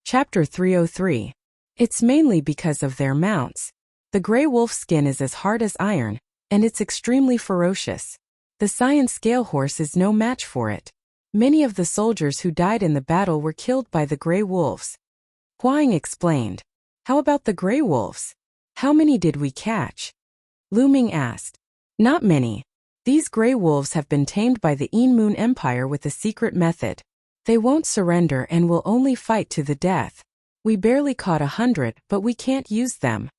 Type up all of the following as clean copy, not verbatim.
Chapter 303. It's mainly because of their mounts. The gray wolf skin is as hard as iron, and it's extremely ferocious. The Scion scale horse is no match for it. Many of the soldiers who died in the battle were killed by the gray wolves. Huang explained. How about the gray wolves? How many did we catch? Lu Ming asked. Not many. These gray wolves have been tamed by the Yin Moon Empire with a secret method. They won't surrender and will only fight to the death. We barely caught 100, but we can't use them.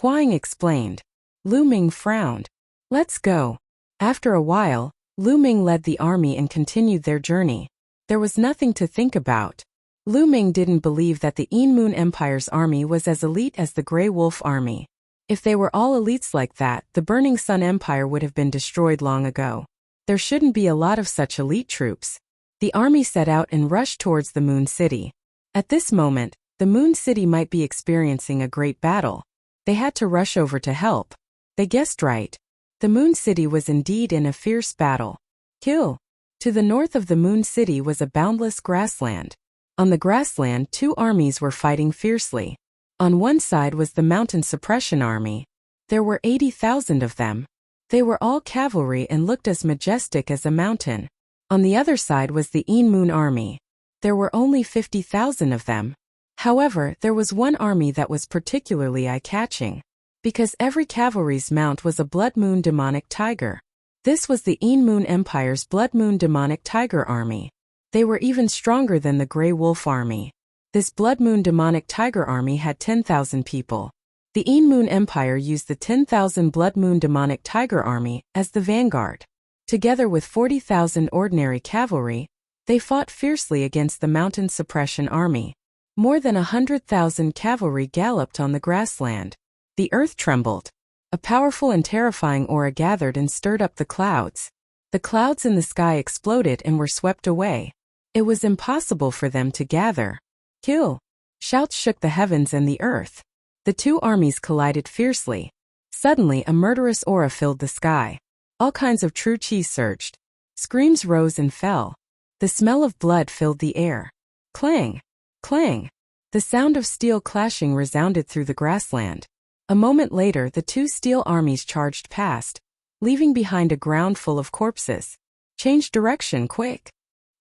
Huang explained. Lu Ming frowned. Let's go. After a while, Lu Ming led the army and continued their journey. There was nothing to think about. Lu Ming didn't believe that the Yin Moon Empire's army was as elite as the Grey Wolf army. If they were all elites like that, the Burning Sun Empire would have been destroyed long ago. There shouldn't be a lot of such elite troops. The army set out and rushed towards the Moon City. At this moment, the Moon City might be experiencing a great battle. They had to rush over to help. They guessed right. The Moon City was indeed in a fierce battle. Kill. To the north of the Moon City was a boundless grassland. On the grassland, two armies were fighting fiercely. On one side was the Mountain Suppression Army. There were 80,000 of them. They were all cavalry and looked as majestic as a mountain. On the other side was the Yin Moon Army. There were only 50,000 of them. However, there was one army that was particularly eye-catching. Because every cavalry's mount was a Blood Moon Demonic Tiger. This was the Yin Moon Empire's Blood Moon Demonic Tiger Army. They were even stronger than the Grey Wolf Army. This Blood Moon Demonic Tiger Army had 10,000 people. The Yin Moon Empire used the 10,000 Blood Moon Demonic Tiger Army as the vanguard. Together with 40,000 ordinary cavalry, they fought fiercely against the Mountain Suppression Army. More than 100,000 cavalry galloped on the grassland. The earth trembled. A powerful and terrifying aura gathered and stirred up the clouds. The clouds in the sky exploded and were swept away. It was impossible for them to gather. Kill! Shouts shook the heavens and the earth. The two armies collided fiercely. Suddenly a murderous aura filled the sky. All kinds of true chi surged. Screams rose and fell. The smell of blood filled the air. Clang! Clang! The sound of steel clashing resounded through the grassland. A moment later the two steel armies charged past, leaving behind a ground full of corpses. Change direction, quick!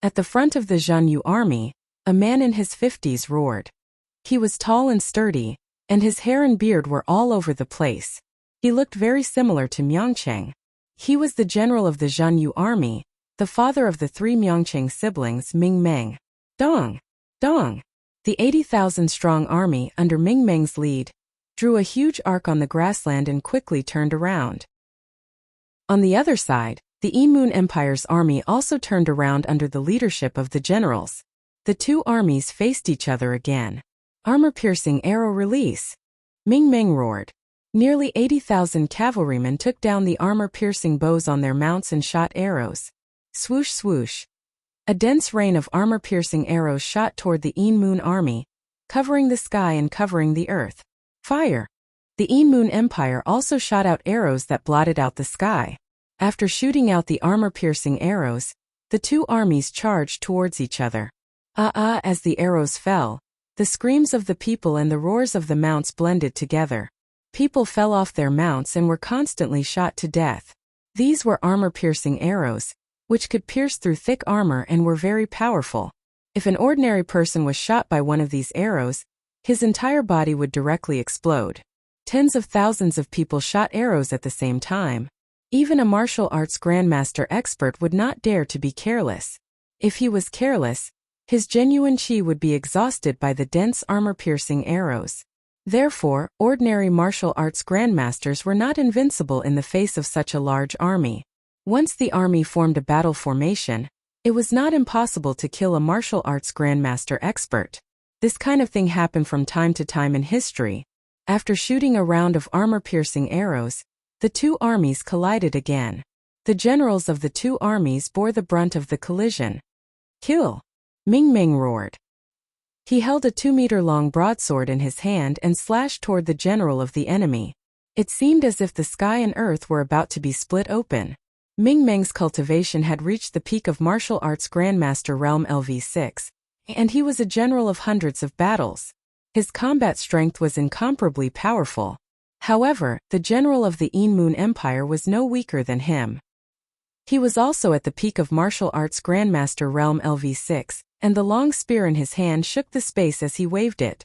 At the front of the Zhanyu army, a man in his 50s roared. He was tall and sturdy, and his hair and beard were all over the place. He looked very similar to Myongcheng. He was the general of the Zhanyu army, the father of the three Myongcheng siblings Ming Meng. Dong! Dong! The 80,000-strong army, under Ming Meng's lead, drew a huge arc on the grassland and quickly turned around. On the other side, the Yin Moon Empire's army also turned around under the leadership of the generals. The two armies faced each other again. Armor-piercing arrow release! Ming Meng roared. Nearly 80,000 cavalrymen took down the armor-piercing bows on their mounts and shot arrows. Swoosh swoosh! A dense rain of armor-piercing arrows shot toward the Yin Moon army, covering the sky and covering the earth. Fire! The Yin Moon Empire also shot out arrows that blotted out the sky. After shooting out the armor-piercing arrows, the two armies charged towards each other. As the arrows fell, the screams of the people and the roars of the mounts blended together. People fell off their mounts and were constantly shot to death. These were armor-piercing arrows, which could pierce through thick armor and were very powerful. If an ordinary person was shot by one of these arrows, his entire body would directly explode. Tens of thousands of people shot arrows at the same time. Even a martial arts grandmaster expert would not dare to be careless. If he was careless, his genuine chi would be exhausted by the dense armor-piercing arrows. Therefore, ordinary martial arts grandmasters were not invincible in the face of such a large army. Once the army formed a battle formation, it was not impossible to kill a martial arts grandmaster expert. This kind of thing happened from time to time in history. After shooting a round of armor-piercing arrows, the two armies collided again. The generals of the two armies bore the brunt of the collision. Kill! Ming Meng roared. He held a 2-meter-long broadsword in his hand and slashed toward the general of the enemy. It seemed as if the sky and earth were about to be split open. Ming Meng's cultivation had reached the peak of martial arts grandmaster realm LV6, and he was a general of hundreds of battles. His combat strength was incomparably powerful. However, the general of the Moon Empire was no weaker than him. He was also at the peak of martial arts Grandmaster Realm LV6, and the long spear in his hand shook the space as he waved it.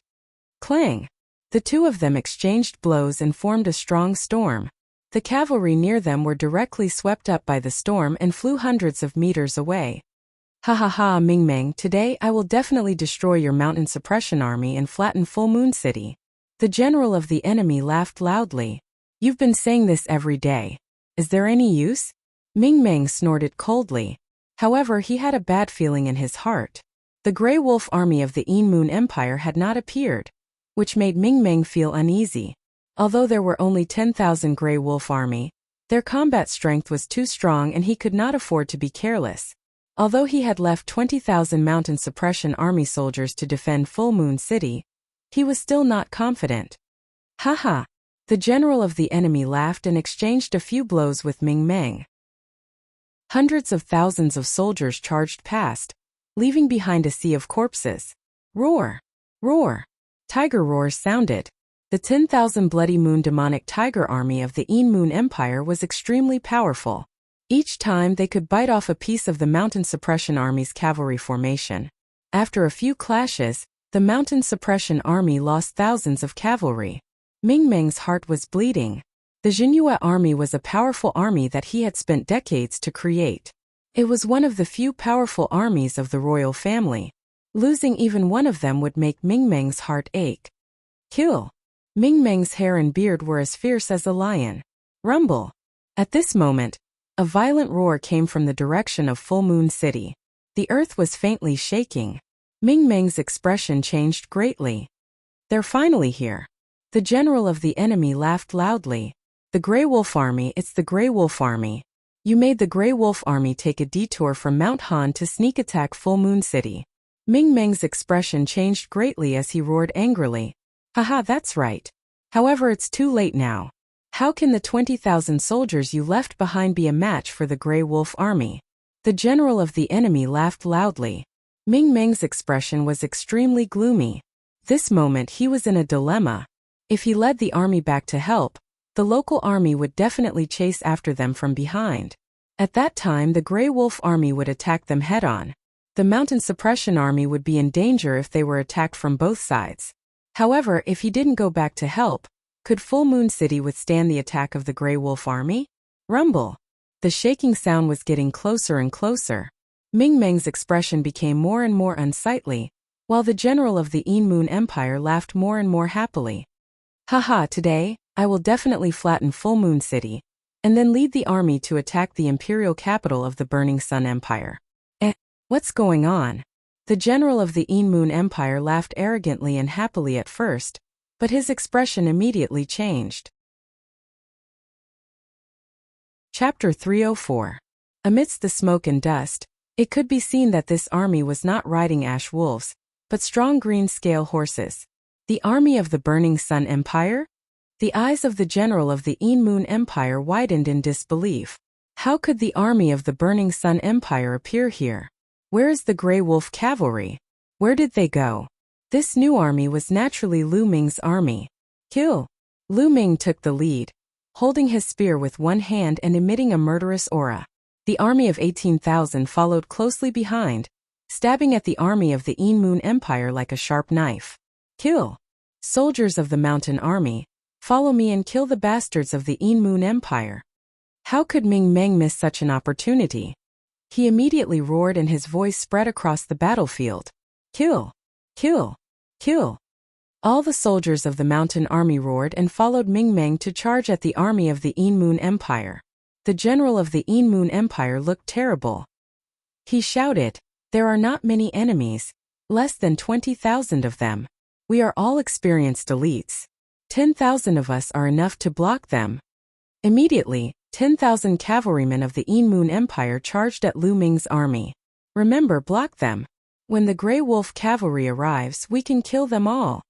Clang! The two of them exchanged blows and formed a strong storm. The cavalry near them were directly swept up by the storm and flew hundreds of meters away. Ha ha ha, Ming Meng, today I will definitely destroy your mountain suppression army and flatten Full Moon City. The general of the enemy laughed loudly. You've been saying this every day. Is there any use? Ming Meng snorted coldly. However, he had a bad feeling in his heart. The Grey Wolf army of the Moon Empire had not appeared, which made Ming Meng feel uneasy. Although there were only 10,000 Grey Wolf army, their combat strength was too strong and he could not afford to be careless. Although he had left 20,000 mountain suppression army soldiers to defend Full Moon City, he was still not confident. Haha! The general of the enemy laughed and exchanged a few blows with Ming Meng. Hundreds of thousands of soldiers charged past, leaving behind a sea of corpses. Roar! Roar! Tiger roars sounded. The 10,000 Bloody Moon demonic tiger army of the Moon Empire was extremely powerful. Each time they could bite off a piece of the mountain suppression army's cavalry formation. After a few clashes, the mountain suppression army lost thousands of cavalry. Ming Meng's heart was bleeding. The Jinhua army was a powerful army that he had spent decades to create. It was one of the few powerful armies of the royal family. Losing even one of them would make Ming Meng's heart ache. Kill! Ming Meng's hair and beard were as fierce as a lion. Rumble! At this moment, a violent roar came from the direction of Full Moon City. The earth was faintly shaking. Ming Meng's expression changed greatly. They're finally here. The general of the enemy laughed loudly. The Grey Wolf Army, it's the Grey Wolf Army. You made the Grey Wolf Army take a detour from Mount Han to sneak attack Full Moon City. Ming Meng's expression changed greatly as he roared angrily. Haha, that's right. However, it's too late now. How can the 20,000 soldiers you left behind be a match for the Grey Wolf Army? The general of the enemy laughed loudly. Ming Meng's expression was extremely gloomy. This moment he was in a dilemma. If he led the army back to help, the local army would definitely chase after them from behind. At that time the Grey Wolf Army would attack them head-on. The Mountain Suppression Army would be in danger if they were attacked from both sides. However, if he didn't go back to help, could Full Moon City withstand the attack of the Grey Wolf Army? Rumble! The shaking sound was getting closer and closer. Ming Meng's expression became more and more unsightly, while the general of the Moon Empire laughed more and more happily. Haha, today, I will definitely flatten Full Moon City, and then lead the army to attack the imperial capital of the Burning Sun Empire. What's going on? The general of the Moon Empire laughed arrogantly and happily at first, but his expression immediately changed. Chapter 304. Amidst the smoke and dust, it could be seen that this army was not riding ash wolves, but strong green scale horses. The army of the Burning Sun Empire? The eyes of the general of the Moon Empire widened in disbelief. How could the army of the Burning Sun Empire appear here? Where is the Grey Wolf Cavalry? Where did they go? This new army was naturally Lu Ming's army. Kill! Lu Ming took the lead, holding his spear with one hand and emitting a murderous aura. The army of 18,000 followed closely behind, stabbing at the army of the Moon Empire like a sharp knife. Kill! Soldiers of the Mountain Army, follow me and kill the bastards of the Moon Empire. How could Ming Meng miss such an opportunity? He immediately roared and his voice spread across the battlefield. Kill! Kill! Kill! All the soldiers of the Mountain Army roared and followed Ming Meng to charge at the army of the Moon Empire. The general of the Moon Empire looked terrible. He shouted, "There are not many enemies, less than 20,000 of them. We are all experienced elites. 10,000 of us are enough to block them." Immediately, 10,000 cavalrymen of the Moon Empire charged at Lu Ming's army. Remember, block them. When the Grey Wolf Cavalry arrives, we can kill them all.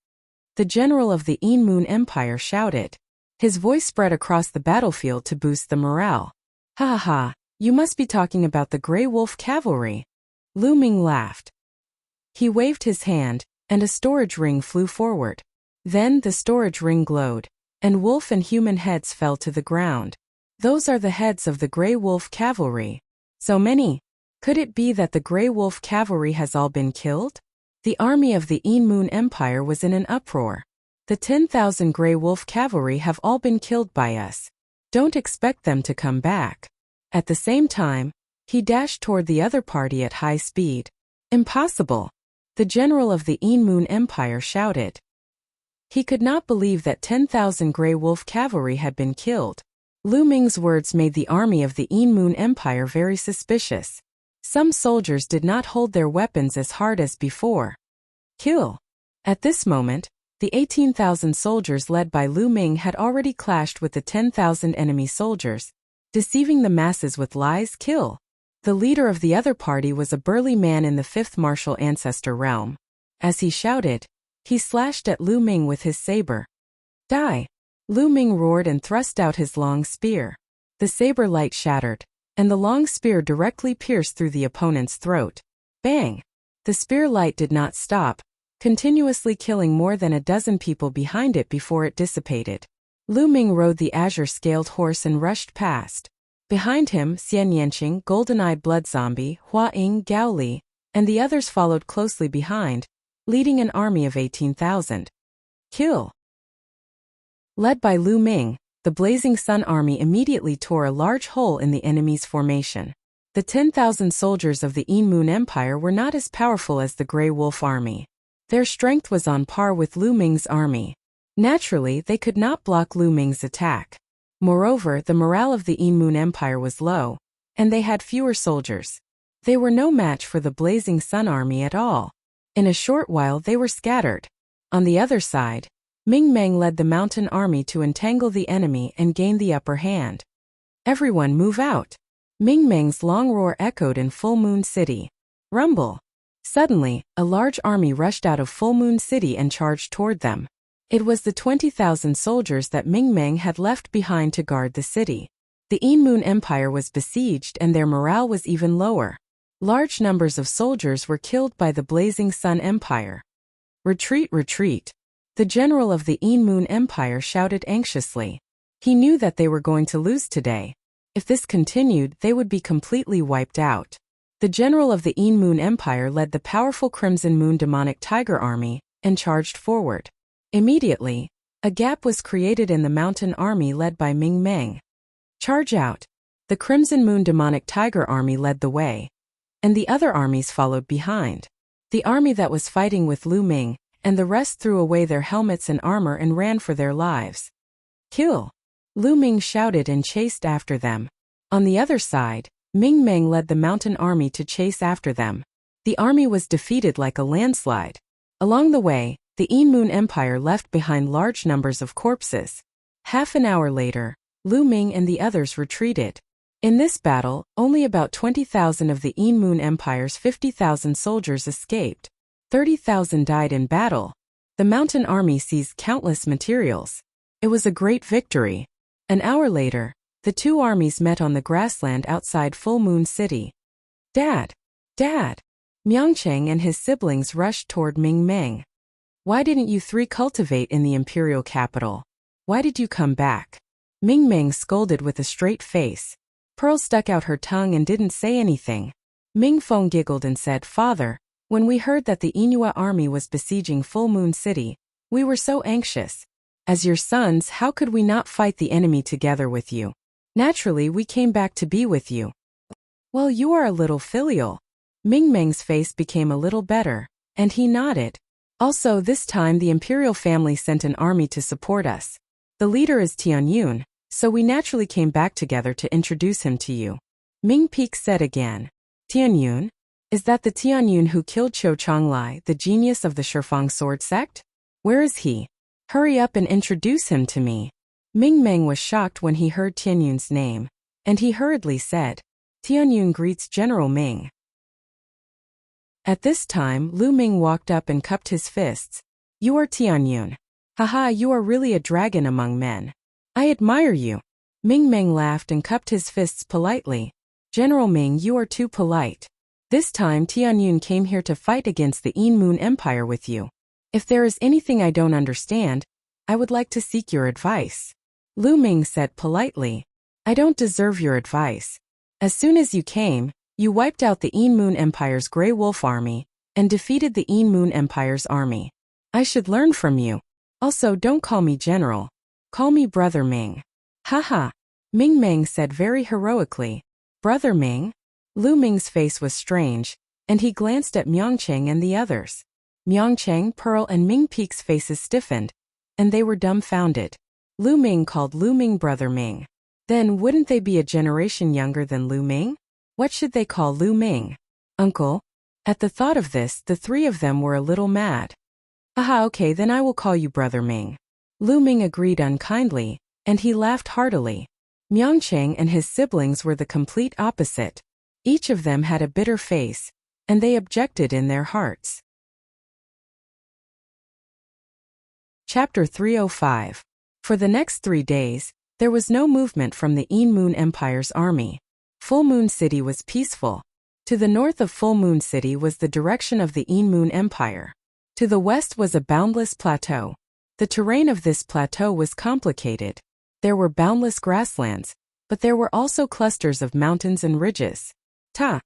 The general of the Moon Empire shouted. His voice spread across the battlefield to boost the morale. Ha ha ha, you must be talking about the Grey Wolf Cavalry. Lu Ming laughed. He waved his hand, and a storage ring flew forward. Then the storage ring glowed, and wolf and human heads fell to the ground. Those are the heads of the Grey Wolf cavalry. So many. Could it be that the Grey Wolf cavalry has all been killed? The army of the Moon Empire was in an uproar. The 10,000 Grey Wolf cavalry have all been killed by us. Don't expect them to come back. At the same time, he dashed toward the other party at high speed. Impossible! The general of the Moon Empire shouted. He could not believe that 10,000 Grey Wolf cavalry had been killed. Lu Ming's words made the army of the Moon Empire very suspicious. Some soldiers did not hold their weapons as hard as before. Kill! At this moment, the 18,000 soldiers led by Lu Ming had already clashed with the 10,000 enemy soldiers, deceiving the masses with lies. Kill! The leader of the other party was a burly man in the 5th martial ancestor realm. As he shouted, he slashed at Lu Ming with his saber. Die! Lu Ming roared and thrust out his long spear. The saber light shattered, and the long spear directly pierced through the opponent's throat. Bang! The spear light did not stop, continuously killing more than a dozen people behind it before it dissipated. Lu Ming rode the azure-scaled horse and rushed past. Behind him, Xian Yanqing, golden-eyed blood zombie, Hua Ying, Gao Li, and the others followed closely behind, leading an army of 18,000. Kill! Led by Lu Ming, the Blazing Sun army immediately tore a large hole in the enemy's formation. The 10,000 soldiers of the Moon Empire were not as powerful as the Grey Wolf army. Their strength was on par with Lu Ming's army. Naturally, they could not block Lu Ming's attack. Moreover, the morale of the Moon Empire was low, and they had fewer soldiers. They were no match for the Blazing Sun army at all. In a short while they were scattered. On the other side, Ming Meng led the mountain army to entangle the enemy and gain the upper hand. Everyone move out! Ming Meng's long roar echoed in Full Moon City. Rumble! Suddenly, a large army rushed out of Full Moon City and charged toward them. It was the 20,000 soldiers that Ming Meng had left behind to guard the city. The Moon Empire was besieged and their morale was even lower. Large numbers of soldiers were killed by the Blazing Sun Empire. Retreat, retreat! The general of the Moon Empire shouted anxiously. He knew that they were going to lose today. If this continued, they would be completely wiped out. The general of the Moon Empire led the powerful Crimson Moon Demonic Tiger army and charged forward. Immediately, a gap was created in the mountain army led by Ming Meng. Charge out! The Crimson Moon Demonic Tiger army led the way, and the other armies followed behind. The army that was fighting with Lu Ming and the rest threw away their helmets and armor and ran for their lives. Kill! Lu Ming shouted and chased after them. On the other side, Ming Meng led the mountain army to chase after them. The army was defeated like a landslide. Along the way, the Moon Empire left behind large numbers of corpses. Half an hour later, Lu Ming and the others retreated. In this battle, only about 20,000 of the Moon Empire's 50,000 soldiers escaped. 30,000 died in battle. The mountain army seized countless materials. It was a great victory. An hour later, the two armies met on the grassland outside Full Moon City. Dad! Dad! Miangcheng and his siblings rushed toward Ming Meng. Why didn't you three cultivate in the imperial capital? Why did you come back? Ming Meng scolded with a straight face. Pearl stuck out her tongue and didn't say anything. Ming Feng giggled and said, Father, when we heard that the Inua army was besieging Full Moon City, we were so anxious. As your sons, how could we not fight the enemy together with you? Naturally, we came back to be with you. Well, you are a little filial. Ming Meng's face became a little better, and he nodded. Also, this time the imperial family sent an army to support us. The leader is Tianyun, so we naturally came back together to introduce him to you. Ming Peak said again. Tianyun? Is that the Tianyun who killed Qiu Chonglai, the genius of the Shifang sword sect? Where is he? Hurry up and introduce him to me. Ming Meng was shocked when he heard Tianyun's name, and he hurriedly said, Tianyun greets General Ming. At this time, Lu Ming walked up and cupped his fists. You are Tianyun. Haha, you are really a dragon among men. I admire you. Ming Meng laughed and cupped his fists politely. General Ming, you are too polite. This time Tianyun came here to fight against the Een Moon Empire with you. If there is anything I don't understand, I would like to seek your advice. Lu Ming said politely. I don't deserve your advice. As soon as you came, you wiped out the Een Moon Empire's Grey Wolf army and defeated the Een Moon Empire's army. I should learn from you. Also, don't call me General. Call me Brother Ming. Haha. Ming Meng said very heroically. Brother Ming? Lu Ming's face was strange, and he glanced at Myongcheng and the others. Myongcheng, Pearl and Ming Peek's faces stiffened, and they were dumbfounded. Lu Ming called Lu Ming Brother Ming. Then wouldn't they be a generation younger than Lu Ming? What should they call Lu Ming? Uncle? At the thought of this, the three of them were a little mad. Aha, okay, then I will call you Brother Ming. Lu Ming agreed unkindly, and he laughed heartily. Myongcheng and his siblings were the complete opposite. Each of them had a bitter face, and they objected in their hearts. Chapter 305. For the next 3 days, there was no movement from the Een Moon Empire's army. Full Moon City was peaceful. To the north of Full Moon City was the direction of the Een Moon Empire. To the west was a boundless plateau. The terrain of this plateau was complicated. There were boundless grasslands, but there were also clusters of mountains and ridges. Ta!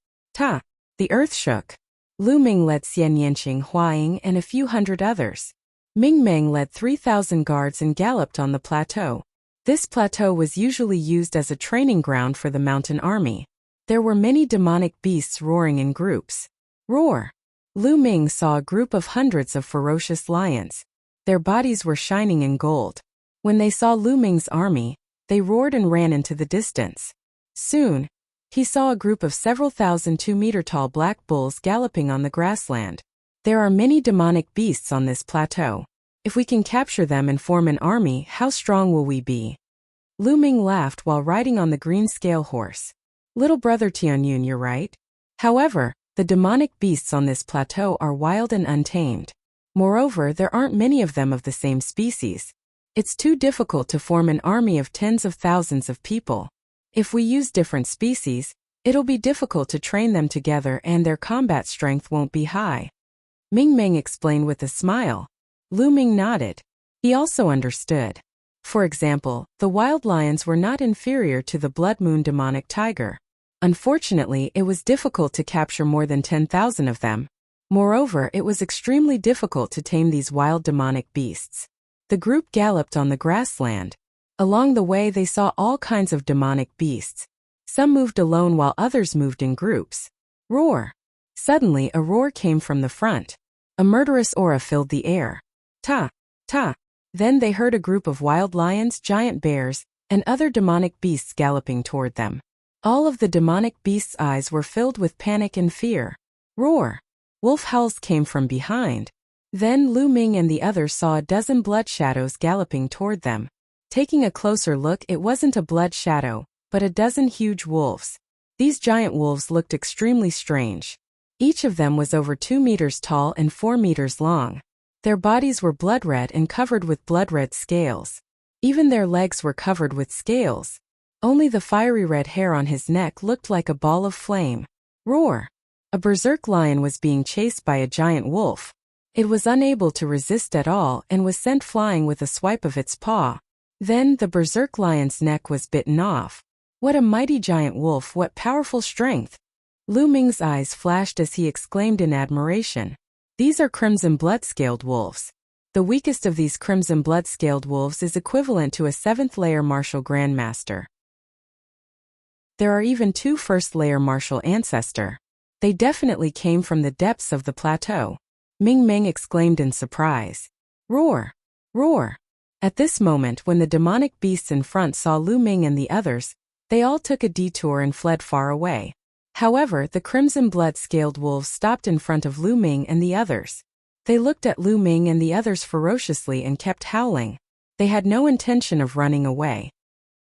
The earth shook. Lu Ming led Xian Yanqing, Huaying, and a few hundred others. Ming Meng led 3,000 guards and galloped on the plateau. This plateau was usually used as a training ground for the mountain army. There were many demonic beasts roaring in groups. Roar! Lu Ming saw a group of hundreds of ferocious lions. Their bodies were shining in gold. When they saw Lu Ming's army, they roared and ran into the distance. Soon, he saw a group of several thousand 2-meter-tall black bulls galloping on the grassland. There are many demonic beasts on this plateau. If we can capture them and form an army, how strong will we be? Lu Ming laughed while riding on the green scale horse. Little brother Tianyun, you're right. However, the demonic beasts on this plateau are wild and untamed. Moreover, there aren't many of them of the same species. It's too difficult to form an army of tens of thousands of people. If we use different species, it'll be difficult to train them together and their combat strength won't be high. Ming Meng explained with a smile. Lu Ming nodded. He also understood. For example, the wild lions were not inferior to the Blood Moon demonic tiger. Unfortunately, it was difficult to capture more than 10,000 of them. Moreover, it was extremely difficult to tame these wild demonic beasts. The group galloped on the grassland. Along the way they saw all kinds of demonic beasts. Some moved alone while others moved in groups. Roar! Suddenly a roar came from the front. A murderous aura filled the air. Ta! Then they heard a group of wild lions, giant bears, and other demonic beasts galloping toward them. All of the demonic beasts' eyes were filled with panic and fear. Roar! Wolf howls came from behind. Then Lu Ming and the others saw a dozen blood shadows galloping toward them. Taking a closer look, it wasn't a blood shadow, but a dozen huge wolves. These giant wolves looked extremely strange. Each of them was over 2 meters tall and 4 meters long. Their bodies were blood red and covered with blood red scales. Even their legs were covered with scales. Only the fiery red hair on his neck looked like a ball of flame. Roar! A berserk lion was being chased by a giant wolf. It was unable to resist at all and was sent flying with a swipe of its paw. Then the berserk lion's neck was bitten off. What a mighty giant wolf, what powerful strength! Lu Ming's eyes flashed as he exclaimed in admiration. These are crimson blood-scaled wolves. The weakest of these crimson blood-scaled wolves is equivalent to a 7th-layer martial grandmaster. There are even 2 first-layer martial ancestor. They definitely came from the depths of the plateau. Ming Meng exclaimed in surprise. Roar! Roar! At this moment, when the demonic beasts in front saw Lu Ming and the others, they all took a detour and fled far away. However, the crimson blood-scaled wolves stopped in front of Lu Ming and the others. They looked at Lu Ming and the others ferociously and kept howling. They had no intention of running away.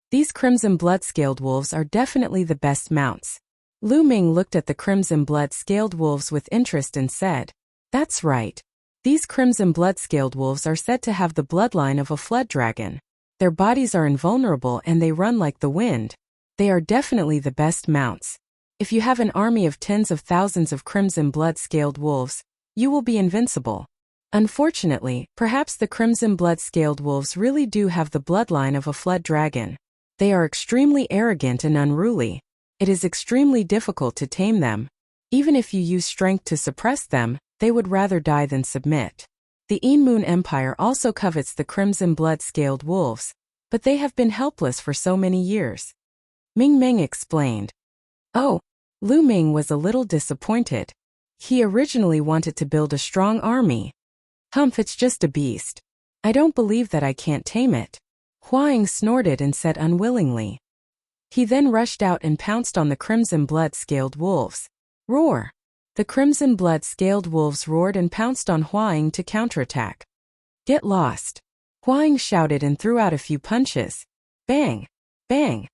These crimson blood-scaled wolves are definitely the best mounts. Lu Ming looked at the crimson blood-scaled wolves with interest and said, "That's right. These crimson blood-scaled wolves are said to have the bloodline of a flood dragon. Their bodies are invulnerable and they run like the wind. They are definitely the best mounts. If you have an army of tens of thousands of crimson blood-scaled wolves, you will be invincible. Unfortunately, perhaps the crimson blood-scaled wolves really do have the bloodline of a flood dragon. They are extremely arrogant and unruly. It is extremely difficult to tame them. Even if you use strength to suppress them, they would rather die than submit. The Moon Empire also covets the crimson blood-scaled wolves, but they have been helpless for so many years. Ming Ming explained. Oh, Lu Ming was a little disappointed. He originally wanted to build a strong army. Humph, it's just a beast. I don't believe that I can't tame it. Hua Ying snorted and said unwillingly. He then rushed out and pounced on the crimson blood-scaled wolves. Roar! The crimson blood-scaled wolves roared and pounced on Hua Ying to counterattack. Get lost! Hua Ying shouted and threw out a few punches. Bang! Bang!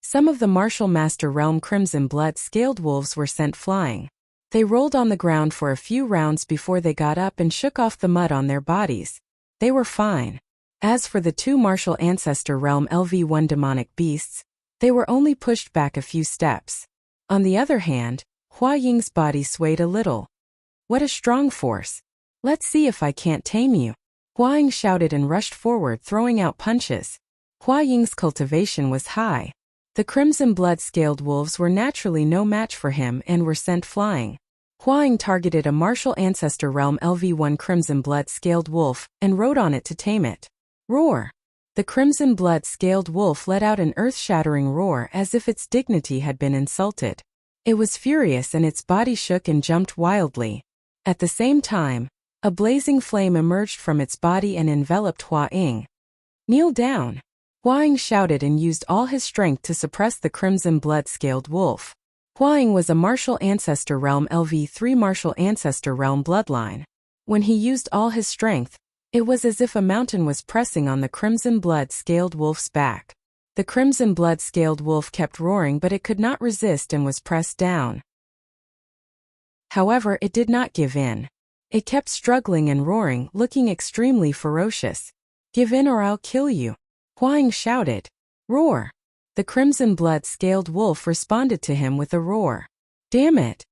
Some of the martial master realm crimson blood-scaled wolves were sent flying. They rolled on the ground for a few rounds before they got up and shook off the mud on their bodies. They were fine. As for the two martial ancestor realm LV1 demonic beasts, they were only pushed back a few steps. On the other hand, Hua Ying's body swayed a little. What a strong force! Let's see if I can't tame you. Hua Ying shouted and rushed forward, throwing out punches. Hua Ying's cultivation was high. The crimson blood-scaled wolves were naturally no match for him and were sent flying. Hua Ying targeted a martial ancestor realm LV1 crimson blood-scaled wolf and rode on it to tame it. Roar! The crimson blood-scaled wolf let out an earth-shattering roar as if its dignity had been insulted. It was furious and its body shook and jumped wildly. At the same time, a blazing flame emerged from its body and enveloped Hua Ying. Kneel down! Hua Ying shouted and used all his strength to suppress the crimson blood-scaled wolf. Hua Ying was a martial ancestor realm LV3 martial ancestor realm bloodline. When he used all his strength, it was as if a mountain was pressing on the crimson blood-scaled wolf's back. The crimson blood-scaled wolf kept roaring, but it could not resist and was pressed down. However, it did not give in. It kept struggling and roaring, looking extremely ferocious. Give in or I'll kill you! Hua Ying shouted. Roar! The crimson blood-scaled wolf responded to him with a roar. Damn it!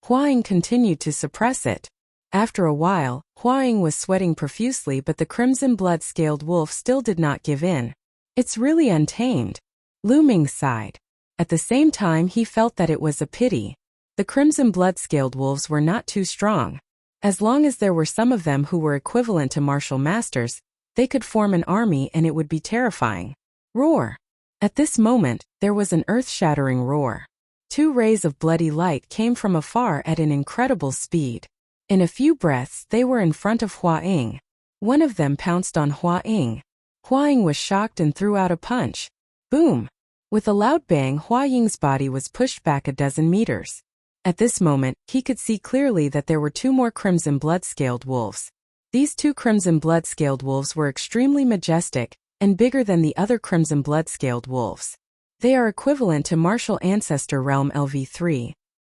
Hua Ying continued to suppress it. After a while, Hua Ying was sweating profusely, but the crimson blood-scaled wolf still did not give in. It's really untamed. Lu Ming sighed. At the same time, he felt that it was a pity. The crimson blood-scaled wolves were not too strong. As long as there were some of them who were equivalent to martial masters, they could form an army and it would be terrifying. Roar! At this moment, there was an earth-shattering roar. Two rays of bloody light came from afar at an incredible speed. In a few breaths, they were in front of Hua Ying. One of them pounced on Hua Ying. Hua Ying was shocked and threw out a punch. Boom! With a loud bang, Hua Ying's body was pushed back a dozen meters. At this moment, he could see clearly that there were two more crimson blood-scaled wolves. These two crimson blood-scaled wolves were extremely majestic and bigger than the other crimson blood-scaled wolves. They are equivalent to martial ancestor realm LV3.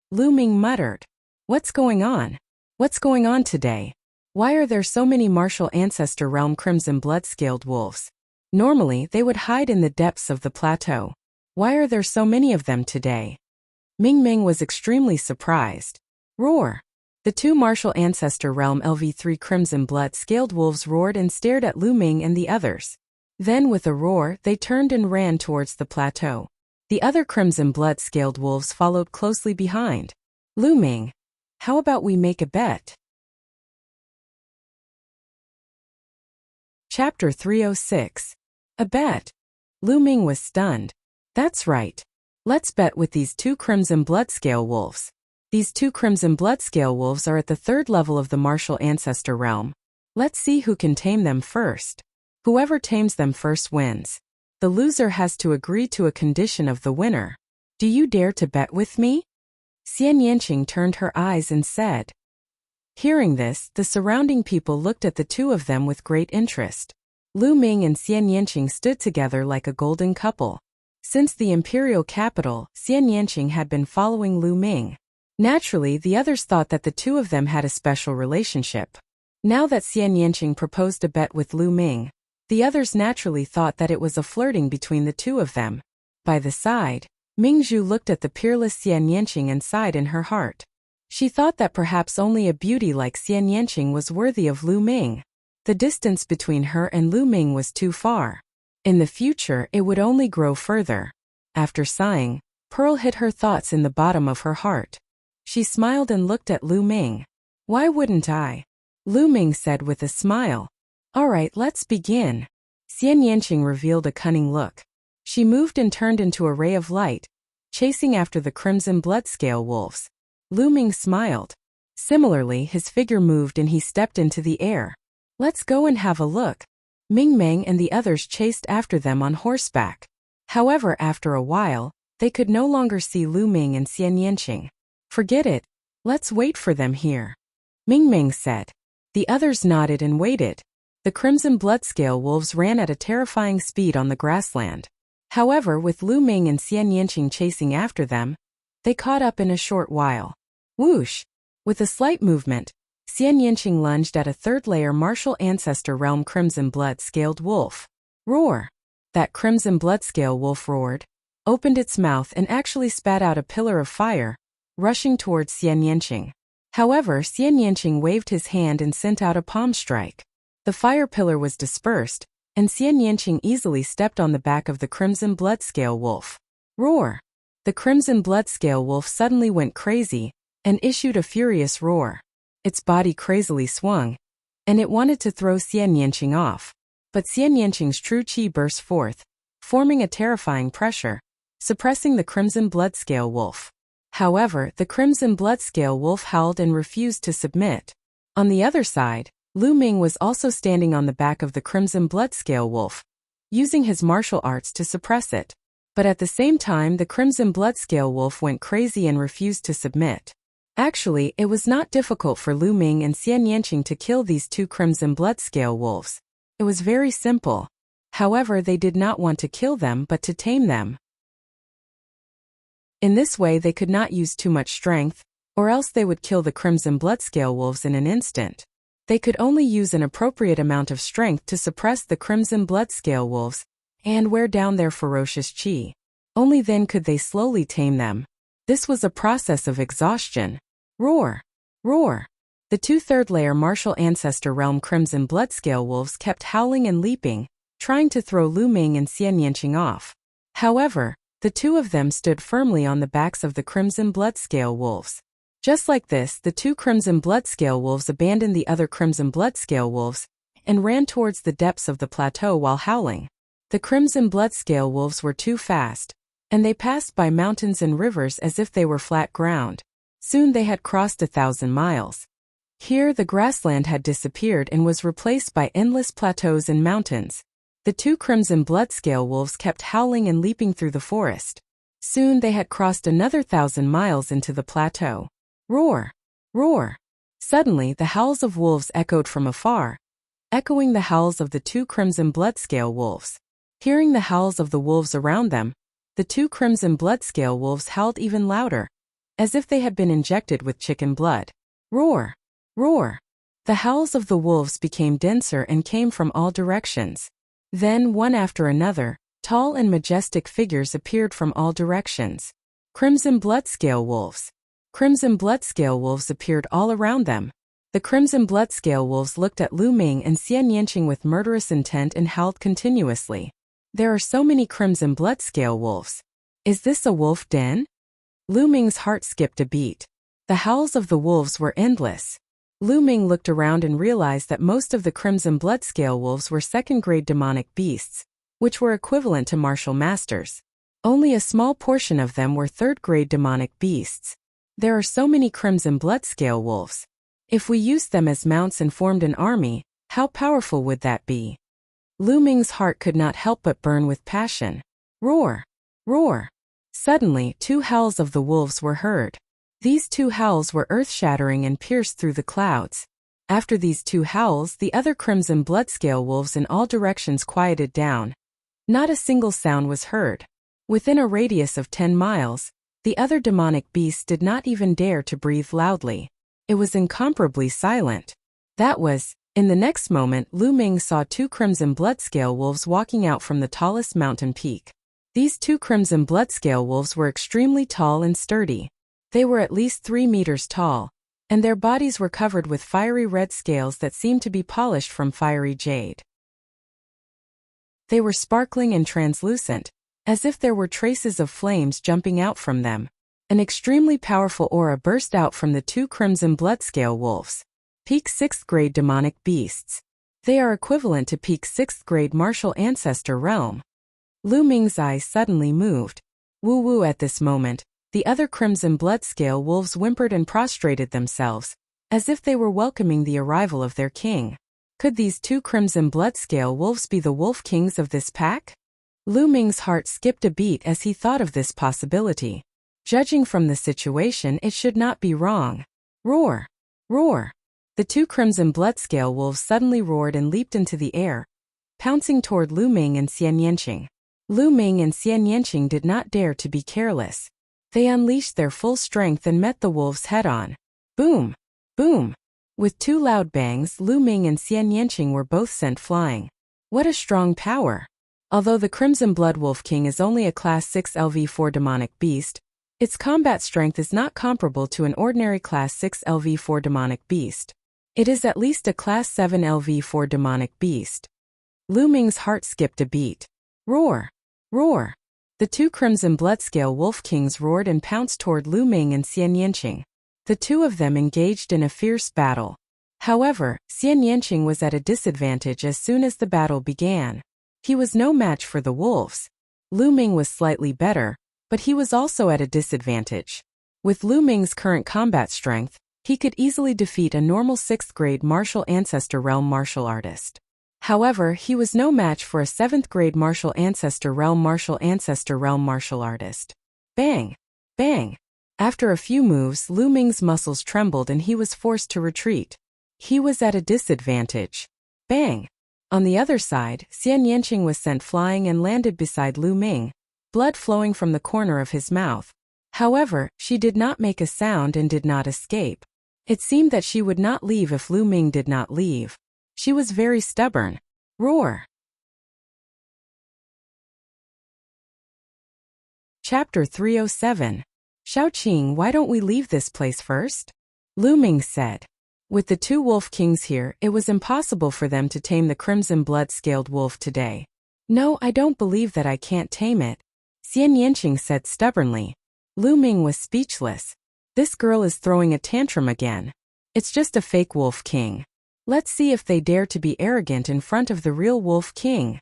Lu Ming muttered. What's going on? What's going on today? Why are there so many martial ancestor realm crimson blood-scaled wolves? Normally, they would hide in the depths of the plateau. Why are there so many of them today? Ming Ming was extremely surprised. Roar! The two martial ancestor realm LV3 crimson blood-scaled wolves roared and stared at Lu Ming and the others. Then with a roar, they turned and ran towards the plateau. The other crimson blood-scaled wolves followed closely behind. Lu Ming, how about we make a bet? Chapter 306. A bet. Lu Ming was stunned. That's right. Let's bet with these two crimson bloodscale wolves. These two crimson bloodscale wolves are at the third level of the martial ancestor realm. Let's see who can tame them first. Whoever tames them first wins. The loser has to agree to a condition of the winner. Do you dare to bet with me? Xian Yanqing turned her eyes and said. Hearing this, the surrounding people looked at the two of them with great interest. Lu Ming and Xian Yanqing stood together like a golden couple. Since the imperial capital, Xian Yanqing had been following Lu Ming. Naturally, the others thought that the two of them had a special relationship. Now that Xian Yanqing proposed a bet with Lu Ming, the others naturally thought that it was a flirting between the two of them. By the side, Mingzhu looked at the peerless Xian Yanqing and sighed in her heart. She thought that perhaps only a beauty like Xian Yanqing was worthy of Lu Ming. The distance between her and Lu Ming was too far. In the future it would only grow further. After sighing, Pearl hid her thoughts in the bottom of her heart. She smiled and looked at Lu Ming. "Why wouldn't I?" Lu Ming said with a smile. "All right, let's begin." Xian Yanqing revealed a cunning look. She moved and turned into a ray of light, chasing after the crimson bloodscale wolves. Lu Ming smiled. Similarly, his figure moved and he stepped into the air. "Let's go and have a look." Ming Meng and the others chased after them on horseback. However, after a while, they could no longer see Lu Ming and Xian Yanqing. "Forget it. Let's wait for them here," Ming Meng said. The others nodded and waited. The crimson bloodscale wolves ran at a terrifying speed on the grassland. However, with Lu Ming and Xian Yanqing chasing after them, they caught up in a short while. Whoosh! With a slight movement, Xian Yanqing lunged at a third-layer martial ancestor realm crimson blood-scaled wolf. Roar! That crimson blood-scale wolf roared, opened its mouth and actually spat out a pillar of fire, rushing towards Xian Yanqing. However, Xian Yanqing waved his hand and sent out a palm strike. The fire pillar was dispersed, and Xian Yanqing easily stepped on the back of the crimson bloodscale wolf. Roar! The crimson bloodscale wolf suddenly went crazy and issued a furious roar. Its body crazily swung, and it wanted to throw Xian Yanqing off. But Xian Yanqing's true qi burst forth, forming a terrifying pressure, suppressing the crimson bloodscale wolf. However, the crimson bloodscale wolf howled and refused to submit. On the other side, Lu Ming was also standing on the back of the crimson bloodscale wolf, using his martial arts to suppress it. But at the same time, the crimson bloodscale wolf went crazy and refused to submit. Actually, it was not difficult for Lu Ming and Xian Yanqing to kill these two crimson bloodscale wolves. It was very simple. However, they did not want to kill them but to tame them. In this way they could not use too much strength, or else they would kill the crimson bloodscale wolves in an instant. They could only use an appropriate amount of strength to suppress the crimson bloodscale wolves and wear down their ferocious qi. Only then could they slowly tame them. This was a process of exhaustion. Roar! Roar! The two third-layer martial ancestor realm crimson bloodscale wolves kept howling and leaping, trying to throw Lu Ming and Xian Yanqing off. However, the two of them stood firmly on the backs of the crimson bloodscale wolves. Just like this, the two crimson bloodscale wolves abandoned the other crimson bloodscale wolves and ran towards the depths of the plateau while howling. The crimson bloodscale wolves were too fast, and they passed by mountains and rivers as if they were flat ground. Soon they had crossed 1,000 miles. Here the grassland had disappeared and was replaced by endless plateaus and mountains. The two crimson bloodscale wolves kept howling and leaping through the forest. Soon they had crossed another 1,000 miles into the plateau. Roar! Roar! Suddenly the howls of wolves echoed from afar, echoing the howls of the two crimson bloodscale wolves. Hearing the howls of the wolves around them, the two crimson bloodscale wolves howled even louder, as if they had been injected with chicken blood. Roar! Roar! The howls of the wolves became denser and came from all directions. Then, one after another, tall and majestic figures appeared from all directions. Crimson bloodscale wolves. Crimson bloodscale wolves appeared all around them. The crimson bloodscale wolves looked at Lu Ming and Xian Yanqing with murderous intent and howled continuously. There are so many crimson bloodscale wolves. Is this a wolf den? Lu Ming's heart skipped a beat. The howls of the wolves were endless. Lu Ming looked around and realized that most of the crimson bloodscale wolves were second-grade demonic beasts, which were equivalent to martial masters. Only a small portion of them were third-grade demonic beasts. There are so many crimson bloodscale wolves. If we used them as mounts and formed an army, how powerful would that be? Lu Ming's heart could not help but burn with passion. Roar! Roar! Suddenly, two howls of the wolves were heard. These two howls were earth-shattering and pierced through the clouds. After these two howls, the other crimson bloodscale wolves in all directions quieted down. Not a single sound was heard. Within a radius of 10 miles, the other demonic beasts did not even dare to breathe loudly. It was incomparably silent. In the next moment, Lu Ming saw two crimson bloodscale wolves walking out from the tallest mountain peak. These two crimson bloodscale wolves were extremely tall and sturdy. They were at least 3 meters tall, and their bodies were covered with fiery red scales that seemed to be polished from fiery jade. They were sparkling and translucent, as if there were traces of flames jumping out from them. An extremely powerful aura burst out from the two crimson bloodscale wolves. Peak 6th grade demonic beasts. They are equivalent to peak 6th grade martial ancestor realm. Lu Ming's eyes suddenly moved. Woo-woo. At this moment, the other crimson bloodscale wolves whimpered and prostrated themselves, as if they were welcoming the arrival of their king. Could these two crimson bloodscale wolves be the wolf kings of this pack? Lu Ming's heart skipped a beat as he thought of this possibility. Judging from the situation, it should not be wrong. Roar! Roar! The two crimson bloodscale wolves suddenly roared and leaped into the air, pouncing toward Lu Ming and Xian Yanqing. Lu Ming and Xian Yanqing did not dare to be careless. They unleashed their full strength and met the wolves head-on. Boom! Boom! With two loud bangs, Lu Ming and Xian Yanqing were both sent flying. What a strong power! Although the Crimson Blood Wolf King is only a Class 6 LV4 demonic beast, its combat strength is not comparable to an ordinary Class 6 LV4 demonic beast. It is at least a Class 7 LV4 demonic beast. Lu Ming's heart skipped a beat. Roar! Roar! The two Crimson Bloodscale Wolf Kings roared and pounced toward Lu Ming and Xian Yanqing. The two of them engaged in a fierce battle. However, Xian Yanqing was at a disadvantage as soon as the battle began. He was no match for the wolves. Lu Ming was slightly better, but he was also at a disadvantage. With Lu Ming's current combat strength, he could easily defeat a normal 6th grade martial ancestor realm martial artist. However, he was no match for a 7th grade martial ancestor realm martial artist. Bang! Bang! After a few moves, Lu Ming's muscles trembled and he was forced to retreat. He was at a disadvantage. Bang! On the other side, Xian Yanqing was sent flying and landed beside Lu Ming, blood flowing from the corner of his mouth. However, she did not make a sound and did not escape. It seemed that she would not leave if Lu Ming did not leave. She was very stubborn. Roar! Chapter 307. Shaoqing, why don't we leave this place first? Lu Ming said. With the two wolf kings here, it was impossible for them to tame the crimson blood-scaled wolf today. No, I don't believe that I can't tame it, Xian Yanqing said stubbornly. Lu Ming was speechless. This girl is throwing a tantrum again. It's just a fake wolf king. Let's see if they dare to be arrogant in front of the real wolf king.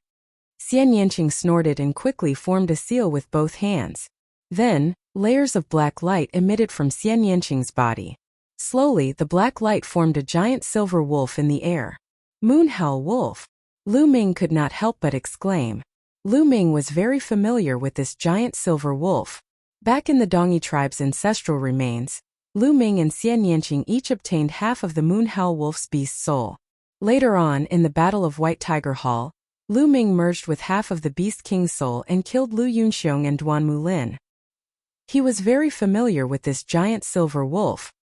Xian Yanqing snorted and quickly formed a seal with both hands. Then, layers of black light emitted from Xian Yanqing's body. Slowly, the black light formed a giant silver wolf in the air. Moonhowl wolf! Lu Ming could not help but exclaim. Lu Ming was very familiar with this giant silver wolf. Back in the Dongi tribe's ancestral remains, Lu Ming and Xian Yanqing each obtained half of the Moonhowl wolf's beast soul. Later on, in the Battle of White Tiger Hall, Lu Ming merged with half of the Beast King's soul and killed Lu Yunxiong and Duan Mulin. He was very familiar with this giant silver wolf.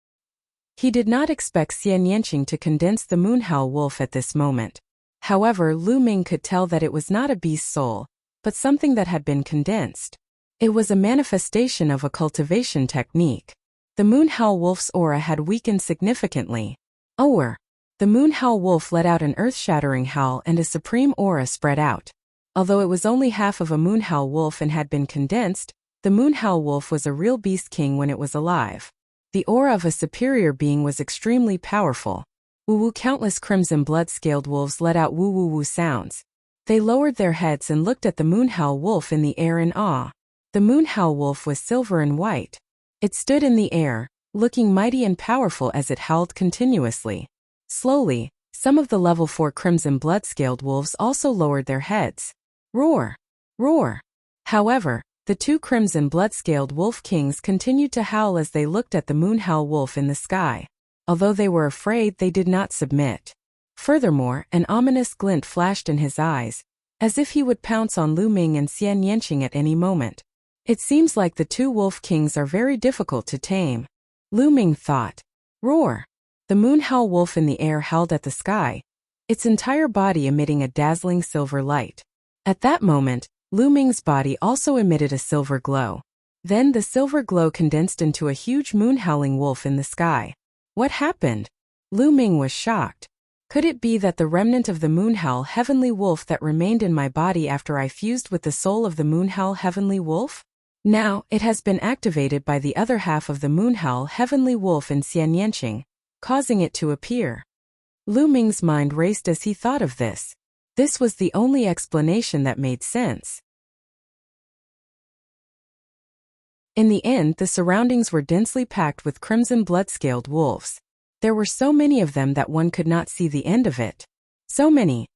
He did not expect Xian Yanqing to condense the Moonhowl wolf at this moment. However, Lu Ming could tell that it was not a beast soul, but something that had been condensed. It was a manifestation of a cultivation technique. The Moonhowl wolf's aura had weakened significantly. The Moonhowl wolf let out an earth-shattering howl and a supreme aura spread out. Although it was only half of a Moonhowl wolf and had been condensed, the Moonhowl wolf was a real beast king when it was alive. The aura of a superior being was extremely powerful. Woo-woo! Countless crimson blood-scaled wolves let out woo-woo-woo sounds. They lowered their heads and looked at the Moonhowl wolf in the air in awe. The Moonhowl wolf was silver and white. It stood in the air, looking mighty and powerful as it howled continuously. Slowly, some of the level 4 crimson blood-scaled wolves also lowered their heads. Roar! Roar! However, the two crimson blood-scaled wolf kings continued to howl as they looked at the Moonhowl wolf in the sky. Although they were afraid, they did not submit. Furthermore, an ominous glint flashed in his eyes, as if he would pounce on Lu Ming and Xian Yanqing at any moment. It seems like the two wolf kings are very difficult to tame. Lu Ming thought. Roar! The Moonhowl wolf in the air howled at the sky, its entire body emitting a dazzling silver light. At that moment, Lu Ming's body also emitted a silver glow. Then the silver glow condensed into a huge moon-howling wolf in the sky. What happened? Lu Ming was shocked. Could it be that the remnant of the Moonhowl Heavenly Wolf that remained in my body after I fused with the soul of the Moonhowl Heavenly Wolf? Now, it has been activated by the other half of the Moonhowl Heavenly Wolf in Xianyanqing, causing it to appear. Lu Ming's mind raced as he thought of this. This was the only explanation that made sense. In the end, the surroundings were densely packed with crimson blood-scaled wolves. There were so many of them that one could not see the end of it. So many.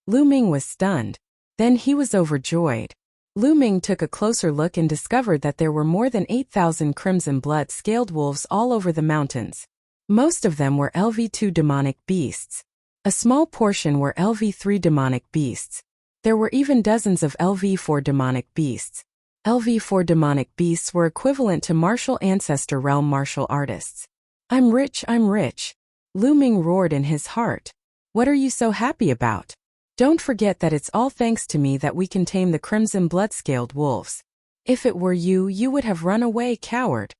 Lu Ming was stunned. Then he was overjoyed. Lu Ming took a closer look and discovered that there were more than 8,000 crimson blood-scaled wolves all over the mountains. Most of them were LV2 demonic beasts. A small portion were LV3 demonic beasts. There were even dozens of LV4 demonic beasts. LV4 demonic beasts were equivalent to martial ancestor realm martial artists. I'm rich, I'm rich. Lu Ming roared in his heart. What are you so happy about? Don't forget that it's all thanks to me that we can tame the crimson blood-scaled wolves. If it were you, you would have run away, coward.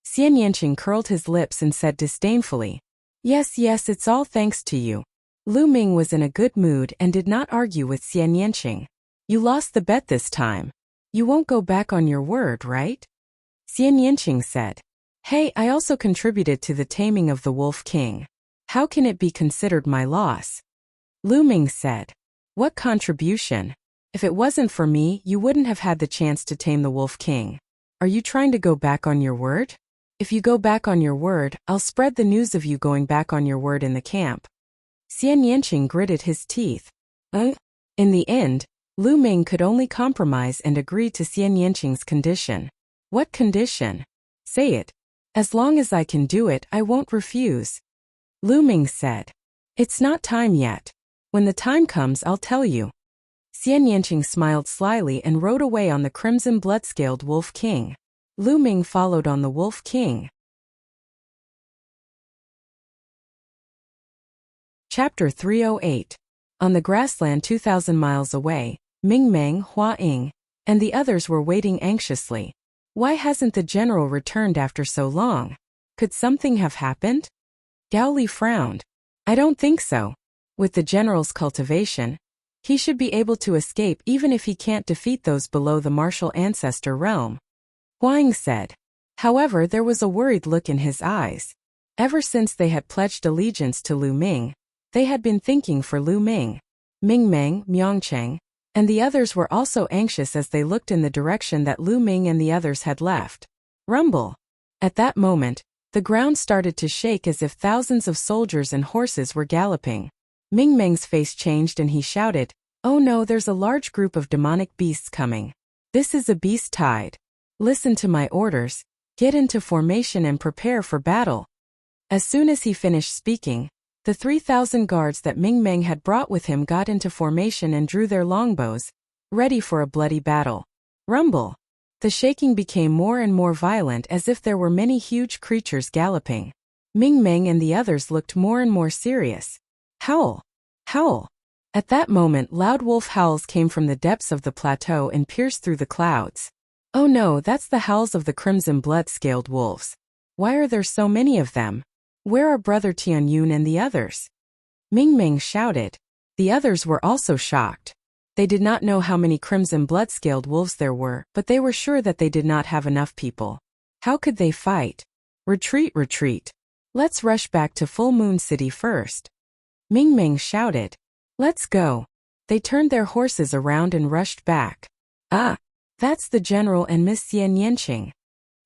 Xianyanqing curled his lips and said disdainfully, Yes, yes, it's all thanks to you. Lu Ming was in a good mood and did not argue with Xianyanqing. You lost the bet this time. You won't go back on your word, right? Xianyanqing said. Hey, I also contributed to the taming of the Wolf King. How can it be considered my loss? Lu Ming said. What contribution? If it wasn't for me, you wouldn't have had the chance to tame the Wolf King. Are you trying to go back on your word? If you go back on your word, I'll spread the news of you going back on your word in the camp. Xianyanqing gritted his teeth. In the end, Lu Ming could only compromise and agree to Xianyanqing's condition. What condition? Say it. As long as I can do it, I won't refuse. Lu Ming said. It's not time yet. When the time comes, I'll tell you. Xianyanqing smiled slyly and rode away on the crimson blood-scaled Wolf King. Lu Ming followed on the Wolf King. Chapter 308. On the grassland 2,000 miles away, Ming Meng, Hua Ying, and the others were waiting anxiously. Why hasn't the general returned after so long? Could something have happened? Gao Li frowned. I don't think so. With the general's cultivation, he should be able to escape even if he can't defeat those below the martial ancestor realm. Hua Ying said. However, there was a worried look in his eyes. Ever since they had pledged allegiance to Lu Ming, they had been thinking for Lu Ming. Ming Meng, Miangcheng, and the others were also anxious as they looked in the direction that Lu Ming and the others had left. Rumble. At that moment, the ground started to shake as if thousands of soldiers and horses were galloping. Ming Meng's face changed and he shouted, Oh no, there's a large group of demonic beasts coming. This is a beast tide. Listen to my orders, get into formation and prepare for battle. As soon as he finished speaking, the 3,000 guards that Ming Meng had brought with him got into formation and drew their longbows, ready for a bloody battle. Rumble. The shaking became more and more violent as if there were many huge creatures galloping. Ming Meng and the others looked more and more serious. Howl! Howl! At that moment, loud wolf howls came from the depths of the plateau and pierced through the clouds. Oh no, that's the howls of the crimson blood-scaled wolves. Why are there so many of them? Where are Brother Tianyun and the others? Ming Meng shouted. The others were also shocked. They did not know how many crimson blood-scaled wolves there were, but they were sure that they did not have enough people. How could they fight? Retreat, retreat. Let's rush back to Full Moon City first. Ming Meng shouted. Let's go. They turned their horses around and rushed back. Ah! That's the general and Miss Xianyanqing.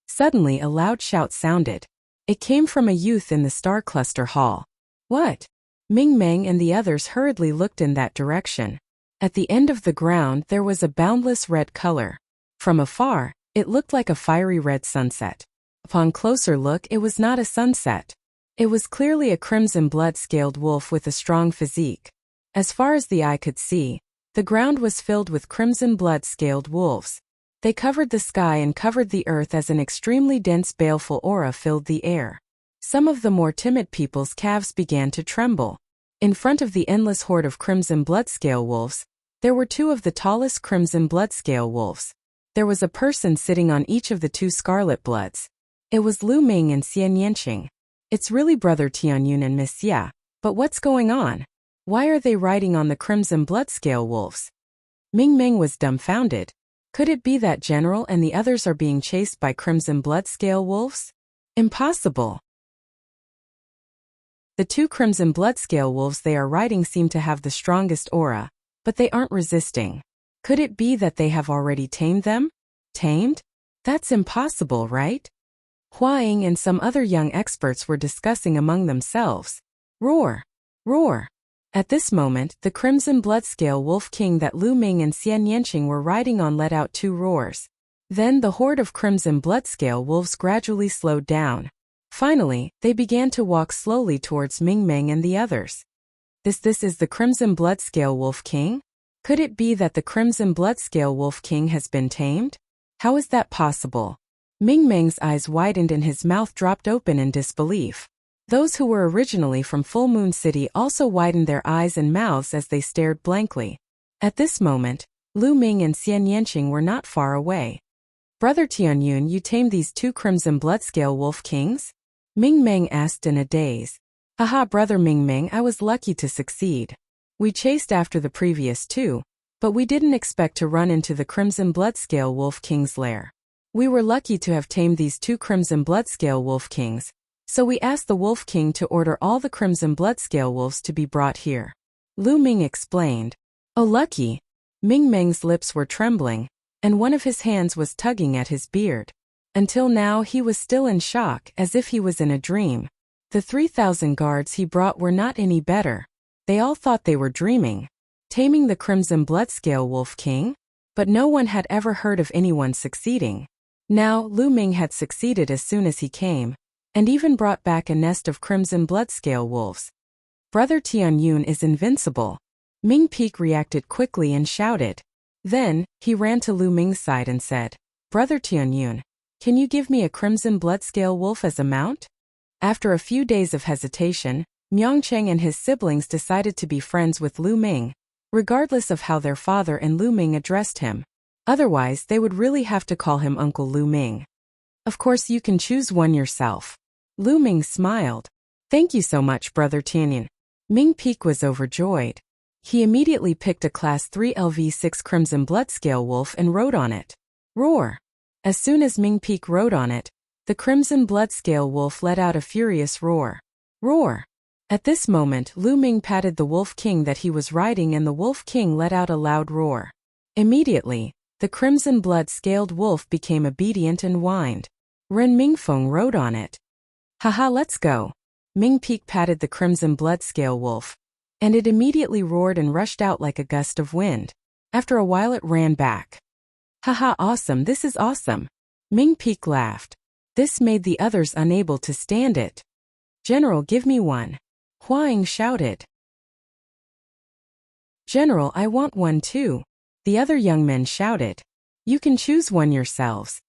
Suddenly a loud shout sounded. It came from a youth in the Star Cluster Hall. What? Ming Meng and the others hurriedly looked in that direction. At the end of the ground there was a boundless red color. From afar, it looked like a fiery red sunset. Upon closer look, it was not a sunset. It was clearly a crimson blood-scaled wolf with a strong physique. As far as the eye could see, the ground was filled with crimson blood-scaled wolves. They covered the sky and covered the earth as an extremely dense baleful aura filled the air. Some of the more timid people's calves began to tremble. In front of the endless horde of crimson bloodscale wolves, There were 2 of the tallest crimson bloodscale wolves. There was a person sitting on each of the 2 scarlet bloods. It was Lu Ming and Xian Yanqing. It's really Brother Tianyun and Miss Xia, but what's going on? Why are they riding on the crimson bloodscale wolves? Ming Ming was dumbfounded. Could it be that General and the others are being chased by crimson bloodscale wolves? Impossible. The 2 crimson bloodscale wolves they are riding seem to have the strongest aura, but they aren't resisting. Could it be that they have already tamed them? Tamed? That's impossible, right? Hua Ying and some other young experts were discussing among themselves. Roar! Roar! At this moment, the crimson bloodscale wolf king that Lu Ming and Xian Yanqing were riding on let out 2 roars. Then the horde of crimson bloodscale wolves gradually slowed down. Finally, they began to walk slowly towards Ming Ming and the others. This is the crimson bloodscale wolf king? Could it be that the crimson bloodscale wolf king has been tamed? How is that possible? Ming Ming's eyes widened and his mouth dropped open in disbelief. Those who were originally from Full Moon City also widened their eyes and mouths as they stared blankly. At this moment, Lu Ming and Xian Yanqing were not far away. Brother Tianyun, you tamed these 2 crimson bloodscale wolf kings? Ming Ming asked in a daze. Haha, Brother Ming Ming, I was lucky to succeed. We chased after the previous 2, but we didn't expect to run into the crimson bloodscale wolf king's lair. We were lucky to have tamed these 2 crimson bloodscale wolf kings, so we asked the wolf king to order all the crimson bloodscale wolves to be brought here. Lu Ming explained. Oh, lucky. Ming Ming's lips were trembling, and one of his hands was tugging at his beard. Until now he was still in shock, as if he was in a dream. The 3,000 guards he brought were not any better. They all thought they were dreaming. Taming the crimson bloodscale wolf king? But no one had ever heard of anyone succeeding. Now, Lu Ming had succeeded as soon as he came, and even brought back a nest of crimson bloodscale wolves. Brother Tianyun is invincible. Ming Peak reacted quickly and shouted. Then, he ran to Lu Ming's side and said, Brother Tianyun, can you give me a crimson bloodscale wolf as a mount? After a few days of hesitation, Myongcheng and his siblings decided to be friends with Lu Ming, regardless of how their father and Lu Ming addressed him. Otherwise, they would really have to call him Uncle Lu Ming. Of course, you can choose one yourself. Lu Ming smiled. Thank you so much, Brother Tianyun. Ming Peak was overjoyed. He immediately picked a Class 3 LV6 Crimson Bloodscale Wolf and rode on it. Roar! As soon as Ming Peak rode on it, the Crimson Bloodscale Wolf let out a furious roar. Roar! At this moment, Lu Ming patted the Wolf King that he was riding and the Wolf King let out a loud roar. Immediately, the Crimson Blood-Scaled Wolf became obedient and whined. Ren Mingfeng rode on it. Haha, let's go. Ming Peak patted the Crimson Bloodscale Wolf, and it immediately roared and rushed out like a gust of wind. After a while it ran back. Haha, awesome, this is awesome. Ming Peak laughed. This made the others unable to stand it. General, give me one. Hua Ying shouted. General, I want one too. The other young men shouted. You can choose one yourselves.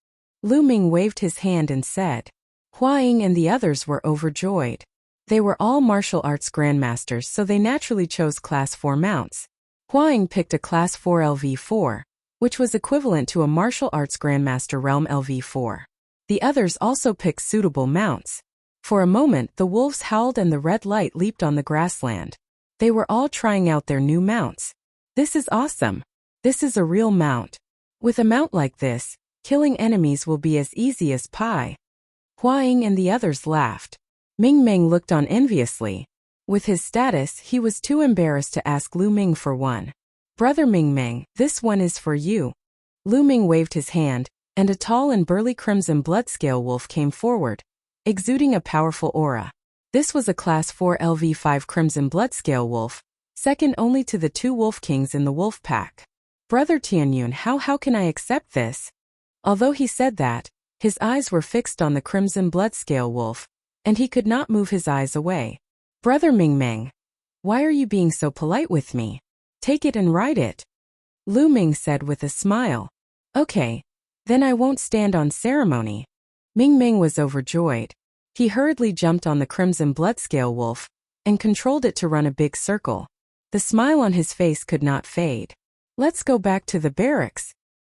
Lu Ming waved his hand and said. Hua Ying and the others were overjoyed. They were all martial arts grandmasters, so they naturally chose Class 4 mounts. Hua Ying picked a Class 4 LV4, which was equivalent to a martial arts grandmaster realm LV4. The others also picked suitable mounts. For a moment, the wolves howled and the red light leaped on the grassland. They were all trying out their new mounts. This is awesome. This is a real mount. With a mount like this, killing enemies will be as easy as pie. Hua Ying and the others laughed. Ming Ming looked on enviously. With his status, he was too embarrassed to ask Lu Ming for one. Brother Ming Ming, this one is for you. Lu Ming waved his hand, and a tall and burly Crimson Bloodscale Wolf came forward, exuding a powerful aura. This was a Class 4 LV5 Crimson Bloodscale Wolf, second only to the 2 Wolf Kings in the wolf pack. Brother Tianyun, how can I accept this? Although he said that, his eyes were fixed on the Crimson Bloodscale Wolf, and he could not move his eyes away. Brother Ming Ming, why are you being so polite with me? Take it and ride it. Lu Ming said with a smile. Okay, then I won't stand on ceremony. Ming Ming was overjoyed. He hurriedly jumped on the Crimson Bloodscale Wolf and controlled it to run a big circle. The smile on his face could not fade. Let's go back to the barracks.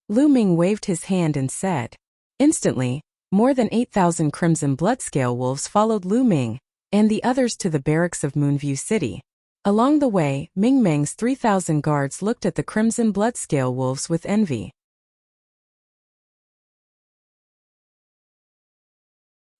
Lu Ming waved his hand and said. Instantly, more than 8,000 crimson bloodscale wolves followed Lu Ming and the others to the barracks of Moonview City. Along the way, Ming Meng's 3,000 guards looked at the crimson bloodscale wolves with envy.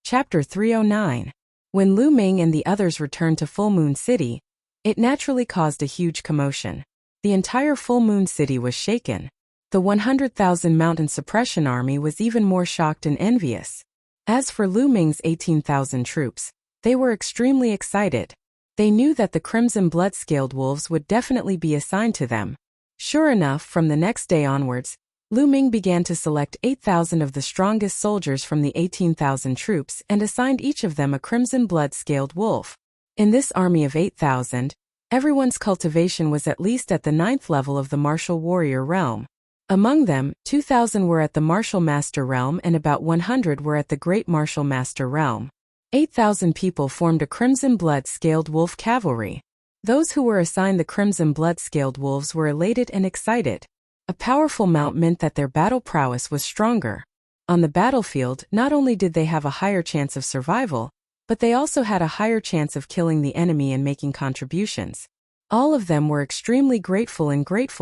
Chapter 309. When Lu Ming and the others returned to Full Moon City, it naturally caused a huge commotion. The entire Full Moon City was shaken. The 100,000 Mountain Suppression Army was even more shocked and envious. As for Lu Ming's 18,000 troops, they were extremely excited. They knew that the Crimson Blood-Scaled Wolves would definitely be assigned to them. Sure enough, from the next day onwards, Lu Ming began to select 8,000 of the strongest soldiers from the 18,000 troops and assigned each of them a Crimson Blood-Scaled Wolf. In this army of 8,000, everyone's cultivation was at least at the 9th level of the Martial Warrior realm. Among them, 2,000 were at the Martial Master realm and about 100 were at the Great Martial Master realm. 8,000 people formed a Crimson Blood-Scaled Wolf cavalry. Those who were assigned the Crimson Blood-Scaled Wolves were elated and excited. A powerful mount meant that their battle prowess was stronger. On the battlefield, not only did they have a higher chance of survival, but they also had a higher chance of killing the enemy and making contributions. All of them were extremely grateful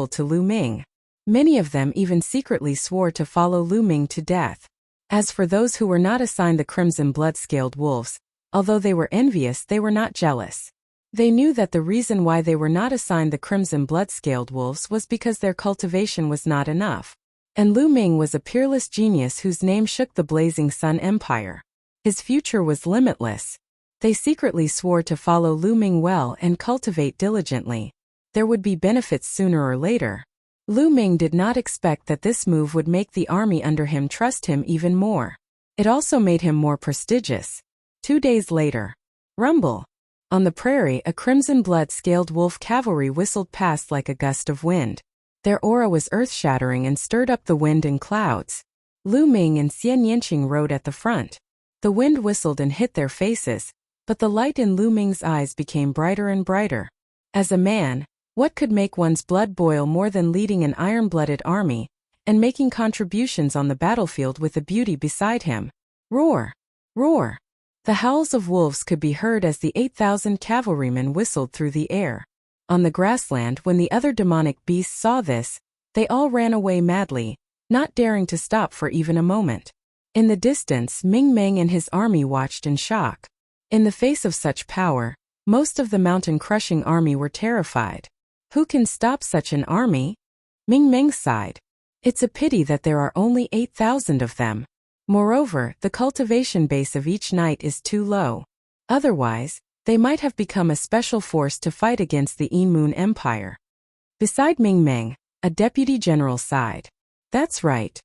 to Lu Ming. Many of them even secretly swore to follow Lu Ming to death. As for those who were not assigned the Crimson Blood-Scaled Wolves, although they were envious, they were not jealous. They knew that the reason why they were not assigned the Crimson Blood-Scaled Wolves was because their cultivation was not enough. And Lu Ming was a peerless genius whose name shook the Blazing Sun Empire. His future was limitless. They secretly swore to follow Lu Ming well and cultivate diligently. There would be benefits sooner or later. Lu Ming did not expect that this move would make the army under him trust him even more. It also made him more prestigious. 2 days later. Rumble. On the prairie, a Crimson Blood-Scaled Wolf cavalry whistled past like a gust of wind. Their aura was earth-shattering and stirred up the wind and clouds. Lu Ming and Xian Yanqing rode at the front. The wind whistled and hit their faces, but the light in Lu Ming's eyes became brighter and brighter. As a man, what could make one's blood boil more than leading an iron-blooded army and making contributions on the battlefield with a beauty beside him? Roar! Roar! The howls of wolves could be heard as the 8,000 cavalrymen whistled through the air. On the grassland, when the other demonic beasts saw this, they all ran away madly, not daring to stop for even a moment. In the distance, Ming Meng and his army watched in shock. In the face of such power, most of the mountain-crushing army were terrified. Who can stop such an army? Ming Meng sighed. It's a pity that there are only 8,000 of them. Moreover, the cultivation base of each knight is too low. Otherwise, they might have become a special force to fight against the Yin Moon Empire. Beside Ming Meng, a deputy general sighed. That's right.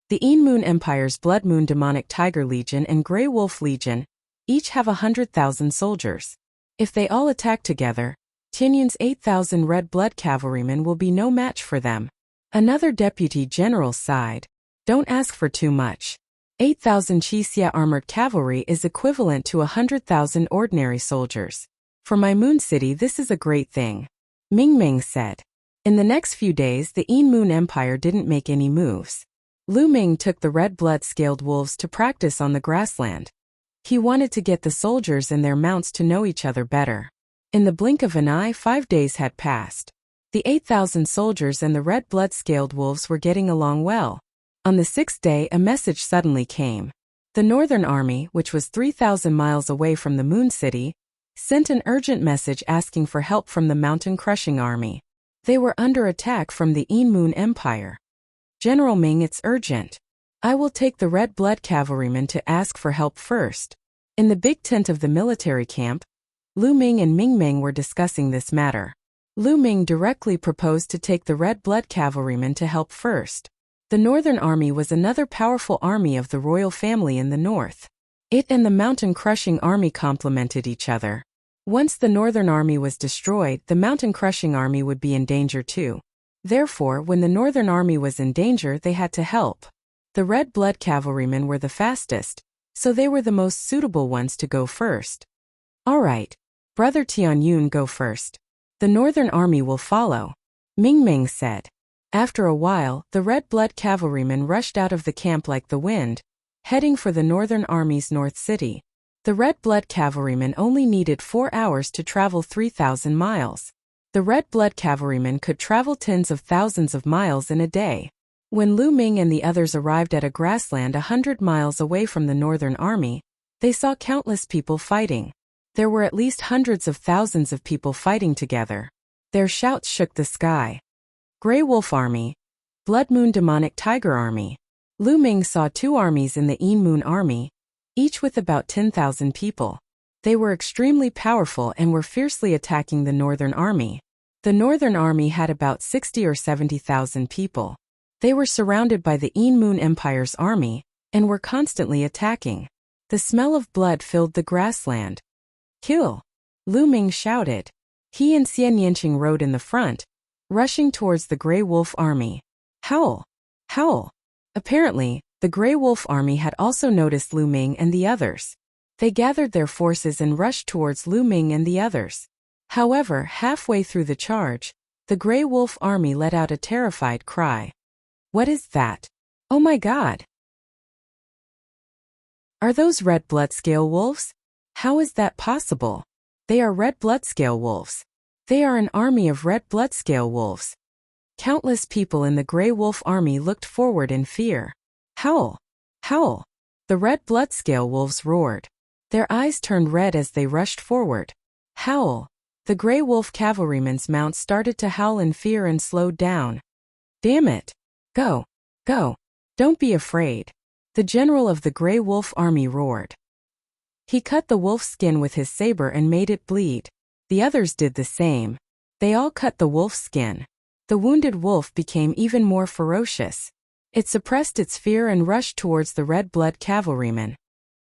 The Yin Moon Empire's Blood Moon Demonic Tiger Legion and Grey Wolf Legion each have 100,000 soldiers. If they all attack together, Tianyun's 8,000 red blood cavalrymen will be no match for them. Another deputy general sighed. Don't ask for too much. 8,000 Qixia armored cavalry is equivalent to 100,000 ordinary soldiers. For my Moon City, this is a great thing. Ming Meng said. In the next few days, the Yin Moon Empire didn't make any moves. Lu Ming took the red blood-scaled wolves to practice on the grassland. He wanted to get the soldiers and their mounts to know each other better. In the blink of an eye, 5 days had passed. The 8,000 soldiers and the red blood-scaled wolves were getting along well. On the 6th day, a message suddenly came. The Northern Army, which was 3,000 miles away from the Moon City, sent an urgent message asking for help from the mountain-crushing army. They were under attack from the Yin Moon Empire. General Ming, it's urgent. I will take the red blood cavalrymen to ask for help first. In the big tent of the military camp, Lu Ming and Ming Meng were discussing this matter. Lu Ming directly proposed to take the red blood cavalrymen to help first. The Northern Army was another powerful army of the royal family in the north. It and the mountain-crushing army complemented each other. Once the Northern Army was destroyed, the mountain-crushing army would be in danger too. Therefore, when the Northern Army was in danger, they had to help. The red blood cavalrymen were the fastest, so they were the most suitable ones to go first. All right, Brother Tianyun, go first. The Northern Army will follow, Ming Ming said. After a while, the red blood cavalrymen rushed out of the camp like the wind, heading for the Northern Army's North City. The red blood cavalrymen only needed 4 hours to travel 3,000 miles. The red blood cavalrymen could travel tens of thousands of miles in a day. When Lu Ming and the others arrived at a grassland 100 miles away from the Northern Army, they saw countless people fighting. There were at least hundreds of thousands of people fighting together. Their shouts shook the sky. Grey Wolf Army, Blood Moon Demonic Tiger Army. Lu Ming saw 2 armies in the Yin Moon Army, each with about 10,000 people. They were extremely powerful and were fiercely attacking the Northern Army. The Northern Army had about 60 or 70,000 people. They were surrounded by the Yin Moon Empire's army and were constantly attacking. The smell of blood filled the grassland. Kill! Lu Ming shouted. He and Xian Yanqing rode in the front, rushing towards the Grey Wolf Army. Howl! Howl! Apparently, the Grey Wolf Army had also noticed Lu Ming and the others. They gathered their forces and rushed towards Lu Ming and the others. However, halfway through the charge, the Grey Wolf Army let out a terrified cry. What is that? Oh my God! Are those red blood-scale wolves? How is that possible? They are red blood-scale wolves. They are an army of red blood-scale wolves. Countless people in the Grey Wolf Army looked forward in fear. Howl! Howl! The red blood-scale wolves roared. Their eyes turned red as they rushed forward. Howl! The Grey Wolf cavalrymen's mounts started to howl in fear and slowed down. Damn it! Go! Go! Don't be afraid! The general of the Grey Wolf Army roared. He cut the wolf's skin with his saber and made it bleed. The others did the same. They all cut the wolf's skin. The wounded wolf became even more ferocious. It suppressed its fear and rushed towards the red blood cavalrymen.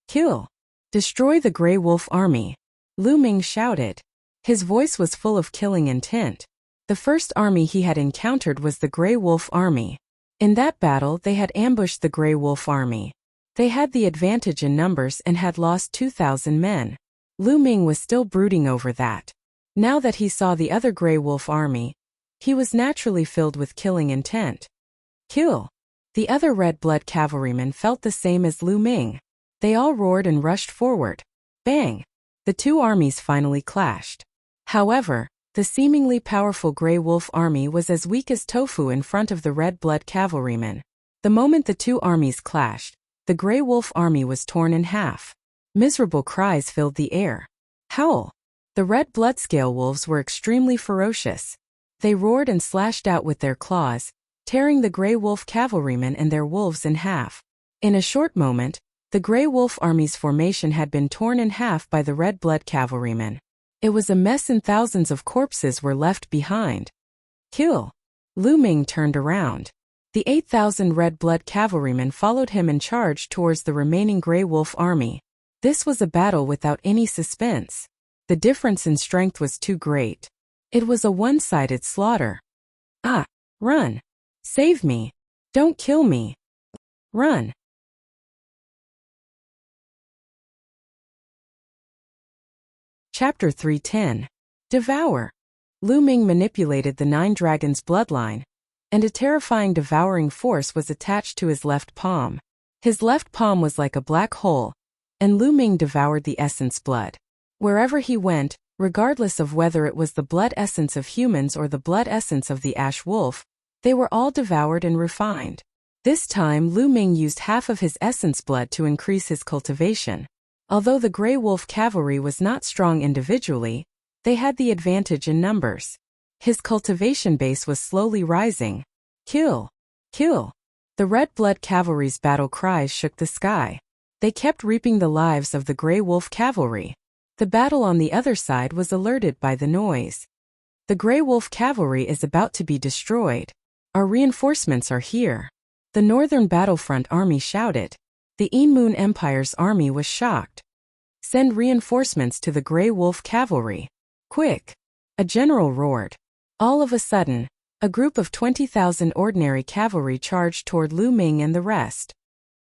Kill! Destroy the Grey Wolf Army! Lu Ming shouted. His voice was full of killing intent. The first army he had encountered was the Grey Wolf Army. In that battle, they had ambushed the Grey Wolf Army. They had the advantage in numbers and had lost 2,000 men. Lu Ming was still brooding over that. Now that he saw the other Grey Wolf Army, he was naturally filled with killing intent. Kill! The other red blood cavalrymen felt the same as Lu Ming. They all roared and rushed forward. Bang! The 2 armies finally clashed. However, the seemingly powerful Grey Wolf Army was as weak as tofu in front of the red blood cavalrymen. The moment the 2 armies clashed, the Grey Wolf Army was torn in half. Miserable cries filled the air. Howl! The red blood-scale wolves were extremely ferocious. They roared and slashed out with their claws, tearing the Grey Wolf cavalrymen and their wolves in half. In a short moment, the Grey Wolf Army's formation had been torn in half by the red blood cavalrymen. It was a mess and thousands of corpses were left behind. Kill! Lu Ming turned around. The 8,000 red blood cavalrymen followed him and charged towards the remaining Grey Wolf Army. This was a battle without any suspense. The difference in strength was too great. It was a one-sided slaughter. Ah! Run! Save me! Don't kill me! Run! Chapter 310. Devour. Lu Ming manipulated the 9 dragons' bloodline, and a terrifying devouring force was attached to his left palm. His left palm was like a black hole, and Lu Ming devoured the essence blood. Wherever he went, regardless of whether it was the blood essence of humans or the blood essence of the ash wolf, they were all devoured and refined. This time Lu Ming used half of his essence blood to increase his cultivation. Although the Grey Wolf cavalry was not strong individually, they had the advantage in numbers. His cultivation base was slowly rising. Kill! Kill! The red blood cavalry's battle cries shook the sky. They kept reaping the lives of the Grey Wolf cavalry. The battle on the other side was alerted by the noise. The Grey Wolf cavalry is about to be destroyed. Our reinforcements are here. The Northern Battlefront Army shouted. The Yin Moon Empire's army was shocked. Send reinforcements to the Grey Wolf cavalry. Quick! A general roared. All of a sudden, a group of 20,000 ordinary cavalry charged toward Lu Ming and the rest.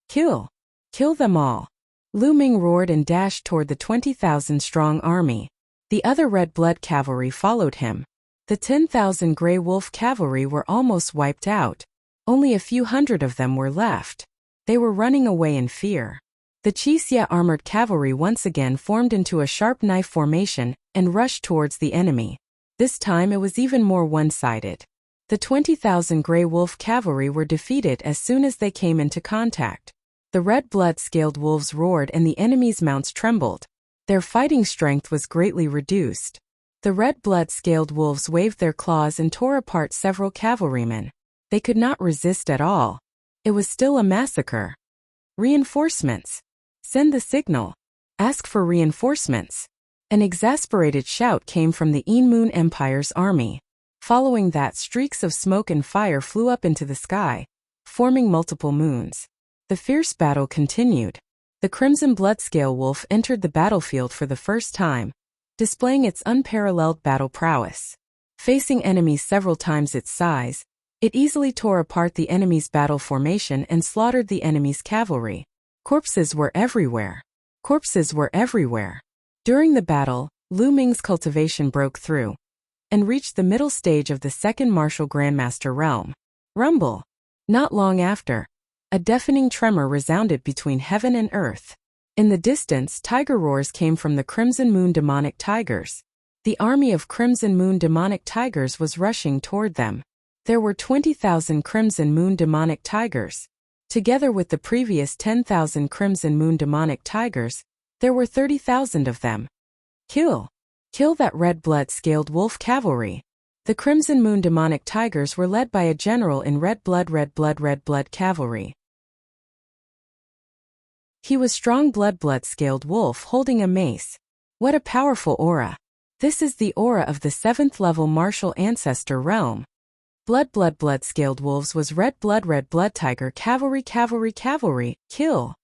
Kill! Kill them all! Lu Ming roared and dashed toward the 20,000-strong army. The other red blood cavalry followed him. The 10,000 Grey Wolf cavalry were almost wiped out. Only a few hundred of them were left. They were running away in fear. The Wuxia armored cavalry once again formed into a sharp knife formation and rushed towards the enemy. This time it was even more one-sided. The 20,000 Grey Wolf cavalry were defeated as soon as they came into contact. The red blood-scaled wolves roared and the enemy's mounts trembled. Their fighting strength was greatly reduced. The red blood-scaled wolves waved their claws and tore apart several cavalrymen. They could not resist at all. It was still a massacre. Reinforcements. Send the signal. Ask for reinforcements. An exasperated shout came from the Moon Empire's army. Following that, streaks of smoke and fire flew up into the sky, forming multiple moons. The fierce battle continued. The Crimson Bloodscale Wolf entered the battlefield for the first time, displaying its unparalleled battle prowess. Facing enemies several times its size, it easily tore apart the enemy's battle formation and slaughtered the enemy's cavalry. Corpses were everywhere. Corpses were everywhere. During the battle, Lu Ming's cultivation broke through and reached the middle stage of the second martial Grandmaster realm. Rumble. Not long after, a deafening tremor resounded between heaven and earth. In the distance, tiger roars came from the Crimson Moon demonic tigers. The army of Crimson Moon demonic tigers was rushing toward them. There were 20,000 Crimson Moon demonic tigers. Together with the previous 10,000 Crimson Moon demonic tigers, there were 30,000 of them. Kill! Kill that red blood-scaled wolf cavalry. The Crimson Moon demonic tigers were led by a general in red blood cavalry. He was strong blood-scaled wolf holding a mace. What a powerful aura. This is the aura of the 7th level martial ancestor realm. Blood-scaled wolves was red blood tiger cavalry. Kill!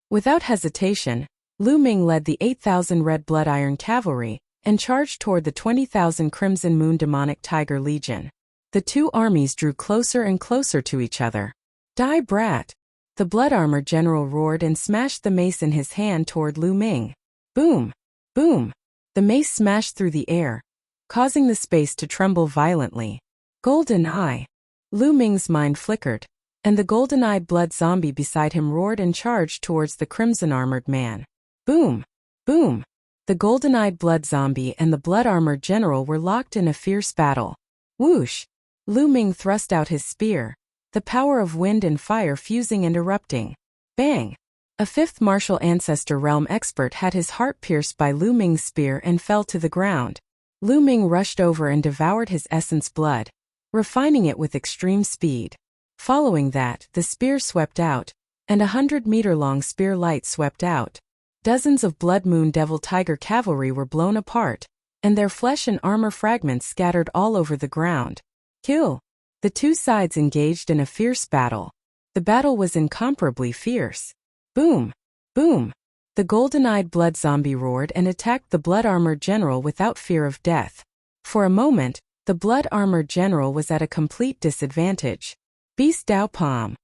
Without hesitation, Lu Ming led the 8,000 red blood iron cavalry and charged toward the 20,000 Crimson Moon demonic tiger legion. The two armies drew closer and closer to each other. Die, brat! The blood armor general roared and smashed the mace in his hand toward Lu Ming. Boom! Boom! The mace smashed through the air, causing the space to tremble violently. Golden Eye. Lu Ming's mind flickered, and the golden-eyed blood zombie beside him roared and charged towards the crimson-armored man. Boom! Boom! The golden-eyed blood zombie and the blood-armored general were locked in a fierce battle. Whoosh! Lu Ming thrust out his spear, the power of wind and fire fusing and erupting. Bang! A 5th martial ancestor realm expert had his heart pierced by Lu Ming's spear and fell to the ground. Lu Ming rushed over and devoured his essence blood, refining it with extreme speed. Following that, the spear swept out, and 100-meter-long spear light swept out. Dozens of Blood Moon Devil Tiger cavalry were blown apart, and their flesh and armor fragments scattered all over the ground. Kill! The two sides engaged in a fierce battle. The battle was incomparably fierce. Boom! Boom! The golden-eyed blood zombie roared and attacked the blood-armored general without fear of death. For a moment, the blood-armored general was at a complete disadvantage. Beast Dao Palm.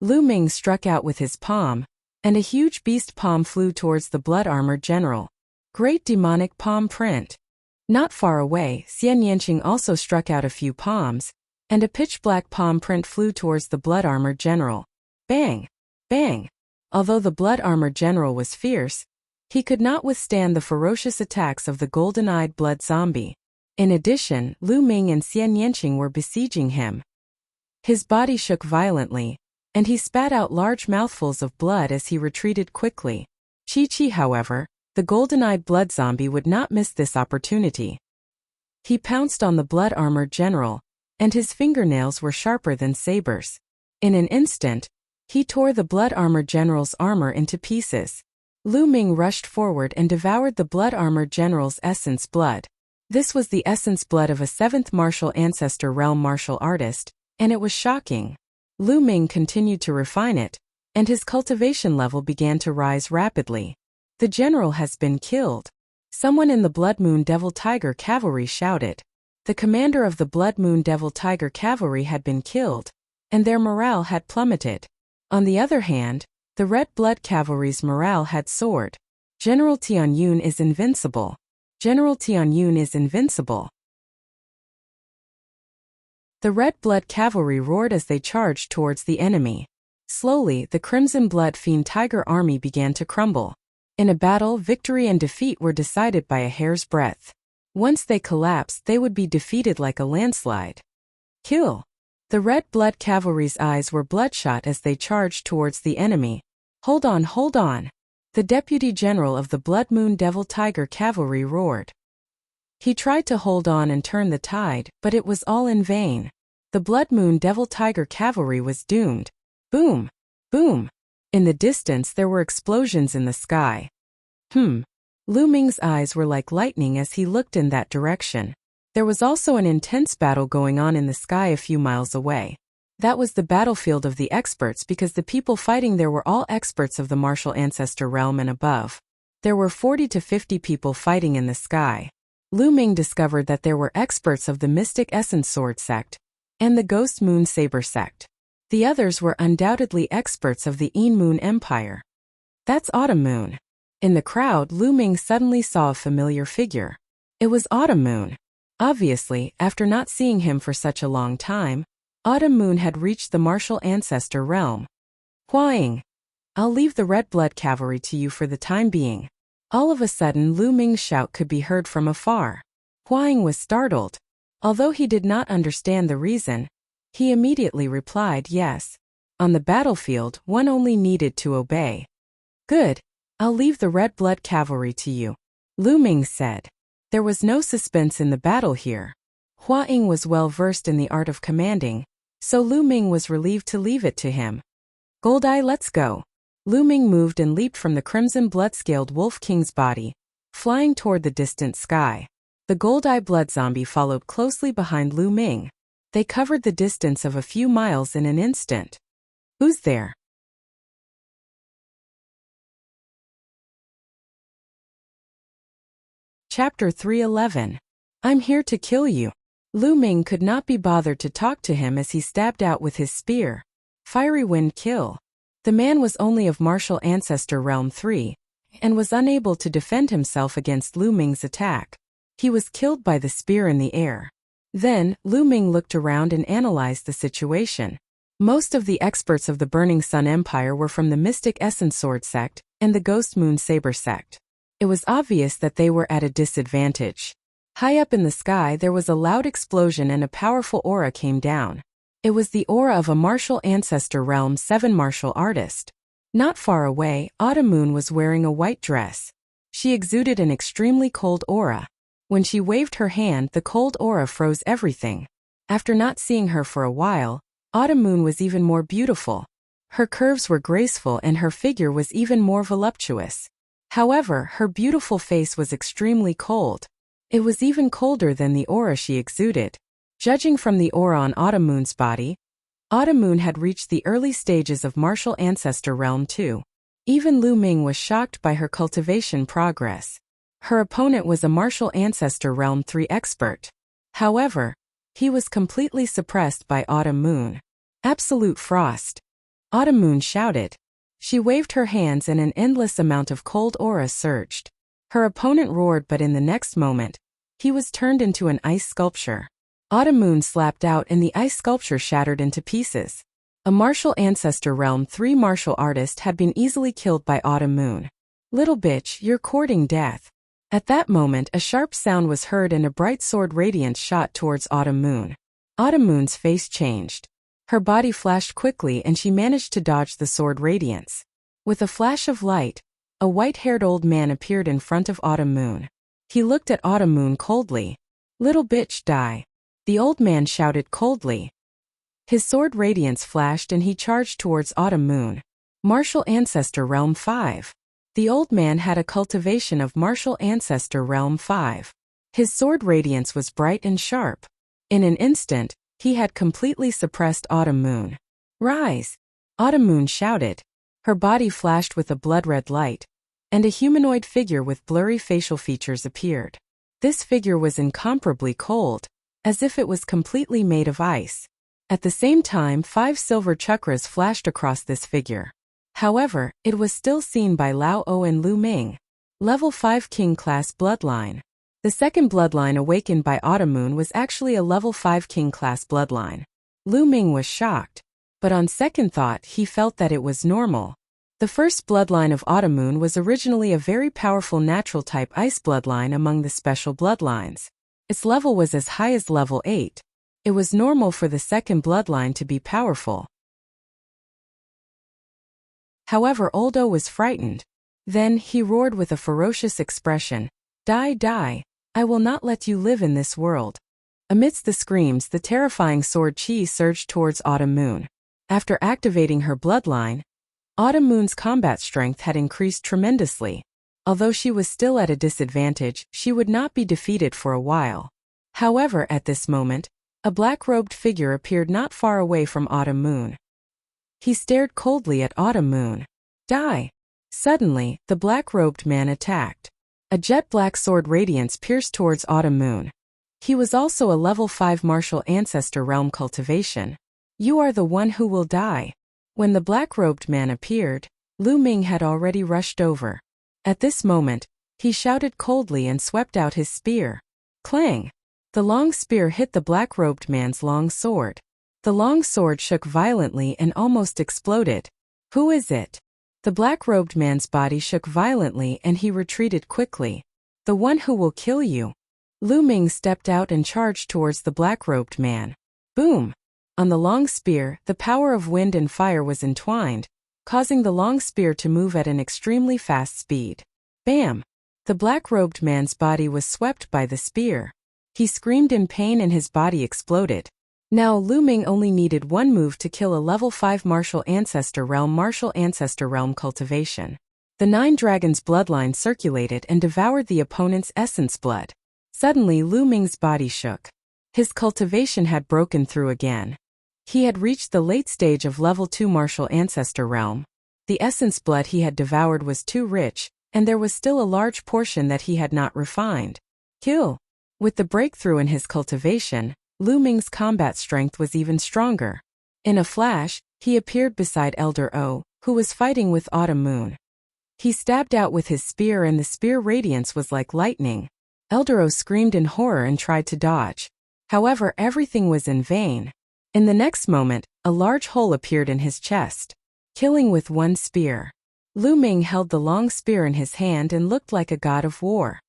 Lu Ming struck out with his palm, and a huge beast palm flew towards the blood-armored general. Great demonic palm print. Not far away, Xian Yanqing also struck out a few palms, and a pitch-black palm print flew towards the blood-armored general. Bang! Bang! Although the blood-armored general was fierce, he could not withstand the ferocious attacks of the golden-eyed blood zombie. In addition, Lu Ming and Xian Yanqing were besieging him. His body shook violently, and he spat out large mouthfuls of blood as he retreated quickly. Chi, however, the golden-eyed blood zombie would not miss this opportunity. He pounced on the blood-armored general, and his fingernails were sharper than sabers. In an instant, he tore the blood-armored general's armor into pieces. Lu Ming rushed forward and devoured the blood-armored general's essence blood. This was the essence blood of a 7th martial ancestor realm martial artist, and it was shocking. Lu Ming continued to refine it, and his cultivation level began to rise rapidly. The general has been killed. Someone in the Blood Moon Devil Tiger cavalry shouted. The commander of the Blood Moon Devil Tiger cavalry had been killed, and their morale had plummeted. On the other hand, the Red Blood cavalry's morale had soared. General Tianyun is invincible. General Tianyun is invincible. The red blood cavalry roared as they charged towards the enemy. Slowly, the crimson blood fiend tiger army began to crumble. In a battle, victory and defeat were decided by a hair's breadth. Once they collapsed, they would be defeated like a landslide. Kill! The red blood cavalry's eyes were bloodshot as they charged towards the enemy. Hold on, hold on! The deputy general of the Blood Moon Devil Tiger Cavalry roared. He tried to hold on and turn the tide, but it was all in vain. The Blood Moon Devil Tiger Cavalry was doomed. Boom! Boom! In the distance there were explosions in the sky. Lu Ming's eyes were like lightning as he looked in that direction. There was also an intense battle going on in the sky a few miles away. That was the battlefield of the experts because the people fighting there were all experts of the martial ancestor realm and above. There were 40 to 50 people fighting in the sky. Lu Ming discovered that there were experts of the Mystic Essence Sword sect and the Ghost Moon Saber sect. The others were undoubtedly experts of the Een Moon Empire. That's Autumn Moon. In the crowd, Lu Ming suddenly saw a familiar figure. It was Autumn Moon. Obviously, after not seeing him for such a long time, Autumn Moon had reached the martial ancestor realm. Huaing! I'll leave the red blood cavalry to you for the time being. All of a sudden, Lu Ming's shout could be heard from afar. Huaing was startled. Although he did not understand the reason, he immediately replied yes. On the battlefield, one only needed to obey. Good. I'll leave the red blood cavalry to you, Lu Ming said. There was no suspense in the battle here. Huaing was well versed in the art of commanding, so Lu Ming was relieved to leave it to him. Goldeye, let's go. Lu Ming moved and leaped from the crimson blood-scaled Wolf King's body, flying toward the distant sky. The Goldeye blood zombie followed closely behind Lu Ming. They covered the distance of a few miles in an instant. Who's there? Chapter 311. I'm here to kill you. Lu Ming could not be bothered to talk to him as he stabbed out with his spear. Fiery Wind Kill. The man was only of martial ancestor realm 3, and was unable to defend himself against Lu Ming's attack. He was killed by the spear in the air. Then, Lu Ming looked around and analyzed the situation. Most of the experts of the Burning Sun Empire were from the Mystic Essence Sword sect and the Ghost Moon Saber sect. It was obvious that they were at a disadvantage. High up in the sky there was a loud explosion and a powerful aura came down. It was the aura of a martial ancestor realm 7 martial artist. Not far away, Autumn Moon was wearing a white dress. She exuded an extremely cold aura. When she waved her hand, the cold aura froze everything. After not seeing her for a while, Autumn Moon was even more beautiful. Her curves were graceful and her figure was even more voluptuous. However, her beautiful face was extremely cold. It was even colder than the aura she exuded. Judging from the aura on Autumn Moon's body, Autumn Moon had reached the early stages of martial ancestor realm 2. Even Lu Ming was shocked by her cultivation progress. Her opponent was a martial ancestor realm 3 expert. However, he was completely suppressed by Autumn Moon. Absolute frost. Autumn Moon shouted. She waved her hands and an endless amount of cold aura surged. Her opponent roared, but in the next moment, he was turned into an ice sculpture. Autumn Moon slapped out and the ice sculpture shattered into pieces. A martial ancestor realm 3 martial artist had been easily killed by Autumn Moon. Little bitch, you're courting death. At that moment a sharp sound was heard and a bright sword radiance shot towards Autumn Moon. Autumn Moon's face changed. Her body flashed quickly and she managed to dodge the sword radiance. With a flash of light, a white-haired old man appeared in front of Autumn Moon. He looked at Autumn Moon coldly. Little bitch, die. The old man shouted coldly. His sword radiance flashed and he charged towards Autumn Moon. Martial Ancestor Realm 5. The old man had a cultivation of Martial Ancestor Realm 5. His sword radiance was bright and sharp. In an instant, he had completely suppressed Autumn Moon. Rise! Autumn Moon shouted. Her body flashed with a blood-red light, and a humanoid figure with blurry facial features appeared. This figure was incomparably cold, as if it was completely made of ice. At the same time, 5 silver chakras flashed across this figure. However, it was still seen by Lao O and Lu Ming. Level 5 King Class Bloodline. The second bloodline awakened by Autumn Moon was actually a level 5 king-class bloodline. Lu Ming was shocked, but on second thought he felt that it was normal. The first bloodline of Autumn Moon was originally a very powerful natural-type ice bloodline among the special bloodlines. Its level was as high as level 8. It was normal for the second bloodline to be powerful. However, Oldo was frightened. Then he roared with a ferocious expression, "Die, die! I will not let you live in this world." Amidst the screams, the terrifying sword chi surged towards Autumn Moon. After activating her bloodline, Autumn Moon's combat strength had increased tremendously. Although she was still at a disadvantage, she would not be defeated for a while. However, at this moment, a black-robed figure appeared not far away from Autumn Moon. He stared coldly at Autumn Moon. "Die!" Suddenly, the black-robed man attacked. A jet-black sword radiance pierced towards Autumn Moon. He was also a level 5 martial ancestor realm cultivation. "You are the one who will die." When the black-robed man appeared, Lu Ming had already rushed over. At this moment, he shouted coldly and swept out his spear. Clang! The long spear hit the black-robed man's long sword. The long sword shook violently and almost exploded. "Who is it?" The black-robed man's body shook violently and he retreated quickly. "The one who will kill you." Lu Ming stepped out and charged towards the black-robed man. Boom! On the long spear, the power of wind and fire was entwined, causing the long spear to move at an extremely fast speed. Bam! The black-robed man's body was swept by the spear. He screamed in pain and his body exploded. Now Lu Ming only needed one move to kill a level 5 martial ancestor realm cultivation. The 9 dragons' bloodline circulated and devoured the opponent's essence blood. Suddenly Lu Ming's body shook. His cultivation had broken through again. He had reached the late stage of level 2 martial ancestor realm. The essence blood he had devoured was too rich, and there was still a large portion that he had not refined. Kill! With the breakthrough in his cultivation, Lu Ming's combat strength was even stronger. In a flash, he appeared beside Elder O, who was fighting with Autumn Moon. He stabbed out with his spear and the spear radiance was like lightning. Elder O screamed in horror and tried to dodge. However, everything was in vain. In the next moment, a large hole appeared in his chest. Killing with one spear. Lu Ming held the long spear in his hand and looked like a god of war.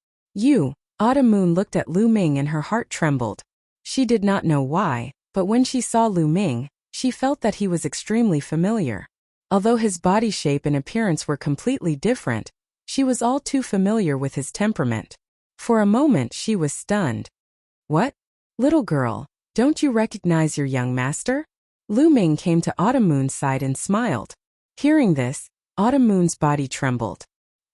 Autumn Moon looked at Lu Ming and her heart trembled. She did not know why, but when she saw Lu Ming, she felt that he was extremely familiar. Although his body shape and appearance were completely different, she was all too familiar with his temperament. For a moment she was stunned. "What? Little girl, don't you recognize your young master?" Lu Ming came to Autumn Moon's side and smiled. Hearing this, Autumn Moon's body trembled.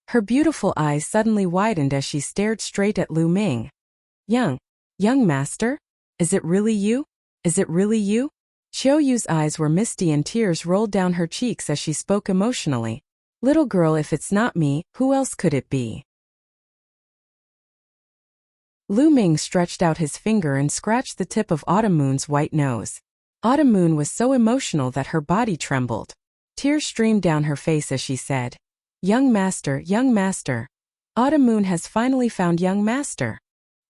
Her beautiful eyes suddenly widened as she stared straight at Lu Ming. Young master? Is it really you? Is it really you?" Xiao Yu's eyes were misty and tears rolled down her cheeks as she spoke emotionally. "Little girl, if it's not me, who else could it be?" Lu Ming stretched out his finger and scratched the tip of Autumn Moon's white nose. Autumn Moon was so emotional that her body trembled. Tears streamed down her face as she said, young master, Autumn Moon has finally found young master."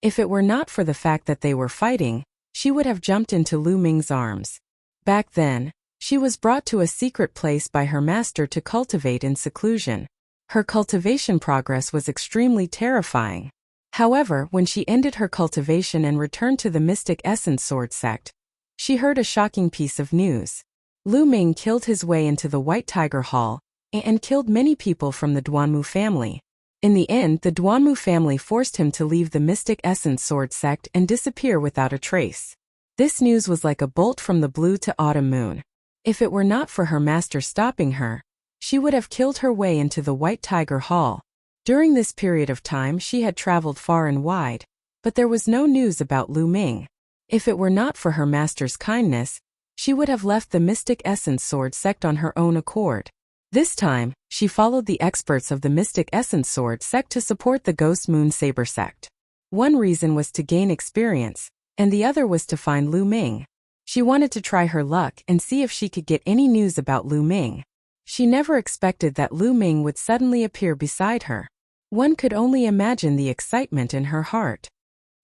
If it were not for the fact that they were fighting, she would have jumped into Lu Ming's arms. Back then, she was brought to a secret place by her master to cultivate in seclusion. Her cultivation progress was extremely terrifying. However, when she ended her cultivation and returned to the Mystic Essence Sword sect, she heard a shocking piece of news. Lu Ming killed his way into the White Tiger Hall and killed many people from the Duanmu family. In the end, the Duanmu family forced him to leave the Mystic Essence Sword sect and disappear without a trace. This news was like a bolt from the blue to Autumn Moon. If it were not for her master stopping her, she would have killed her way into the White Tiger Hall. During this period of time she had traveled far and wide, but there was no news about Lu Ming. If it were not for her master's kindness, she would have left the Mystic Essence Sword sect on her own accord. This time, she followed the experts of the Mystic Essence Sword sect to support the Ghost Moon Saber sect. One reason was to gain experience, and the other was to find Lu Ming. She wanted to try her luck and see if she could get any news about Lu Ming. She never expected that Lu Ming would suddenly appear beside her. One could only imagine the excitement in her heart.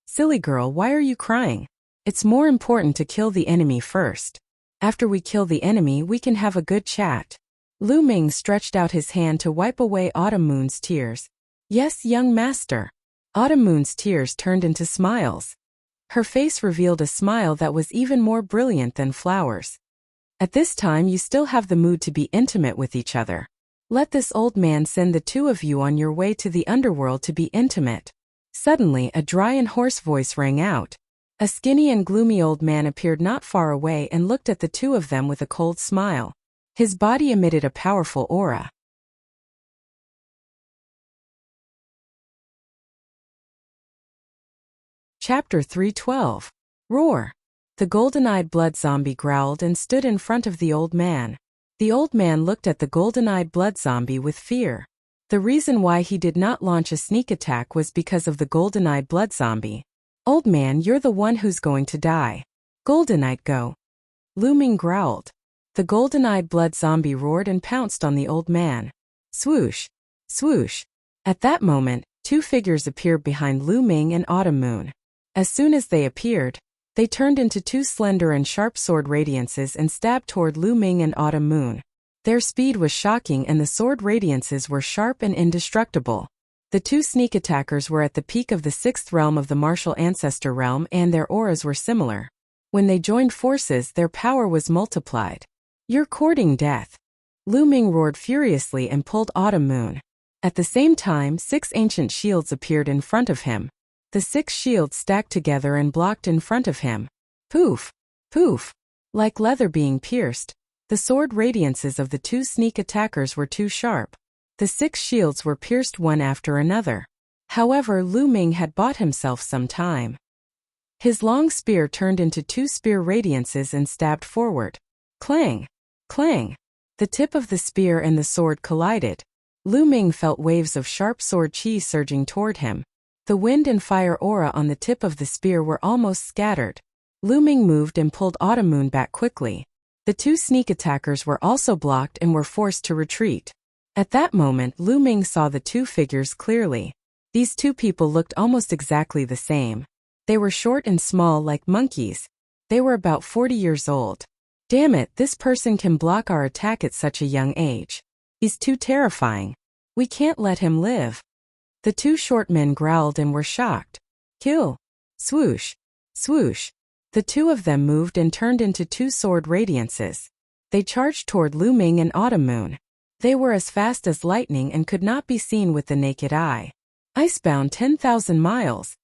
Silly girl, why are you crying? It's more important to kill the enemy first. After we kill the enemy, we can have a good chat. Lu Ming stretched out his hand to wipe away Autumn Moon's tears. Yes, young master. Autumn Moon's tears turned into smiles. Her face revealed a smile that was even more brilliant than flowers. At this time you still have the mood to be intimate with each other. Let this old man send the two of you on your way to the underworld to be intimate. Suddenly a dry and hoarse voice rang out. A skinny and gloomy old man appeared not far away and looked at the two of them with a cold smile. His body emitted a powerful aura. Chapter 312. Roar. The golden-eyed blood zombie growled and stood in front of the old man. The old man looked at the golden-eyed blood zombie with fear. The reason why he did not launch a sneak attack was because of the golden-eyed blood zombie. Old man, you're the one who's going to die. Golden-eyed, go. Lu Ming growled. The golden-eyed blood zombie roared and pounced on the old man. Swoosh. Swoosh. At that moment, two figures appeared behind Lu Ming and Autumn Moon. As soon as they appeared, they turned into two slender and sharp sword radiances and stabbed toward Lu Ming and Autumn Moon. Their speed was shocking and the sword radiances were sharp and indestructible. The two sneak attackers were at the peak of the sixth realm of the martial ancestor realm and their auras were similar. When they joined forces, their power was multiplied. You're courting death. Lu Ming roared furiously and pulled Autumn Moon. At the same time, 6 ancient shields appeared in front of him. The 6 shields stacked together and blocked in front of him. Poof! Poof! Like leather being pierced, the sword radiances of the two sneak attackers were too sharp. The 6 shields were pierced one after another. However, Lu Ming had bought himself some time. His long spear turned into 2 spear radiances and stabbed forward. Clang! Clang! The tip of the spear and the sword collided. Lu Ming felt waves of sharp sword chi surging toward him. The wind and fire aura on the tip of the spear were almost scattered. Lu Ming moved and pulled Autumn Moon back quickly. The two sneak attackers were also blocked and were forced to retreat. At that moment, Lu Ming saw the two figures clearly. These two people looked almost exactly the same. They were short and small like monkeys. They were about 40 years old. Damn it, this person can block our attack at such a young age. He's too terrifying. We can't let him live. The two short men growled and were shocked. Kill! Swoosh! Swoosh! The two of them moved and turned into 2 sword radiances. They charged toward Lu Ming and Autumn Moon. They were as fast as lightning and could not be seen with the naked eye. Icebound 10,000 miles.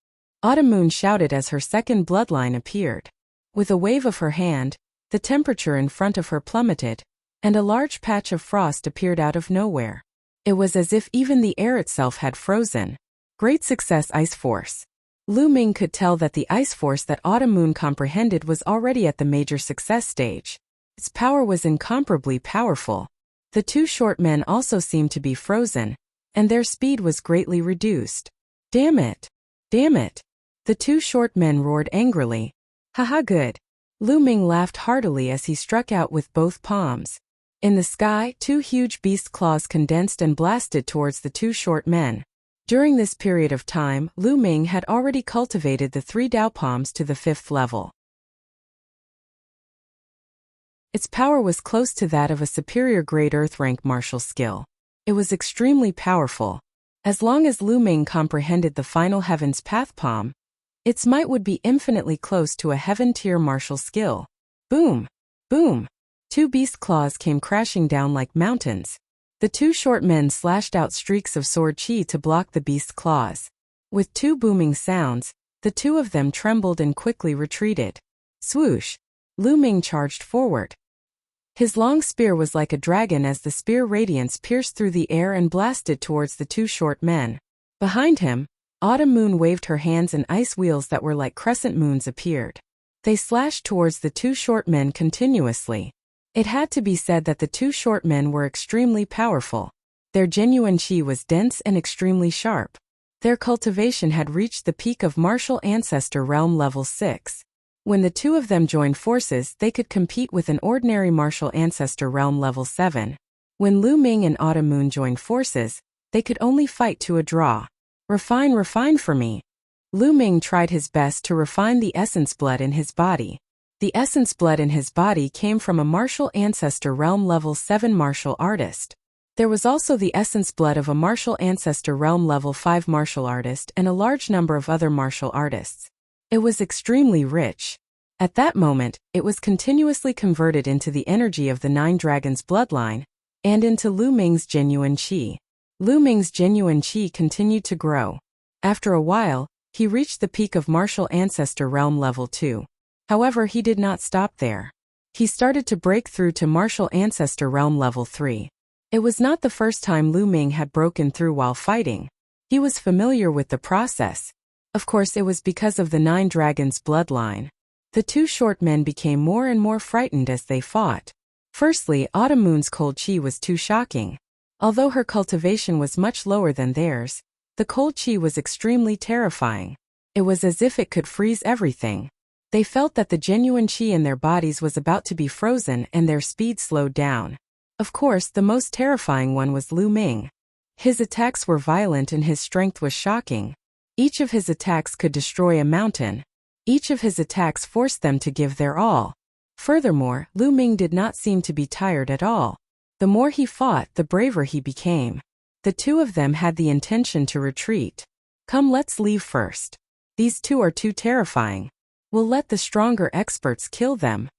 Autumn Moon shouted as her second bloodline appeared. With a wave of her hand, the temperature in front of her plummeted, and a large patch of frost appeared out of nowhere. It was as if even the air itself had frozen. Great success, Ice Force. Lu Ming could tell that the ice force that Autumn Moon comprehended was already at the major success stage. Its power was incomparably powerful. The two short men also seemed to be frozen, and their speed was greatly reduced. Damn it! Damn it! The two short men roared angrily. Haha, good. Lu Ming laughed heartily as he struck out with both palms. In the sky, 2 huge beast claws condensed and blasted towards the two short men. During this period of time, Lu Ming had already cultivated the 3 Dao palms to the 5th level. Its power was close to that of a superior grade earth rank martial skill. It was extremely powerful. As long as Lu Ming comprehended the final Heaven's Path palm, its might would be infinitely close to a heaven tier martial skill. Boom! Boom! 2 beast claws came crashing down like mountains. The two short men slashed out streaks of sword chi to block the beast claws. With 2 booming sounds, the two of them trembled and quickly retreated. Swoosh! Lu Ming charged forward. His long spear was like a dragon as the spear radiance pierced through the air and blasted towards the 2 short men. Behind him, Autumn Moon waved her hands and ice wheels that were like crescent moons appeared. They slashed towards the 2 short men continuously. It had to be said that the 2 short men were extremely powerful. Their genuine chi was dense and extremely sharp. Their cultivation had reached the peak of martial ancestor realm level 6. When the two of them joined forces, they could compete with an ordinary martial ancestor realm level 7. When Lu Ming and Autumn Moon joined forces, They could only fight to a draw. Refine for me. Lu Ming tried his best to refine the essence blood in his body. The essence blood in his body came from a martial ancestor realm level 7 martial artist. There was also the essence blood of a martial ancestor realm level 5 martial artist and a large number of other martial artists. It was extremely rich. At that moment, it was continuously converted into the energy of the 9 dragons bloodline, and into Lu Ming's genuine qi. Lu Ming's genuine qi continued to grow. After a while, he reached the peak of martial ancestor realm level 2. However, he did not stop there. He started to break through to martial ancestor realm level 3. It was not the first time Lu Ming had broken through while fighting. He was familiar with the process. Of course, it was because of the 9 dragons bloodline. The 2 short men became more and more frightened as they fought. Firstly, Autumn Moon's cold qi was too shocking. Although her cultivation was much lower than theirs, the cold qi was extremely terrifying. It was as if it could freeze everything. They felt that the genuine qi in their bodies was about to be frozen and their speed slowed down. Of course, the most terrifying one was Lu Ming. His attacks were violent and his strength was shocking. Each of his attacks could destroy a mountain. Each of his attacks forced them to give their all. Furthermore, Lu Ming did not seem to be tired at all. The more he fought, the braver he became. The 2 of them had the intention to retreat. Come, let's leave first. These 2 are too terrifying. We'll let the stronger experts kill them.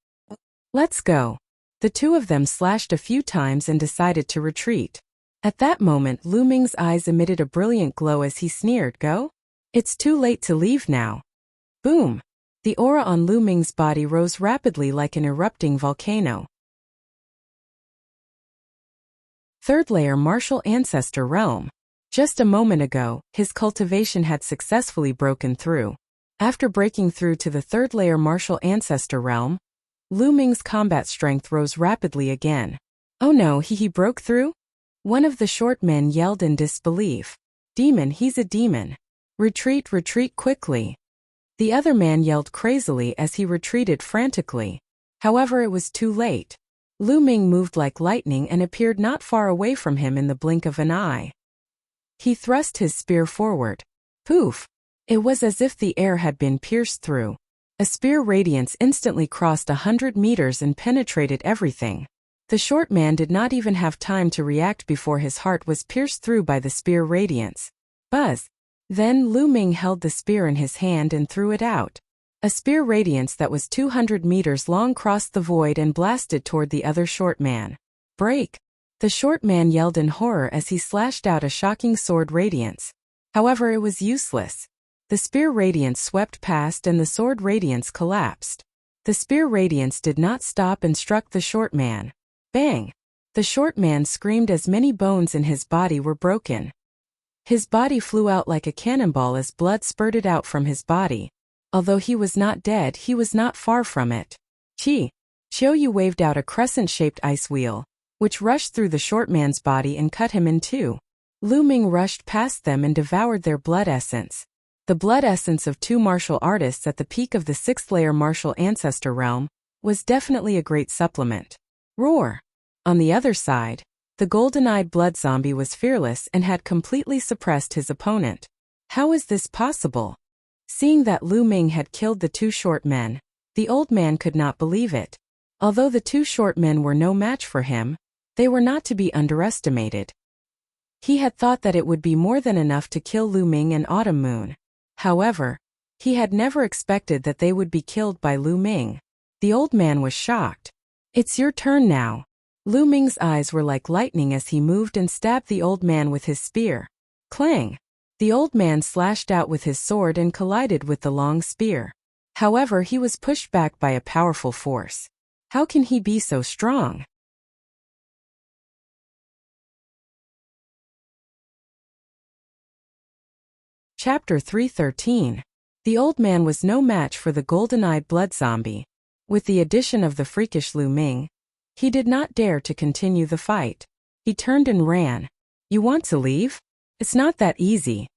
Let's go. The 2 of them slashed a few times and decided to retreat. At that moment, Lu Ming's eyes emitted a brilliant glow as he sneered, "Go? It's too late to leave now." Boom! The aura on Lu Ming's body rose rapidly like an erupting volcano. 3rd layer martial ancestor realm. Just a moment ago, his cultivation had successfully broken through. After breaking through to the 3rd layer martial ancestor realm, Lu Ming's combat strength rose rapidly again. Oh no, he broke through? One of the short men yelled in disbelief. Demon, he's a demon. Retreat quickly. The other man yelled crazily as he retreated frantically. However, it was too late. Lu Ming moved like lightning and appeared not far away from him in the blink of an eye. He thrust his spear forward. Poof! It was as if the air had been pierced through. A spear radiance instantly crossed 100 meters and penetrated everything. The short man did not even have time to react before his heart was pierced through by the spear radiance. Buzz! Then Lu Ming held the spear in his hand and threw it out. A spear radiance that was 200 meters long crossed the void and blasted toward the other short man. Break! The short man yelled in horror as he slashed out a shocking sword radiance. However, it was useless. The spear radiance swept past and the sword radiance collapsed. The spear radiance did not stop and struck the short man. Bang! The short man screamed as many bones in his body were broken. His body flew out like a cannonball as blood spurted out from his body. Although he was not dead, he was not far from it. Chiu Yu waved out a crescent-shaped ice wheel, which rushed through the short man's body and cut him in 2. Lu Ming rushed past them and devoured their blood essence. The blood essence of 2 martial artists at the peak of the 6th layer martial ancestor realm was definitely a great supplement. Roar! On the other side, the golden-eyed blood zombie was fearless and had completely suppressed his opponent. How is this possible? Seeing that Lu Ming had killed the 2 short men, the old man could not believe it. Although the 2 short men were no match for him, they were not to be underestimated. He had thought that it would be more than enough to kill Lu Ming and Autumn Moon. However, he had never expected that they would be killed by Lu Ming. The old man was shocked. It's your turn now. Lu Ming's eyes were like lightning as he moved and stabbed the old man with his spear. Clang! The old man slashed out with his sword and collided with the long spear. However, he was pushed back by a powerful force. How can he be so strong? Chapter 313. The old man was no match for the golden-eyed blood zombie. With the addition of the freakish Lu Ming, he did not dare to continue the fight. He turned and ran. You want to leave? It's not that easy.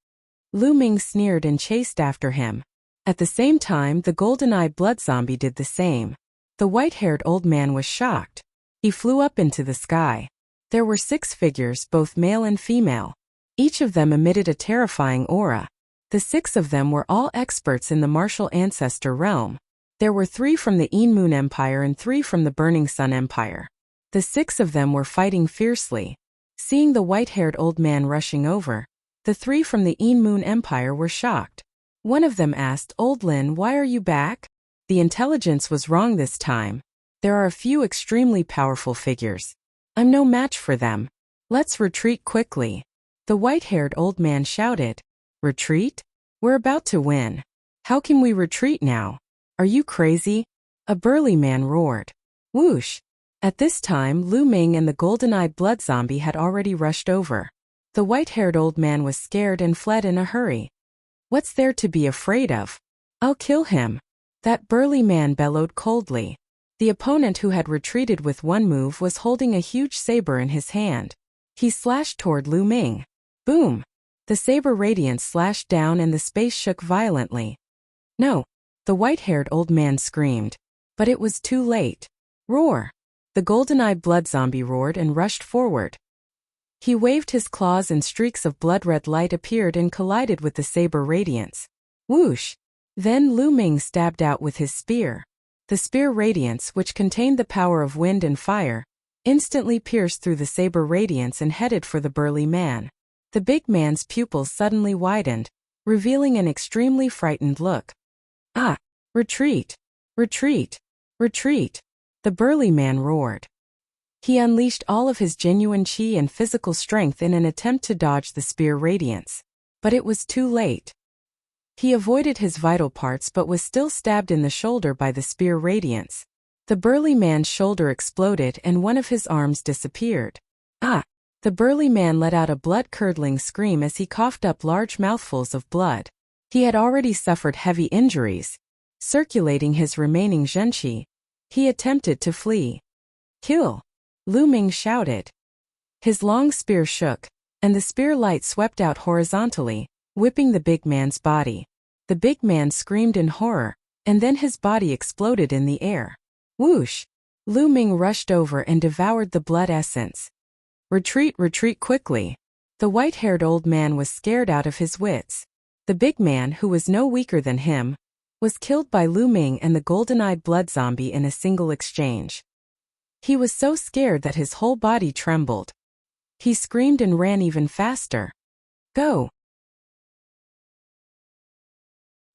Lu Ming sneered and chased after him. At the same time, the golden-eyed blood zombie did the same. The white-haired old man was shocked. He flew up into the sky. There were 6 figures, both male and female. Each of them emitted a terrifying aura. The 6 of them were all experts in the martial ancestor realm. There were 3 from the Een Moon Empire and 3 from the Burning Sun Empire. The 6 of them were fighting fiercely. Seeing the white-haired old man rushing over, the 3 from the Een Moon Empire were shocked. One of them asked, "Old Lin, why are you back?" The intelligence was wrong this time. There are a few extremely powerful figures. I'm no match for them. Let's retreat quickly. The white-haired old man shouted. Retreat? We're about to win. How can we retreat now? Are you crazy? A burly man roared. Whoosh! At this time, Lu Ming and the golden-eyed blood zombie had already rushed over. The white-haired old man was scared and fled in a hurry. What's there to be afraid of? I'll kill him. That burly man bellowed coldly. The opponent who had retreated with one move was holding a huge saber in his hand. He slashed toward Lu Ming. Boom! The saber radiance slashed down and the space shook violently. No! The white-haired old man screamed. But it was too late. Roar! The golden-eyed blood zombie roared and rushed forward. He waved his claws and streaks of blood-red light appeared and collided with the saber radiance. Whoosh! Then Lu Ming stabbed out with his spear. The spear radiance, which contained the power of wind and fire, instantly pierced through the saber radiance and headed for the burly man. The big man's pupils suddenly widened, revealing an extremely frightened look. Ah! Retreat! Retreat! Retreat! The burly man roared. He unleashed all of his genuine chi and physical strength in an attempt to dodge the spear radiance. But it was too late. He avoided his vital parts but was still stabbed in the shoulder by the spear radiance. The burly man's shoulder exploded and one of his arms disappeared. Ah! The burly man let out a blood-curdling scream as he coughed up large mouthfuls of blood. He had already suffered heavy injuries. Circulating his remaining zhenqi, he attempted to flee. Kill! Lu Ming shouted. His long spear shook, and the spear light swept out horizontally, whipping the big man's body. The big man screamed in horror, and then his body exploded in the air. Whoosh! Lu Ming rushed over and devoured the blood essence. Retreat, retreat quickly! The white-haired old man was scared out of his wits. The big man, who was no weaker than him, was killed by Lu Ming and the golden-eyed blood zombie in a single exchange. He was so scared that his whole body trembled. He screamed and ran even faster. Go!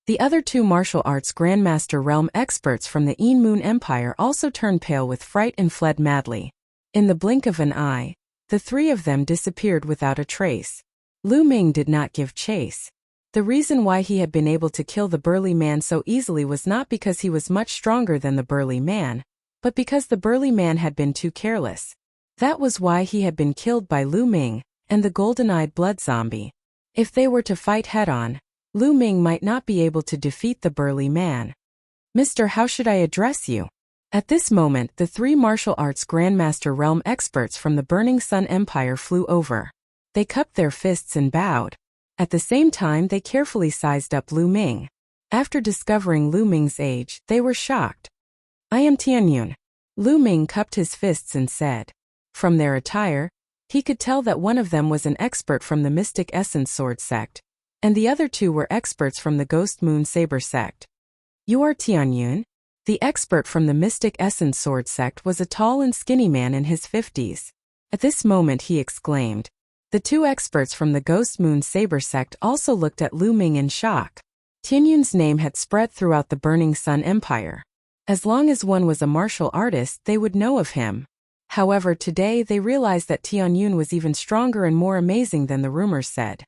The other 2 martial arts Grandmaster realm experts from the Een Moon Empire also turned pale with fright and fled madly. In the blink of an eye, the 3 of them disappeared without a trace. Lu Ming did not give chase. The reason why he had been able to kill the burly man so easily was not because he was much stronger than the burly man, but because the burly man had been too careless. That was why he had been killed by Lu Ming and the golden-eyed blood zombie. If they were to fight head-on, Lu Ming might not be able to defeat the burly man. Mister, how should I address you? At this moment, the 3 martial arts Grandmaster realm experts from the Burning Sun Empire flew over. They cupped their fists and bowed. At the same time, they carefully sized up Lu Ming. After discovering Lu Ming's age, they were shocked. I am Tianyun. Lu Ming cupped his fists and said. From their attire, he could tell that one of them was an expert from the Mystic Essence Sword sect, and the other 2 were experts from the Ghost Moon Saber sect. You are Tianyun? The expert from the Mystic Essence Sword sect was a tall and skinny man in his 50s. At this moment he exclaimed. The 2 experts from the Ghost Moon Saber sect also looked at Lu Ming in shock. Tianyun's name had spread throughout the Burning Sun Empire. As long as one was a martial artist, they would know of him. However, today they realized that Tianyun was even stronger and more amazing than the rumors said.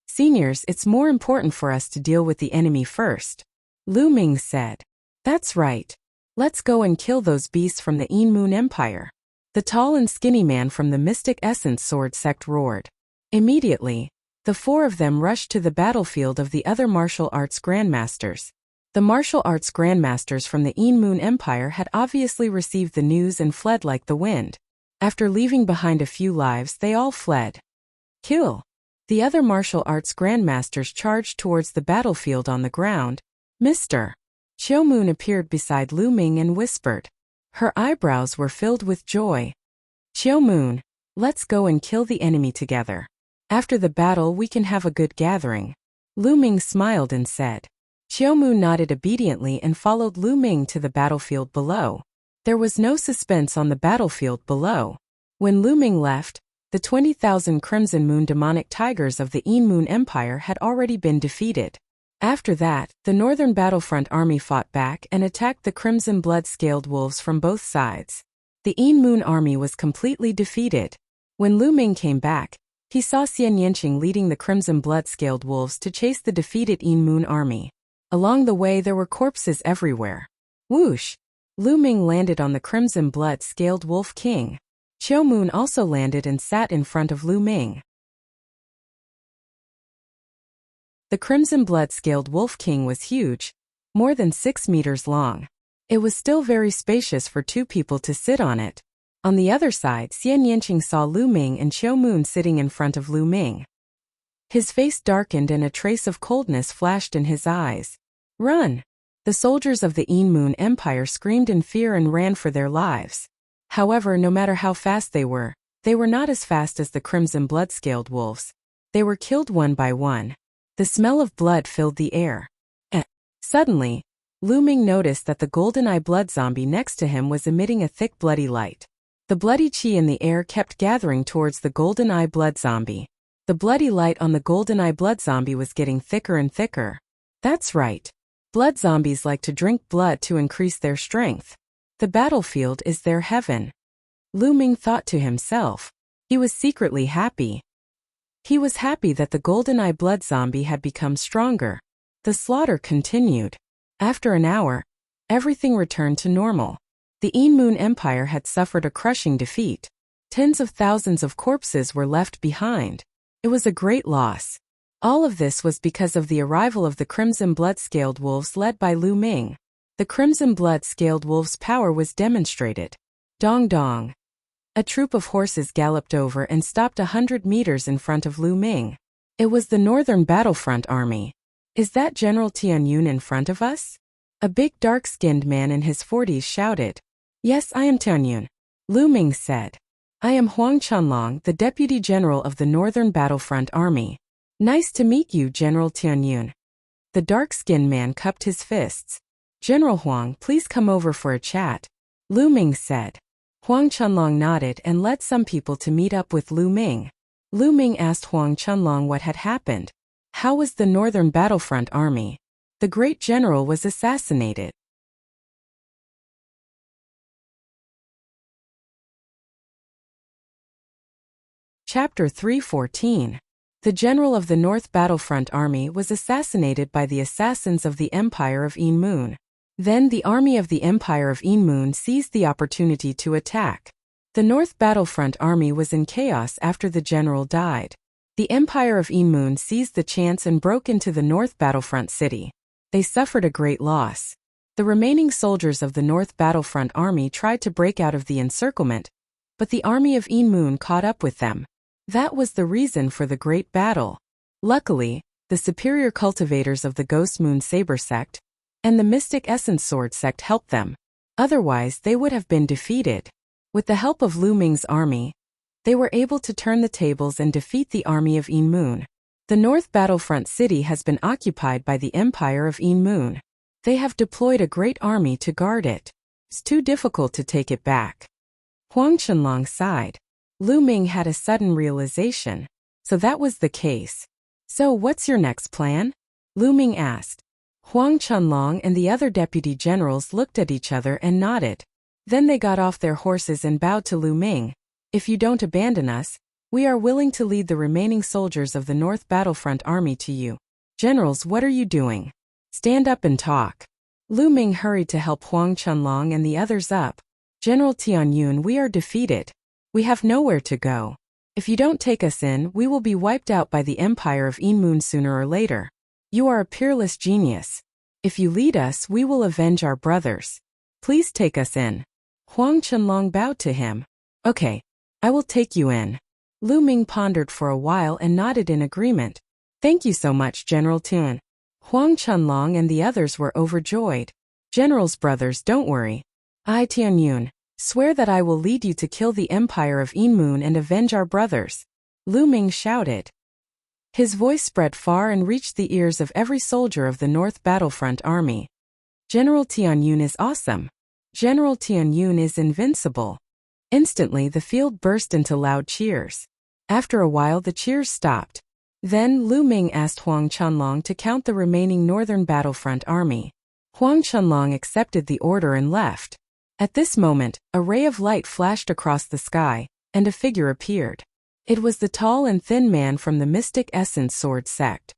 Seniors, it's more important for us to deal with the enemy first. Lu Ming said. That's right. Let's go and kill those beasts from the Een Moon Empire. The tall and skinny man from the Mystic Essence Sword sect roared. Immediately, the 4 of them rushed to the battlefield of the other martial arts grandmasters. The martial arts grandmasters from the Een Moon Empire had obviously received the news and fled like the wind. After leaving behind a few lives, they all fled. Kill! The other martial arts grandmasters charged towards the battlefield on the ground. Mr. Qiu Moon appeared beside Lu Ming and whispered. Her eyebrows were filled with joy. Qiu Moon, let's go and kill the enemy together. After the battle we can have a good gathering. Lu Ming smiled and said. Qiu Mu nodded obediently and followed Lu Ming to the battlefield below. There was no suspense on the battlefield below. When Lu Ming left, the 20,000 Crimson Moon demonic tigers of the Yin Moon Empire had already been defeated. After that, the Northern Battlefront army fought back and attacked the Crimson Blood-Scaled Wolves from both sides. The Yin Moon army was completely defeated. When Lu Ming came back, he saw Xian Yanqing leading the Crimson Blood-Scaled Wolves to chase the defeated Yin Moon army. Along the way there were corpses everywhere. Whoosh! Lu Ming landed on the Crimson Blood-Scaled Wolf King. Qiu Moon also landed and sat in front of Lu Ming. The Crimson Blood-Scaled Wolf King was huge, more than 6 meters long. It was still very spacious for 2 people to sit on it. On the other side, Xian Yanqing saw Lu Ming and Qiu Moon sitting in front of Lu Ming. His face darkened and a trace of coldness flashed in his eyes. Run! The soldiers of the Yin Moon Empire screamed in fear and ran for their lives. However, no matter how fast they were not as fast as the Crimson Blood-Scaled Wolves. They were killed one by one. The smell of blood filled the air. Suddenly, Lu Ming noticed that the golden-eye blood zombie next to him was emitting a thick bloody light. The bloody qi in the air kept gathering towards the golden-eye blood zombie. The bloody light on the golden-eye blood zombie was getting thicker and thicker. That's right. Blood zombies like to drink blood to increase their strength. The battlefield is their heaven. Lu Ming thought to himself. He was secretly happy. He was happy that the golden-eye blood zombie had become stronger. The slaughter continued. After an hour, everything returned to normal. The Yin Moon Empire had suffered a crushing defeat. Tens of thousands of corpses were left behind. It was a great loss. All of this was because of the arrival of the Crimson Blood-Scaled Wolves led by Lu Ming. The Crimson Blood-Scaled Wolves' power was demonstrated. Dong dong. A troop of horses galloped over and stopped 100 meters in front of Lu Ming. It was the Northern Battlefront army. Is that General Tianyun in front of us? A big dark-skinned man in his 40s shouted. Yes, I am Tianyun. Lu Ming said. I am Huang Chanlong, the Deputy General of the Northern Battlefront army. Nice to meet you, General Tianyun. The dark-skinned man cupped his fists. General Huang, please come over for a chat. Lu Ming said. Huang Chanlong nodded and led some people to meet up with Lu Ming. Lu Ming asked Huang Chanlong what had happened. How was the Northern Battlefront army? The great general was assassinated. Chapter 314. The general of the North Battlefront army was assassinated by the assassins of the Empire of Yin Moon. Then the army of the Empire of Yin Moon seized the opportunity to attack. The North Battlefront army was in chaos after the general died. The Empire of Yin Moon seized the chance and broke into the North Battlefront city. They suffered a great loss. The remaining soldiers of the North Battlefront army tried to break out of the encirclement, but the army of Yin Moon caught up with them. That was the reason for the great battle. Luckily, the superior cultivators of the Ghost Moon Saber sect and the Mystic Essence Sword sect helped them. Otherwise, they would have been defeated. With the help of Lu Ming's army, they were able to turn the tables and defeat the army of Yin Moon. The North Battlefront city has been occupied by the Empire of Yin Moon. They have deployed a great army to guard it. It's too difficult to take it back. Huang Chenlong sighed. Lu Ming had a sudden realization. So that was the case. So what's your next plan? Lu Ming asked. Huang Chenlong and the other deputy generals looked at each other and nodded. Then they got off their horses and bowed to Lu Ming. If you don't abandon us, we are willing to lead the remaining soldiers of the North Battlefront army to you. Generals, what are you doing? Stand up and talk. Lu Ming hurried to help Huang Chenlong and the others up. General Tianyun, we are defeated. We have nowhere to go. If you don't take us in, we will be wiped out by the Empire of Yin Moon sooner or later. You are a peerless genius. If you lead us, we will avenge our brothers. Please take us in. Huang Chenlong bowed to him. Okay, I will take you in. Lu Ming pondered for a while and nodded in agreement. Thank you so much, General Tian. Huang Chenlong and the others were overjoyed. General's brothers, don't worry. I, Tianyun, swear that I will lead you to kill the Empire of Yin Moon and avenge our brothers. Lu Ming shouted. His voice spread far and reached the ears of every soldier of the North Battlefront Army. General Tianyun is awesome. General Tianyun is invincible. Instantly the field burst into loud cheers. After a while the cheers stopped. Then Lu Ming asked Huang Chunlong to count the remaining Northern Battlefront Army. Huang Chunlong accepted the order and left. At this moment, a ray of light flashed across the sky, and a figure appeared. It was the tall and thin man from the Mystic Essence Sword sect.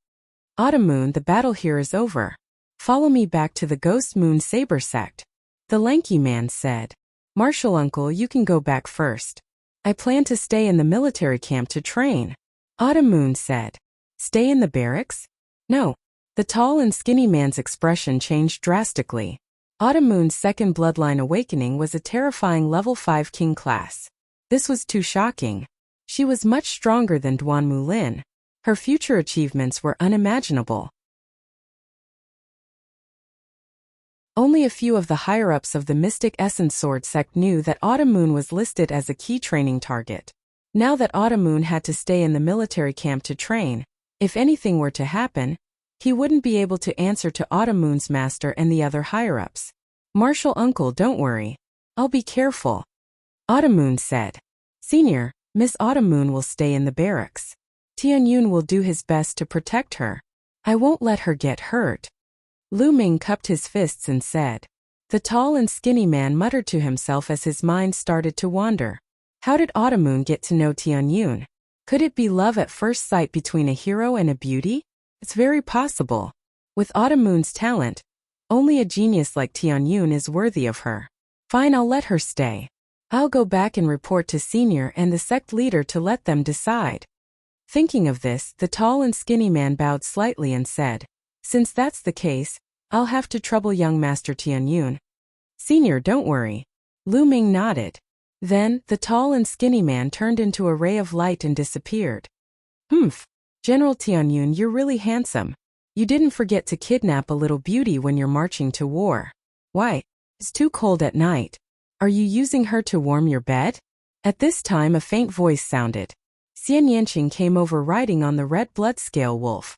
Autumn Moon, the battle here is over. Follow me back to the Ghost Moon Saber sect. The lanky man said. Marshal Uncle, you can go back first. I plan to stay in the military camp to train. Autumn Moon said. Stay in the barracks? No. The tall and skinny man's expression changed drastically. Autumn Moon's second bloodline awakening was a terrifying level 5 king class. This was too shocking. She was much stronger than Duan Mulin. Her future achievements were unimaginable. Only a few of the higher-ups of the Mystic Essence Sword sect knew that Autumn Moon was listed as a key training target. Now that Autumn Moon had to stay in the military camp to train, if anything were to happen, he wouldn't be able to answer to Autumn Moon's master and the other higher-ups. Marshal Uncle, don't worry. I'll be careful. Autumn Moon said. Senior, Miss Autumn Moon will stay in the barracks. Tianyun will do his best to protect her. I won't let her get hurt. Lu Ming cupped his fists and said. The tall and skinny man muttered to himself as his mind started to wander. How did Autumn Moon get to know Tianyun? Could it be love at first sight between a hero and a beauty? It's very possible. With Autumn Moon's talent, only a genius like Tianyun is worthy of her. Fine, I'll let her stay. I'll go back and report to Senior and the sect leader to let them decide. Thinking of this, the tall and skinny man bowed slightly and said, Since that's the case, I'll have to trouble young Master Tianyun. Senior, don't worry. Lu Ming nodded. Then, the tall and skinny man turned into a ray of light and disappeared. Humph. General Tianyun, you're really handsome. You didn't forget to kidnap a little beauty when you're marching to war. Why? It's too cold at night. Are you using her to warm your bed? At this time a faint voice sounded. Xian Yanqing came over riding on the red blood scale wolf.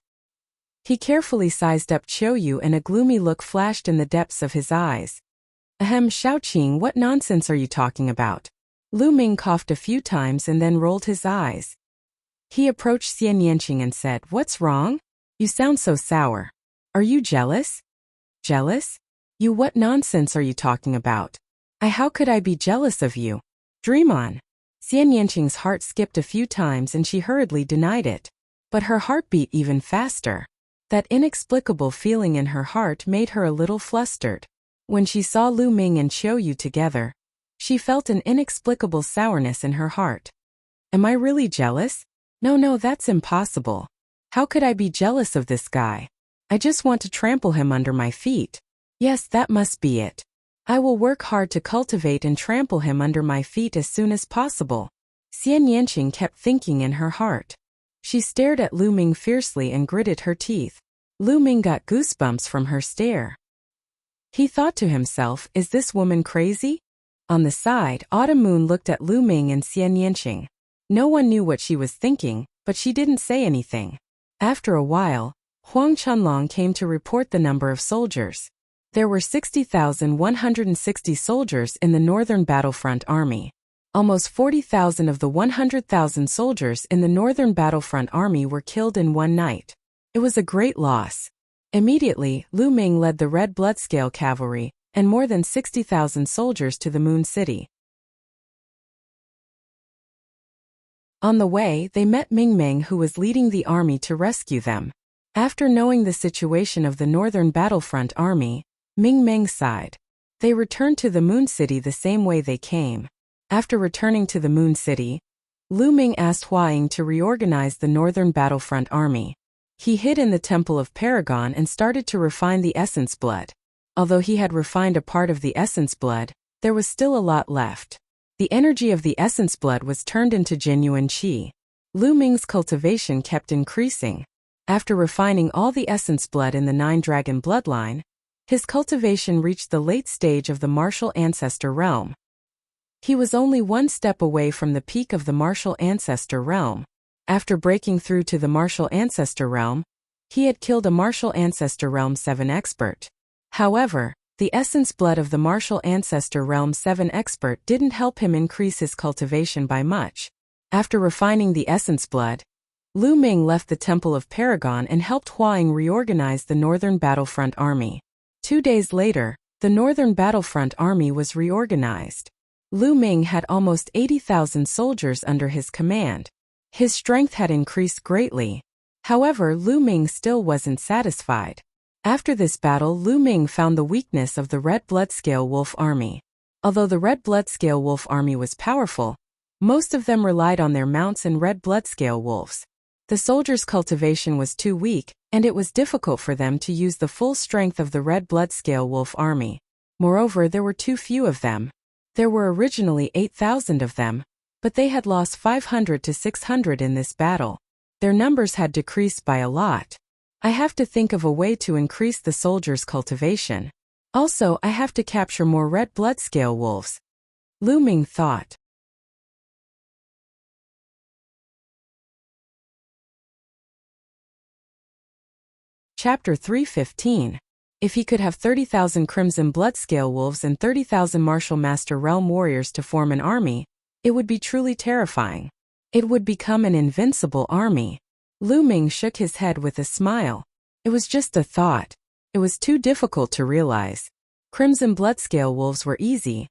He carefully sized up Qiuyu and a gloomy look flashed in the depths of his eyes. Ahem, Shaoqing, what nonsense are you talking about? Lu Ming coughed a few times and then rolled his eyes. He approached Xian Yanqing and said, What's wrong? You sound so sour. Are you jealous? Jealous? You, what nonsense are you talking about? How could I be jealous of you? Dream on. Xian Yanqing's heart skipped a few times and she hurriedly denied it. But her heart beat even faster. That inexplicable feeling in her heart made her a little flustered. When she saw Lu Ming and Qiuyu together, she felt an inexplicable sourness in her heart. Am I really jealous? No, that's impossible. How could I be jealous of this guy? I just want to trample him under my feet. Yes, that must be it. I will work hard to cultivate and trample him under my feet as soon as possible. Xian Yanqing kept thinking in her heart. She stared at Lu Ming fiercely and gritted her teeth. Lu Ming got goosebumps from her stare. He thought to himself, is this woman crazy? On the side, Autumn Moon looked at Lu Ming and Xian Yanqing. No one knew what she was thinking, but she didn't say anything. After a while, Huang Chunlong came to report the number of soldiers. There were 60,160 soldiers in the Northern Battlefront Army. Almost 40,000 of the 100,000 soldiers in the Northern Battlefront Army were killed in one night. It was a great loss. Immediately, Lu Ming led the Red Bloodscale Cavalry and more than 60,000 soldiers to the Moon City. On the way, they met Ming Meng, who was leading the army to rescue them. After knowing the situation of the Northern Battlefront Army, Ming Meng sighed. They returned to the Moon City the same way they came. After returning to the Moon City, Lu Ming asked Hua Ying to reorganize the Northern Battlefront Army. He hid in the Temple of Paragon and started to refine the Essence Blood. Although he had refined a part of the Essence Blood, there was still a lot left. The energy of the Essence Blood was turned into genuine qi. Lu Ming's cultivation kept increasing. After refining all the Essence Blood in the Nine-Dragon bloodline, his cultivation reached the late stage of the Martial Ancestor realm. He was only one step away from the peak of the Martial Ancestor realm. After breaking through to the Martial Ancestor Realm, he had killed a Martial Ancestor Realm 7 expert. However, the essence blood of the Martial Ancestor Realm 7 expert didn't help him increase his cultivation by much. After refining the essence blood, Lu Ming left the Temple of Paragon and helped Huang reorganize the Northern Battlefront Army. 2 days later, the Northern Battlefront Army was reorganized. Lu Ming had almost 80,000 soldiers under his command. His strength had increased greatly. However, Lu Ming still wasn't satisfied. After this battle, Lu Ming found the weakness of the Red Bloodscale Wolf Army. Although the Red Bloodscale Wolf Army was powerful, most of them relied on their mounts and Red Bloodscale Wolves. The soldiers' cultivation was too weak, and it was difficult for them to use the full strength of the Red Bloodscale Wolf Army. Moreover, there were too few of them. There were originally 8,000 of them, but they had lost 500 to 600 in this battle. Their numbers had decreased by a lot. I have to think of a way to increase the soldiers' cultivation. Also, I have to capture more Red Bloodscale Wolves. Lu Ming thought. Chapter 3:15. If he could have 30,000 Crimson Bloodscale Wolves and 30,000 Martial Master Realm Warriors to form an army, it would be truly terrifying. It would become an invincible army. Lu Ming shook his head with a smile. It was just a thought. It was too difficult to realize. Crimson Bloodscale Wolves were easy,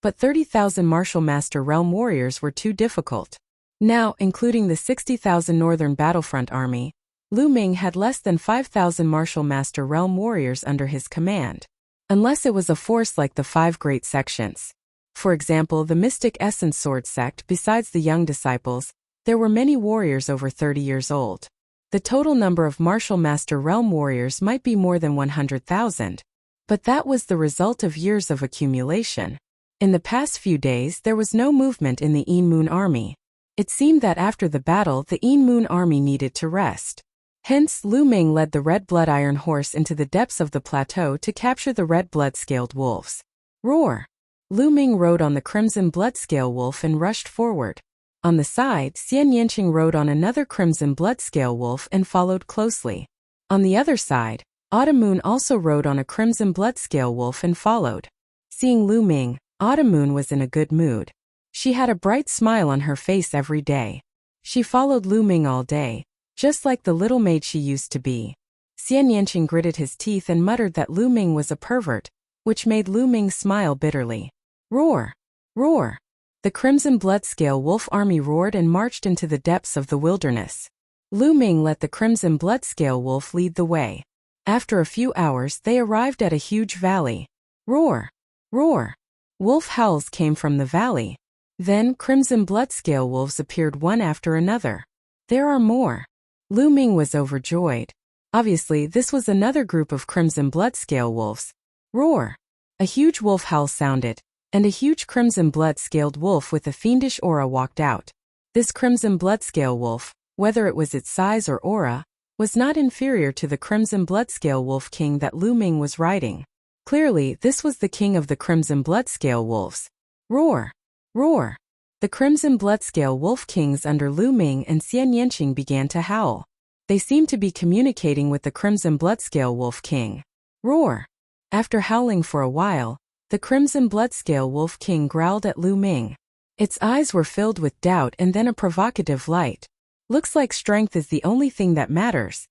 but 30,000 Martial Master Realm Warriors were too difficult. Now, including the 60,000 Northern Battlefront Army, Lu Ming had less than 5,000 Martial Master Realm Warriors under his command. Unless it was a force like the 5 Great Sections. For example, the Mystic Essence Sword sect. Besides the young disciples, there were many warriors over 30 years old. The total number of Martial Master Realm Warriors might be more than 100,000. But that was the result of years of accumulation. In the past few days, there was no movement in the Een Moon Army. It seemed that after the battle, the Een Moon Army needed to rest. Hence, Lu Ming led the Red Blood Iron Horse into the depths of the plateau to capture the Red Blood-Scaled Wolves. Roar! Lu Ming rode on the Crimson Bloodscale Wolf and rushed forward. On the side, Xian Yanqing rode on another Crimson Bloodscale Wolf and followed closely. On the other side, Autumn Moon also rode on a Crimson Bloodscale Wolf and followed. Seeing Lu Ming, Autumn Moon was in a good mood. She had a bright smile on her face every day. She followed Lu Ming all day, just like the little maid she used to be. Xian Yanqing gritted his teeth and muttered that Lu Ming was a pervert, which made Lu Ming smile bitterly. Roar! Roar! The Crimson Bloodscale Wolf Army roared and marched into the depths of the wilderness. Lu Ming let the Crimson Bloodscale Wolf lead the way. After a few hours, they arrived at a huge valley. Roar! Roar! Wolf howls came from the valley. Then, Crimson Bloodscale Wolves appeared one after another. There are more. Lu Ming was overjoyed. Obviously, this was another group of Crimson Bloodscale Wolves. Roar! A huge wolf howl sounded, and a huge Crimson Blood-Scaled Wolf with a fiendish aura walked out. This Crimson Bloodscale Wolf, whether it was its size or aura, was not inferior to the Crimson Bloodscale Wolf King that Lu Ming was riding. Clearly, this was the king of the Crimson Bloodscale Wolves. Roar! Roar! The Crimson Bloodscale Wolf Kings under Lu Ming and Xian Yanqing began to howl. They seemed to be communicating with the Crimson Bloodscale Wolf King. Roar! After howling for a while, the Crimson Bloodscale Wolf King growled at Lu Ming. Its eyes were filled with doubt and then a provocative light. Looks like strength is the only thing that matters.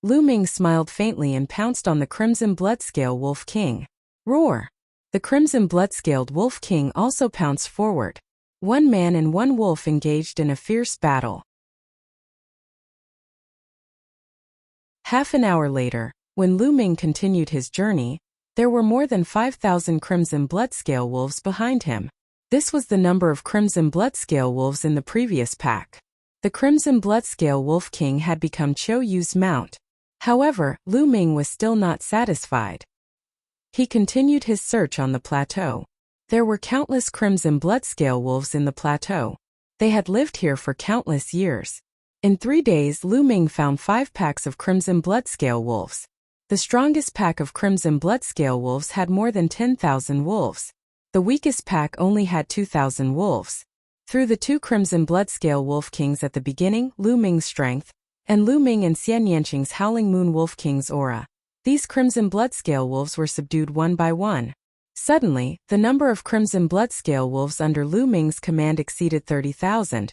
Lu Ming smiled faintly and pounced on the Crimson Bloodscale Wolf King. Roar! The Crimson Bloodscaled Wolf King also pounced forward. One man and one wolf engaged in a fierce battle. Half an hour later, when Lu Ming continued his journey, there were more than 5,000 Crimson Bloodscale Wolves behind him. This was the number of Crimson Bloodscale Wolves in the previous pack. The Crimson Bloodscale Wolf King had become Qiu Yu's mount. However, Lu Ming was still not satisfied. He continued his search on the plateau. There were countless Crimson Bloodscale Wolves in the plateau. They had lived here for countless years. In 3 days, Lu Ming found 5 packs of Crimson Bloodscale Wolves. The strongest pack of Crimson Bloodscale Wolves had more than 10,000 wolves. The weakest pack only had 2,000 wolves. Through the two Crimson Bloodscale Wolf Kings at the beginning, Lu Ming's strength, and Lu Ming and Xian Yanqing's Howling Moon Wolf King's aura. These Crimson Bloodscale Wolves were subdued one by one. Suddenly, the number of Crimson Bloodscale Wolves under Lu Ming's command exceeded 30,000,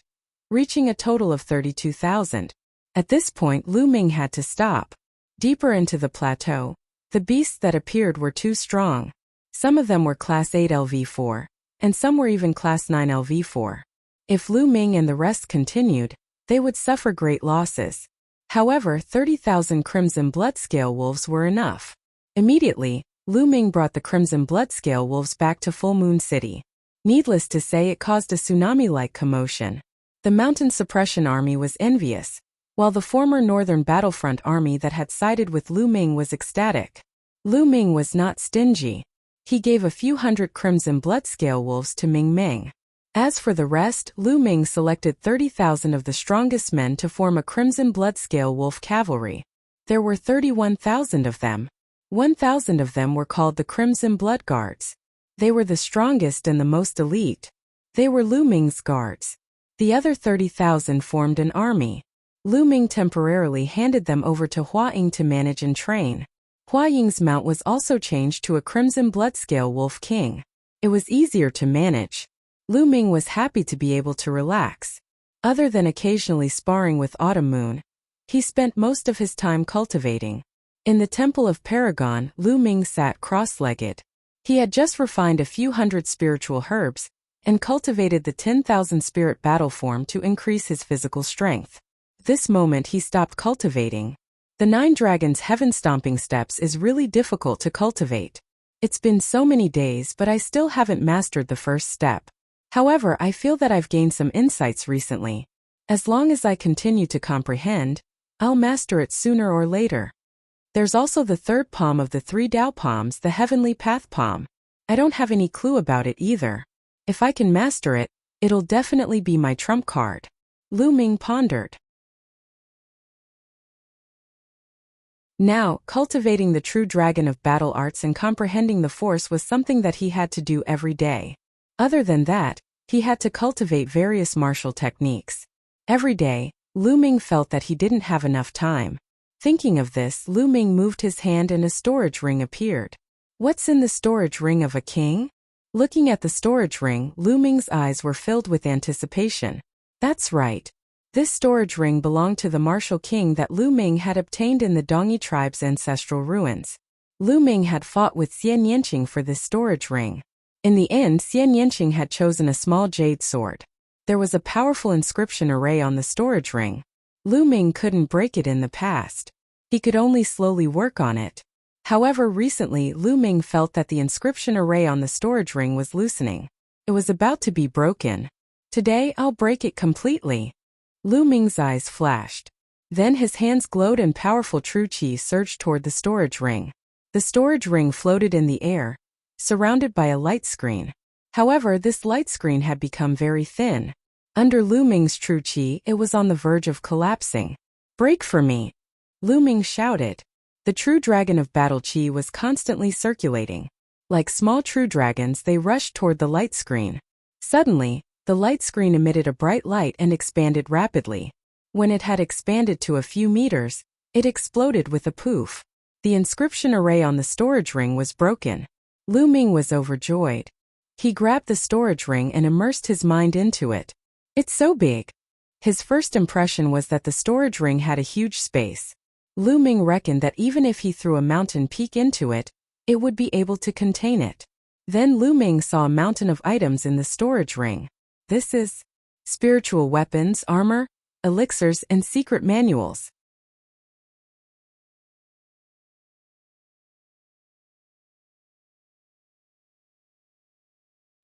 reaching a total of 32,000. At this point, Lu Ming had to stop. Deeper into the plateau, the beasts that appeared were too strong. Some of them were Class 8 LV4, and some were even Class 9 LV4. If Lu Ming and the rest continued, they would suffer great losses. However, 30,000 Crimson Bloodscale Wolves were enough. Immediately, Lu Ming brought the Crimson Bloodscale Wolves back to Full Moon City. Needless to say, it caused a tsunami-like commotion. The Mountain Suppression Army was envious, while the former Northern Battlefront Army that had sided with Lu Ming was ecstatic. Lu Ming was not stingy. He gave a few hundred Crimson Bloodscale Wolves to Ming Ming. As for the rest, Lu Ming selected 30,000 of the strongest men to form a Crimson Bloodscale Wolf cavalry. There were 31,000 of them. 1,000 of them were called the Crimson Blood Guards. They were the strongest and the most elite. They were Lu Ming's guards. The other 30,000 formed an army. Lu Ming temporarily handed them over to Hua Ying to manage and train. Hua Ying's mount was also changed to a Crimson Bloodscale Wolf King. It was easier to manage. Lu Ming was happy to be able to relax. Other than occasionally sparring with Autumn Moon, he spent most of his time cultivating. In the Temple of Paragon, Lu Ming sat cross-legged. He had just refined a few hundred spiritual herbs and cultivated the 10,000 spirit battle form to increase his physical strength. This moment he stopped cultivating. The 9 Dragons Heaven Stomping Steps is really difficult to cultivate. It's been so many days, but I still haven't mastered the first step. However, I feel that I've gained some insights recently. As long as I continue to comprehend, I'll master it sooner or later. There's also the third palm of the 3 Dao palms, the Heavenly Path palm. I don't have any clue about it either. If I can master it, it'll definitely be my trump card. Lu Ming pondered. Now, cultivating the true dragon of battle arts and comprehending the force was something that he had to do every day. Other than that, he had to cultivate various martial techniques. Every day, Lu Ming felt that he didn't have enough time. Thinking of this, Lu Ming moved his hand and a storage ring appeared. What's in the storage ring of a king? Looking at the storage ring, Lu Ming's eyes were filled with anticipation. That's right. This storage ring belonged to the martial king that Lu Ming had obtained in the Dongyi tribe's ancestral ruins. Lu Ming had fought with Xian Yanqing for this storage ring. In the end, Xian Yanqing had chosen a small jade sword. There was a powerful inscription array on the storage ring. Lu Ming couldn't break it in the past. He could only slowly work on it. However, recently Lu Ming felt that the inscription array on the storage ring was loosening. It was about to be broken. Today, I'll break it completely. Lu Ming's eyes flashed. Then his hands glowed and powerful true qi surged toward the storage ring. The storage ring floated in the air, surrounded by a light screen. However, this light screen had become very thin. Under Lu Ming's true qi, it was on the verge of collapsing. "Break for me!" Lu Ming shouted. The true dragon of battle qi was constantly circulating. Like small true dragons, they rushed toward the light screen. Suddenly, the light screen emitted a bright light and expanded rapidly. When it had expanded to a few meters, it exploded with a poof. The inscription array on the storage ring was broken. Lu Ming was overjoyed. He grabbed the storage ring and immersed his mind into it. It's so big. His first impression was that the storage ring had a huge space. Lu Ming reckoned that even if he threw a mountain peak into it, it would be able to contain it. Then Lu Ming saw a mountain of items in the storage ring. This is spiritual weapons, armor, elixirs, and secret manuals.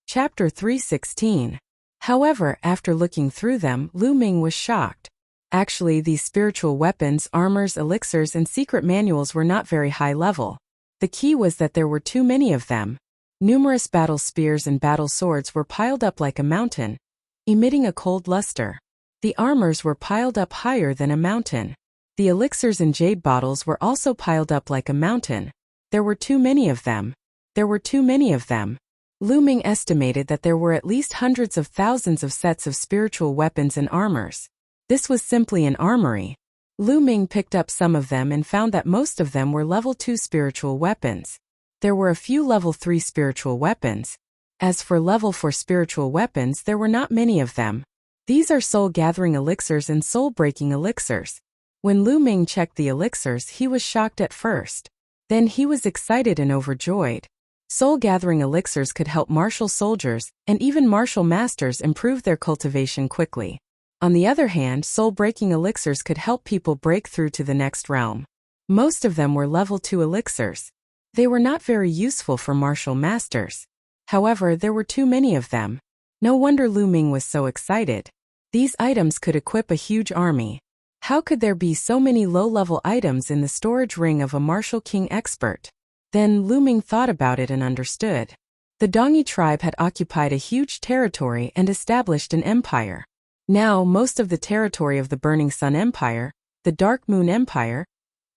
Chapter 316. However, after looking through them, Lu Ming was shocked. Actually, these spiritual weapons, armors, elixirs, and secret manuals were not very high level. The key was that there were too many of them. Numerous battle spears and battle swords were piled up like a mountain, emitting a cold luster. The armors were piled up higher than a mountain. The elixirs and jade bottles were also piled up like a mountain. There were too many of them. There were too many of them. Lu Ming estimated that there were at least hundreds of thousands of sets of spiritual weapons and armors. This was simply an armory. Lu Ming picked up some of them and found that most of them were level 2 spiritual weapons. There were a few level 3 spiritual weapons. As for level 4 spiritual weapons, there were not many of them. These are soul-gathering elixirs and soul-breaking elixirs. When Lu Ming checked the elixirs, he was shocked at first. Then he was excited and overjoyed. Soul-gathering elixirs could help martial soldiers and even martial masters improve their cultivation quickly. On the other hand, soul-breaking elixirs could help people break through to the next realm. Most of them were level 2 elixirs. They were not very useful for martial masters. However, there were too many of them. No wonder Lu Ming was so excited. These items could equip a huge army. How could there be so many low-level items in the storage ring of a martial king expert? Then Lu Ming thought about it and understood. The Dongyi tribe had occupied a huge territory and established an empire. Now, most of the territory of the Burning Sun Empire, the Dark Moon Empire,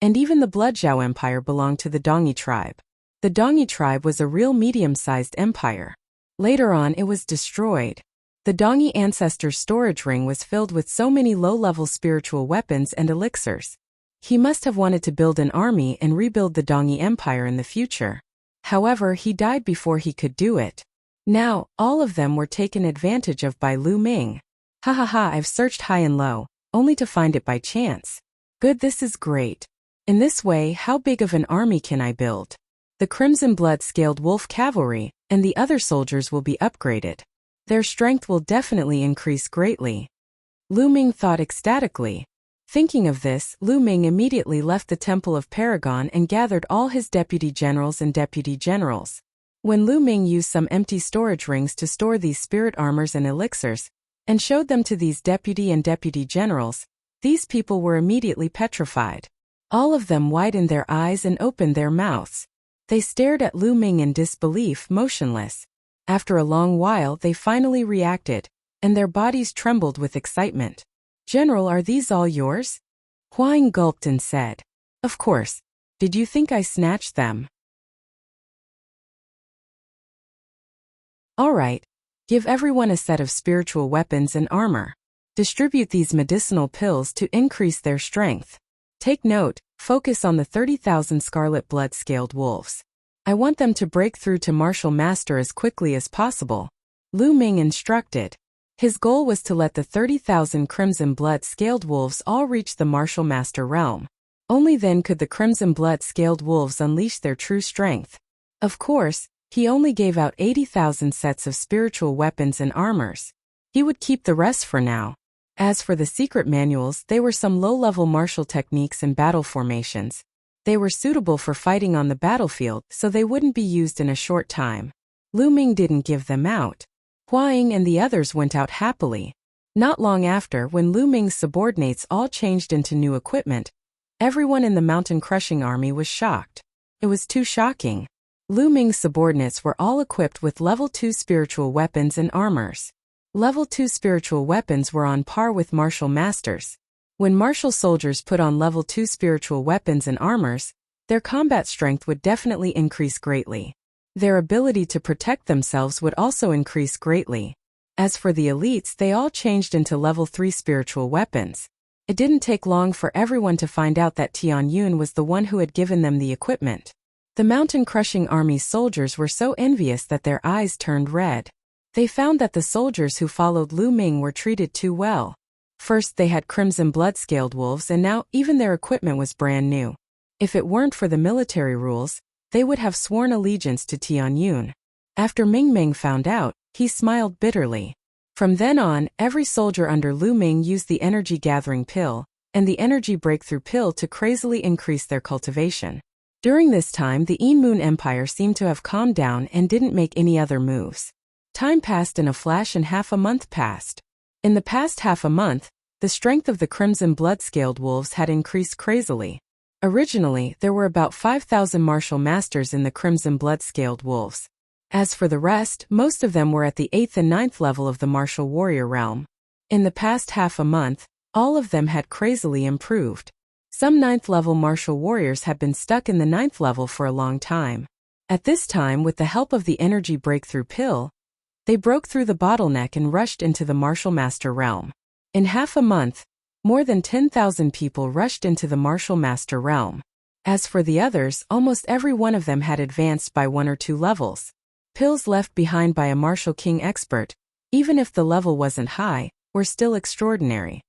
and even the Bloodjiao Empire belonged to the Dongyi tribe. The Dongyi tribe was a real medium-sized empire. Later on, it was destroyed. The Dongyi ancestor's storage ring was filled with so many low-level spiritual weapons and elixirs. He must have wanted to build an army and rebuild the Dongyi Empire in the future. However, he died before he could do it. Now, all of them were taken advantage of by Lu Ming. Ha ha ha, I've searched high and low, only to find it by chance. Good, this is great. In this way, how big of an army can I build? The Crimson Blood-scaled wolf cavalry and the other soldiers will be upgraded. Their strength will definitely increase greatly. Lu Ming thought ecstatically. Thinking of this, Lu Ming immediately left the Temple of Paragon and gathered all his deputy generals and deputy generals. When Lu Ming used some empty storage rings to store these spirit armors and elixirs, and showed them to these deputy and deputy generals, these people were immediately petrified. All of them widened their eyes and opened their mouths. They stared at Lu Ming in disbelief, motionless. After a long while, they finally reacted, and their bodies trembled with excitement. General, are these all yours? Huang gulped and said, Of course. Did you think I snatched them? All right. Give everyone a set of spiritual weapons and armor. Distribute these medicinal pills to increase their strength. Take note, focus on the 30,000 scarlet blood-scaled wolves. I want them to break through to martial master as quickly as possible. Lu Ming instructed. His goal was to let the 30,000 crimson blood-scaled wolves all reach the martial master realm. Only then could the crimson blood-scaled wolves unleash their true strength. Of course, he only gave out 80,000 sets of spiritual weapons and armors. He would keep the rest for now. As for the secret manuals, they were some low-level martial techniques and battle formations. They were suitable for fighting on the battlefield, so they wouldn't be used in a short time. Lu Ming didn't give them out. Huang and the others went out happily. Not long after, when Lu Ming's subordinates all changed into new equipment, everyone in the mountain-crushing army was shocked. It was too shocking. Lu Ming's subordinates were all equipped with level 2 spiritual weapons and armors. Level 2 spiritual weapons were on par with martial masters. When martial soldiers put on level 2 spiritual weapons and armors, their combat strength would definitely increase greatly. Their ability to protect themselves would also increase greatly. As for the elites, they all changed into level 3 spiritual weapons. It didn't take long for everyone to find out that Tian Yun was the one who had given them the equipment. The mountain-crushing army's soldiers were so envious that their eyes turned red. They found that the soldiers who followed Lu Ming were treated too well. First they had crimson blood-scaled wolves, and now even their equipment was brand new. If it weren't for the military rules, they would have sworn allegiance to Tian Yun. After Ming Ming found out, he smiled bitterly. From then on, every soldier under Lu Ming used the energy-gathering pill and the energy breakthrough pill to crazily increase their cultivation. During this time, the Yin Moon Empire seemed to have calmed down and didn't make any other moves. Time passed in a flash and half a month passed. In the past half a month, the strength of the crimson blood-scaled wolves had increased crazily. Originally, there were about 5,000 martial masters in the crimson blood-scaled wolves. As for the rest, most of them were at the 8th and 9th level of the martial warrior realm. In the past half a month, all of them had crazily improved. Some 9th level martial warriors had been stuck in the 9th level for a long time. At this time, with the help of the energy breakthrough pill, they broke through the bottleneck and rushed into the martial master realm. In half a month, more than 10,000 people rushed into the martial master realm. As for the others, almost every one of them had advanced by 1 or 2 levels. Pills left behind by a martial king expert, even if the level wasn't high, were still extraordinary.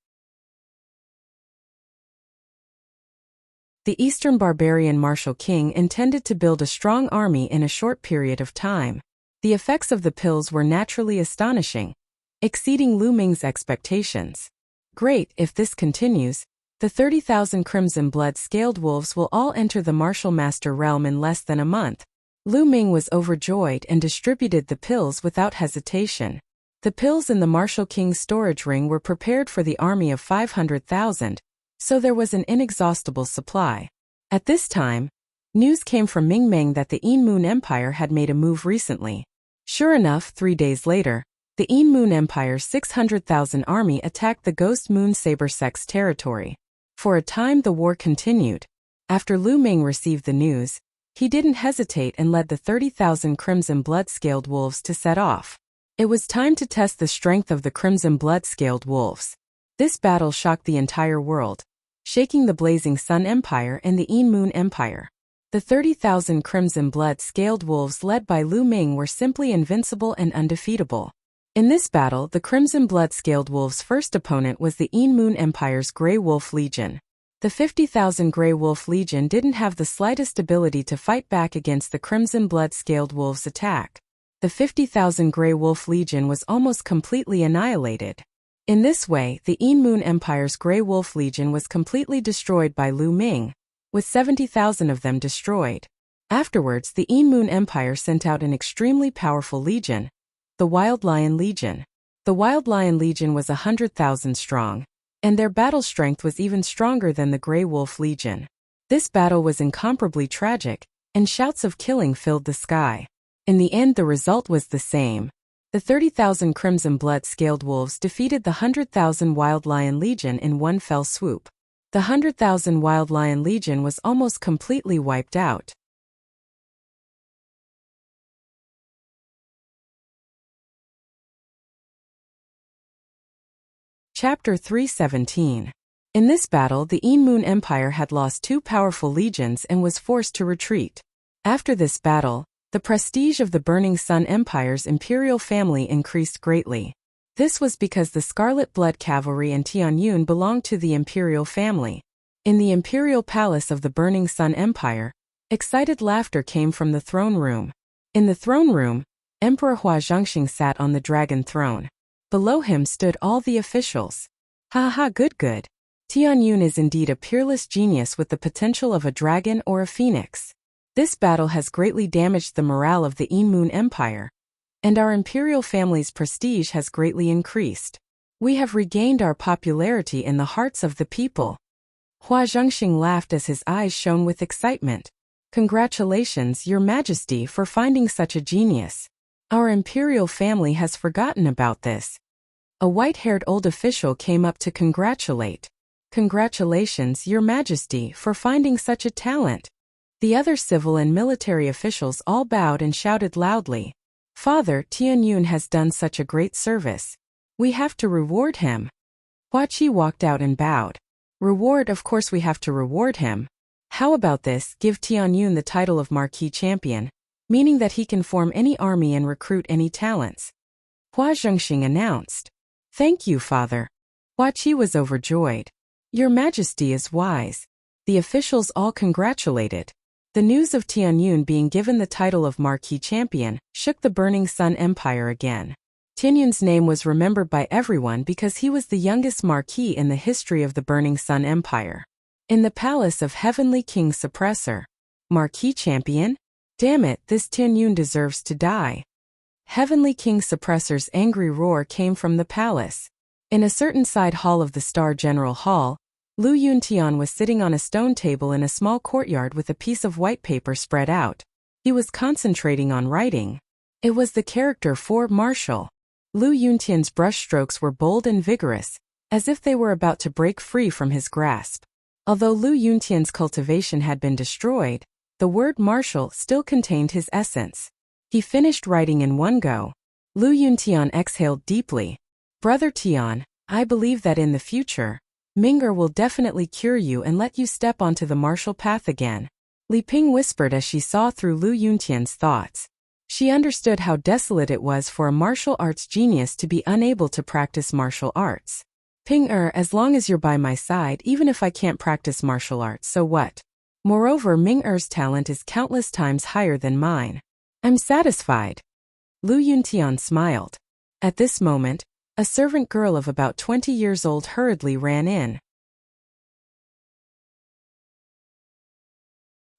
The Eastern barbarian martial king intended to build a strong army in a short period of time. The effects of the pills were naturally astonishing, exceeding Lu Ming's expectations. Great, if this continues, the 30,000 crimson blood-scaled wolves will all enter the martial master realm in less than a month. Lu Ming was overjoyed and distributed the pills without hesitation. The pills in the martial king's storage ring were prepared for the army of 500,000, so there was an inexhaustible supply. At this time, news came from Ming Meng that the Yin Moon Empire had made a move recently. Sure enough, 3 days later, the Yin Moon Empire's 600,000 army attacked the Ghost Moon Saber sect's territory. For a time the war continued. After Lu Ming received the news, he didn't hesitate and led the 30,000 crimson blood-scaled wolves to set off. It was time to test the strength of the crimson blood-scaled wolves. This battle shocked the entire world, shaking the Blazing Sun Empire and the Yin Moon Empire. The 30,000 crimson blood-scaled wolves led by Lu Ming were simply invincible and undefeatable. In this battle, the crimson blood-scaled wolves' first opponent was the Yin Moon Empire's Grey Wolf Legion. The 50,000 Grey Wolf Legion didn't have the slightest ability to fight back against the crimson blood-scaled wolves' attack. The 50,000 Grey Wolf Legion was almost completely annihilated. In this way, the Yin Moon Empire's Grey Wolf Legion was completely destroyed by Lu Ming, with 70,000 of them destroyed. Afterwards, the Yin Moon Empire sent out an extremely powerful legion, the Wild Lion Legion. The Wild Lion Legion was 100,000 strong, and their battle strength was even stronger than the Grey Wolf Legion. This battle was incomparably tragic, and shouts of killing filled the sky. In the end, the result was the same. The 30,000 crimson blood-scaled wolves defeated the 100,000 Wild Lion Legion in one fell swoop. The 100,000 Wild Lion Legion was almost completely wiped out. Chapter 317. In this battle, the Yin Moon Empire had lost 2 powerful legions and was forced to retreat. After this battle, the prestige of the Burning Sun Empire's imperial family increased greatly. This was because the Scarlet Blood Cavalry and Tianyun belonged to the imperial family. In the imperial palace of the Burning Sun Empire, excited laughter came from the throne room. In the throne room, Emperor Hua Zhongxing sat on the dragon throne. Below him stood all the officials. Ha ha, good. Tianyun is indeed a peerless genius with the potential of a dragon or a phoenix. This battle has greatly damaged the morale of the Yin Moon Empire, and our imperial family's prestige has greatly increased. We have regained our popularity in the hearts of the people. Hua Zhongxing laughed as his eyes shone with excitement. Congratulations, Your Majesty, for finding such a genius. Our imperial family has forgotten about this. A white-haired old official came up to congratulate. Congratulations, Your Majesty, for finding such a talent. The other civil and military officials all bowed and shouted loudly. Father, Tianyun has done such a great service. We have to reward him. Hua Qi walked out and bowed. Reward, of course we have to reward him. How about this, give Tianyun the title of Marquis Champion, meaning that he can form any army and recruit any talents. Hua Zhongxing announced. Thank you, Father. Hua Qi was overjoyed. Your Majesty is wise. The officials all congratulated. The news of Tianyun being given the title of Marquis Champion shook the Burning Sun Empire again. Tianyun's name was remembered by everyone because he was the youngest marquis in the history of the Burning Sun Empire. In the palace of Heavenly King Suppressor. Marquis Champion? Damn it, this Tianyun deserves to die. Heavenly King Suppressor's angry roar came from the palace. In a certain side hall of the Star General Hall, Lu Yuntian was sitting on a stone table in a small courtyard with a piece of white paper spread out. He was concentrating on writing. It was the character for Marshal. Lu Yuntian's brushstrokes were bold and vigorous, as if they were about to break free from his grasp. Although Lu Yuntian's cultivation had been destroyed, The word martial still contained his essence. He finished writing in one go. Lu Yuntian exhaled deeply. Brother Tian, I believe that in the future, Ming'er will definitely cure you and let you step onto the martial path again. Li Ping whispered as she saw through Lu Yuntian's thoughts. She understood how desolate it was for a martial arts genius to be unable to practice martial arts. Ping-er, as long as you're by my side, even if I can't practice martial arts, so what? Moreover, Ming-er's talent is countless times higher than mine. I'm satisfied. Lu Yuntian smiled. At this moment, a servant girl of about 20 years old hurriedly ran in.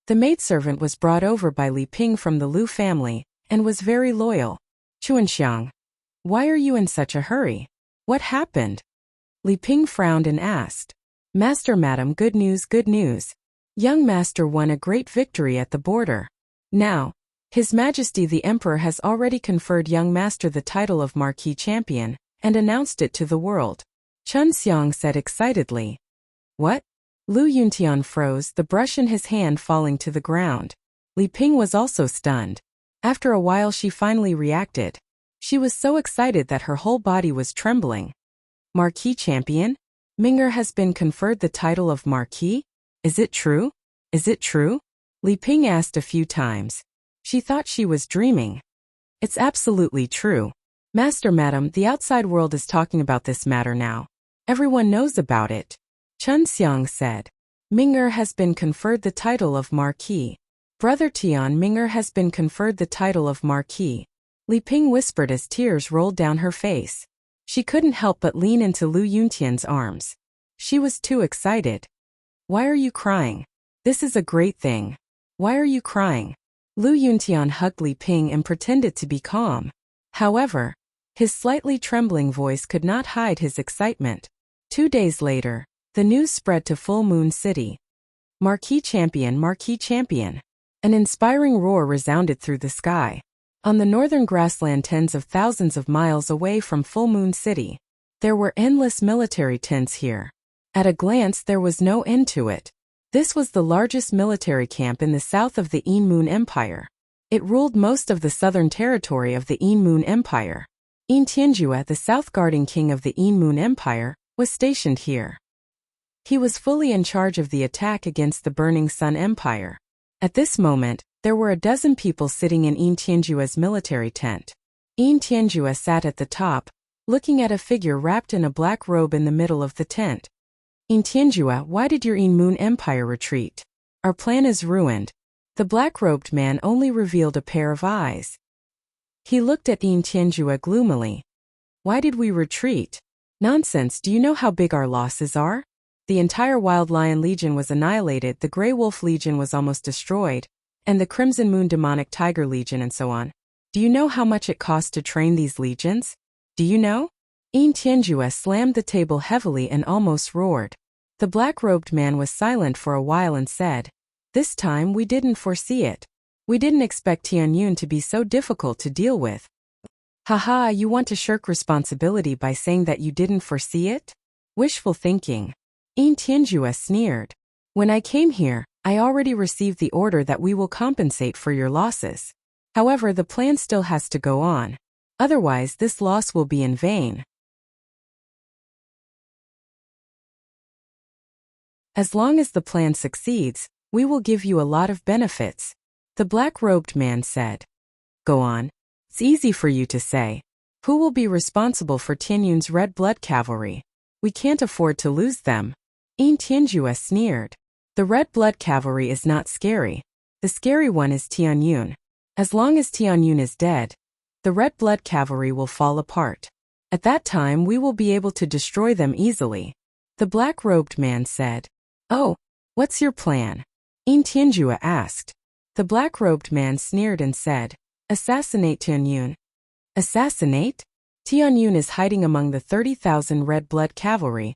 The maidservant was brought over by Li Ping from the Lu family, and was very loyal. Chuanxiang, why are you in such a hurry? What happened? Li Ping frowned and asked. Master, madam, good news, good news. Young master won a great victory at the border. Now, His Majesty the Emperor has already conferred young master the title of Marquis Champion, and announced it to the world. Chun Xiang said excitedly. What? Lu Yuntian froze, the brush in his hand falling to the ground. Li Ping was also stunned. After a while she finally reacted. She was so excited that her whole body was trembling. Marquis Champion? Ming'er has been conferred the title of Marquis? Is it true? Is it true? Li Ping asked a few times. She thought she was dreaming. It's absolutely true. Master, madam, the outside world is talking about this matter now. Everyone knows about it. Chun Xiang said. Ming'er has been conferred the title of Marquis. Brother Tian, Ming'er has been conferred the title of Marquis. Li Ping whispered as tears rolled down her face. She couldn't help but lean into Lu Yuntian's arms. She was too excited. Why are you crying? This is a great thing. Why are you crying? Lu Yuntian hugged Li Ping and pretended to be calm. However, his slightly trembling voice could not hide his excitement. 2 days later, the news spread to Full Moon City. Marquis Champion, Marquis Champion. An inspiring roar resounded through the sky. On the northern grassland tens of thousands of miles away from Full Moon City, there were endless military tents here. At a glance there was no end to it. This was the largest military camp in the south of the Yin Moon Empire. It ruled most of the southern territory of the Yin Moon Empire. Yin Tianjue, the south-guarding king of the Yin Moon Empire, was stationed here. He was fully in charge of the attack against the Burning Sun Empire. At this moment, there were a dozen people sitting in Yin Tianjue's military tent. Yin Tianjue sat at the top, looking at a figure wrapped in a black robe in the middle of the tent. Yin Tianjue, why did your Yin Moon Empire retreat? Our plan is ruined. The black-robed man only revealed a pair of eyes. He looked at Yin Tianjue gloomily. Why did we retreat? Nonsense, do you know how big our losses are? The entire Wild Lion Legion was annihilated, the Grey Wolf Legion was almost destroyed, and the Crimson Moon Demonic Tiger Legion and so on. Do you know how much it cost to train these legions? Do you know? Yin Tianjue slammed the table heavily and almost roared. The black-robed man was silent for a while and said, This time we didn't foresee it. We didn't expect Tianyun to be so difficult to deal with. Haha, you want to shirk responsibility by saying that you didn't foresee it? Wishful thinking. Yin Tianjue sneered. When I came here, I already received the order that we will compensate for your losses. However, the plan still has to go on. Otherwise, this loss will be in vain. As long as the plan succeeds, we will give you a lot of benefits, the black-robed man said. Go on. It's easy for you to say. Who will be responsible for Tianyun's red blood cavalry? We can't afford to lose them. Yin Tianjue sneered. The red blood cavalry is not scary. The scary one is Tianyun. As long as Tianyun is dead, the red blood cavalry will fall apart. At that time we will be able to destroy them easily. The black-robed man said. Oh, what's your plan? Yin Tianjue asked. The black-robed man sneered and said, Assassinate Tianyun. Assassinate? Tianyun is hiding among the 30,000 red blood cavalry,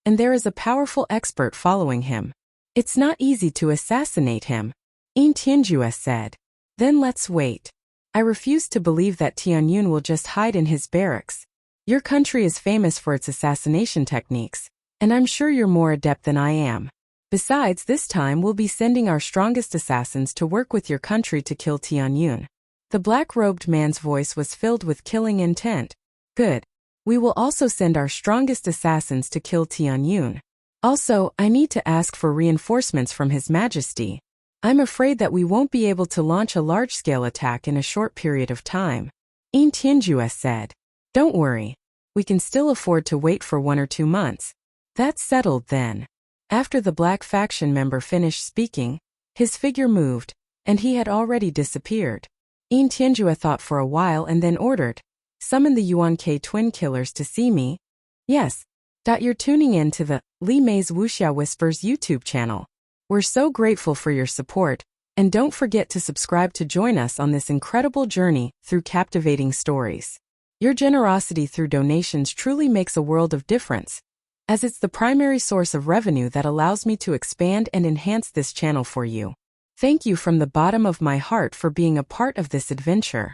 and there is a powerful expert following him. It's not easy to assassinate him. Yin Tianjue said. Then let's wait. I refuse to believe that Tianyun will just hide in his barracks. Your country is famous for its assassination techniques, and I'm sure you're more adept than I am. Besides, this time we'll be sending our strongest assassins to work with your country to kill Tianyun. The black-robed man's voice was filled with killing intent. Good. We will also send our strongest assassins to kill Tianyun. Also, I need to ask for reinforcements from His Majesty. I'm afraid that we won't be able to launch a large-scale attack in a short period of time. Yin Tianjue said. Don't worry. We can still afford to wait for 1 or 2 months. That's settled then. After the black faction member finished speaking, his figure moved, and he had already disappeared. Yin Tianjue thought for a while and then ordered, "Summon the Yuan K twin killers to see me." Yes. You're tuning in to the Li Mei's Wuxia Whispers YouTube channel. We're so grateful for your support, and don't forget to subscribe to join us on this incredible journey through captivating stories. Your generosity through donations truly makes a world of difference, as it's the primary source of revenue that allows me to expand and enhance this channel for you. Thank you from the bottom of my heart for being a part of this adventure.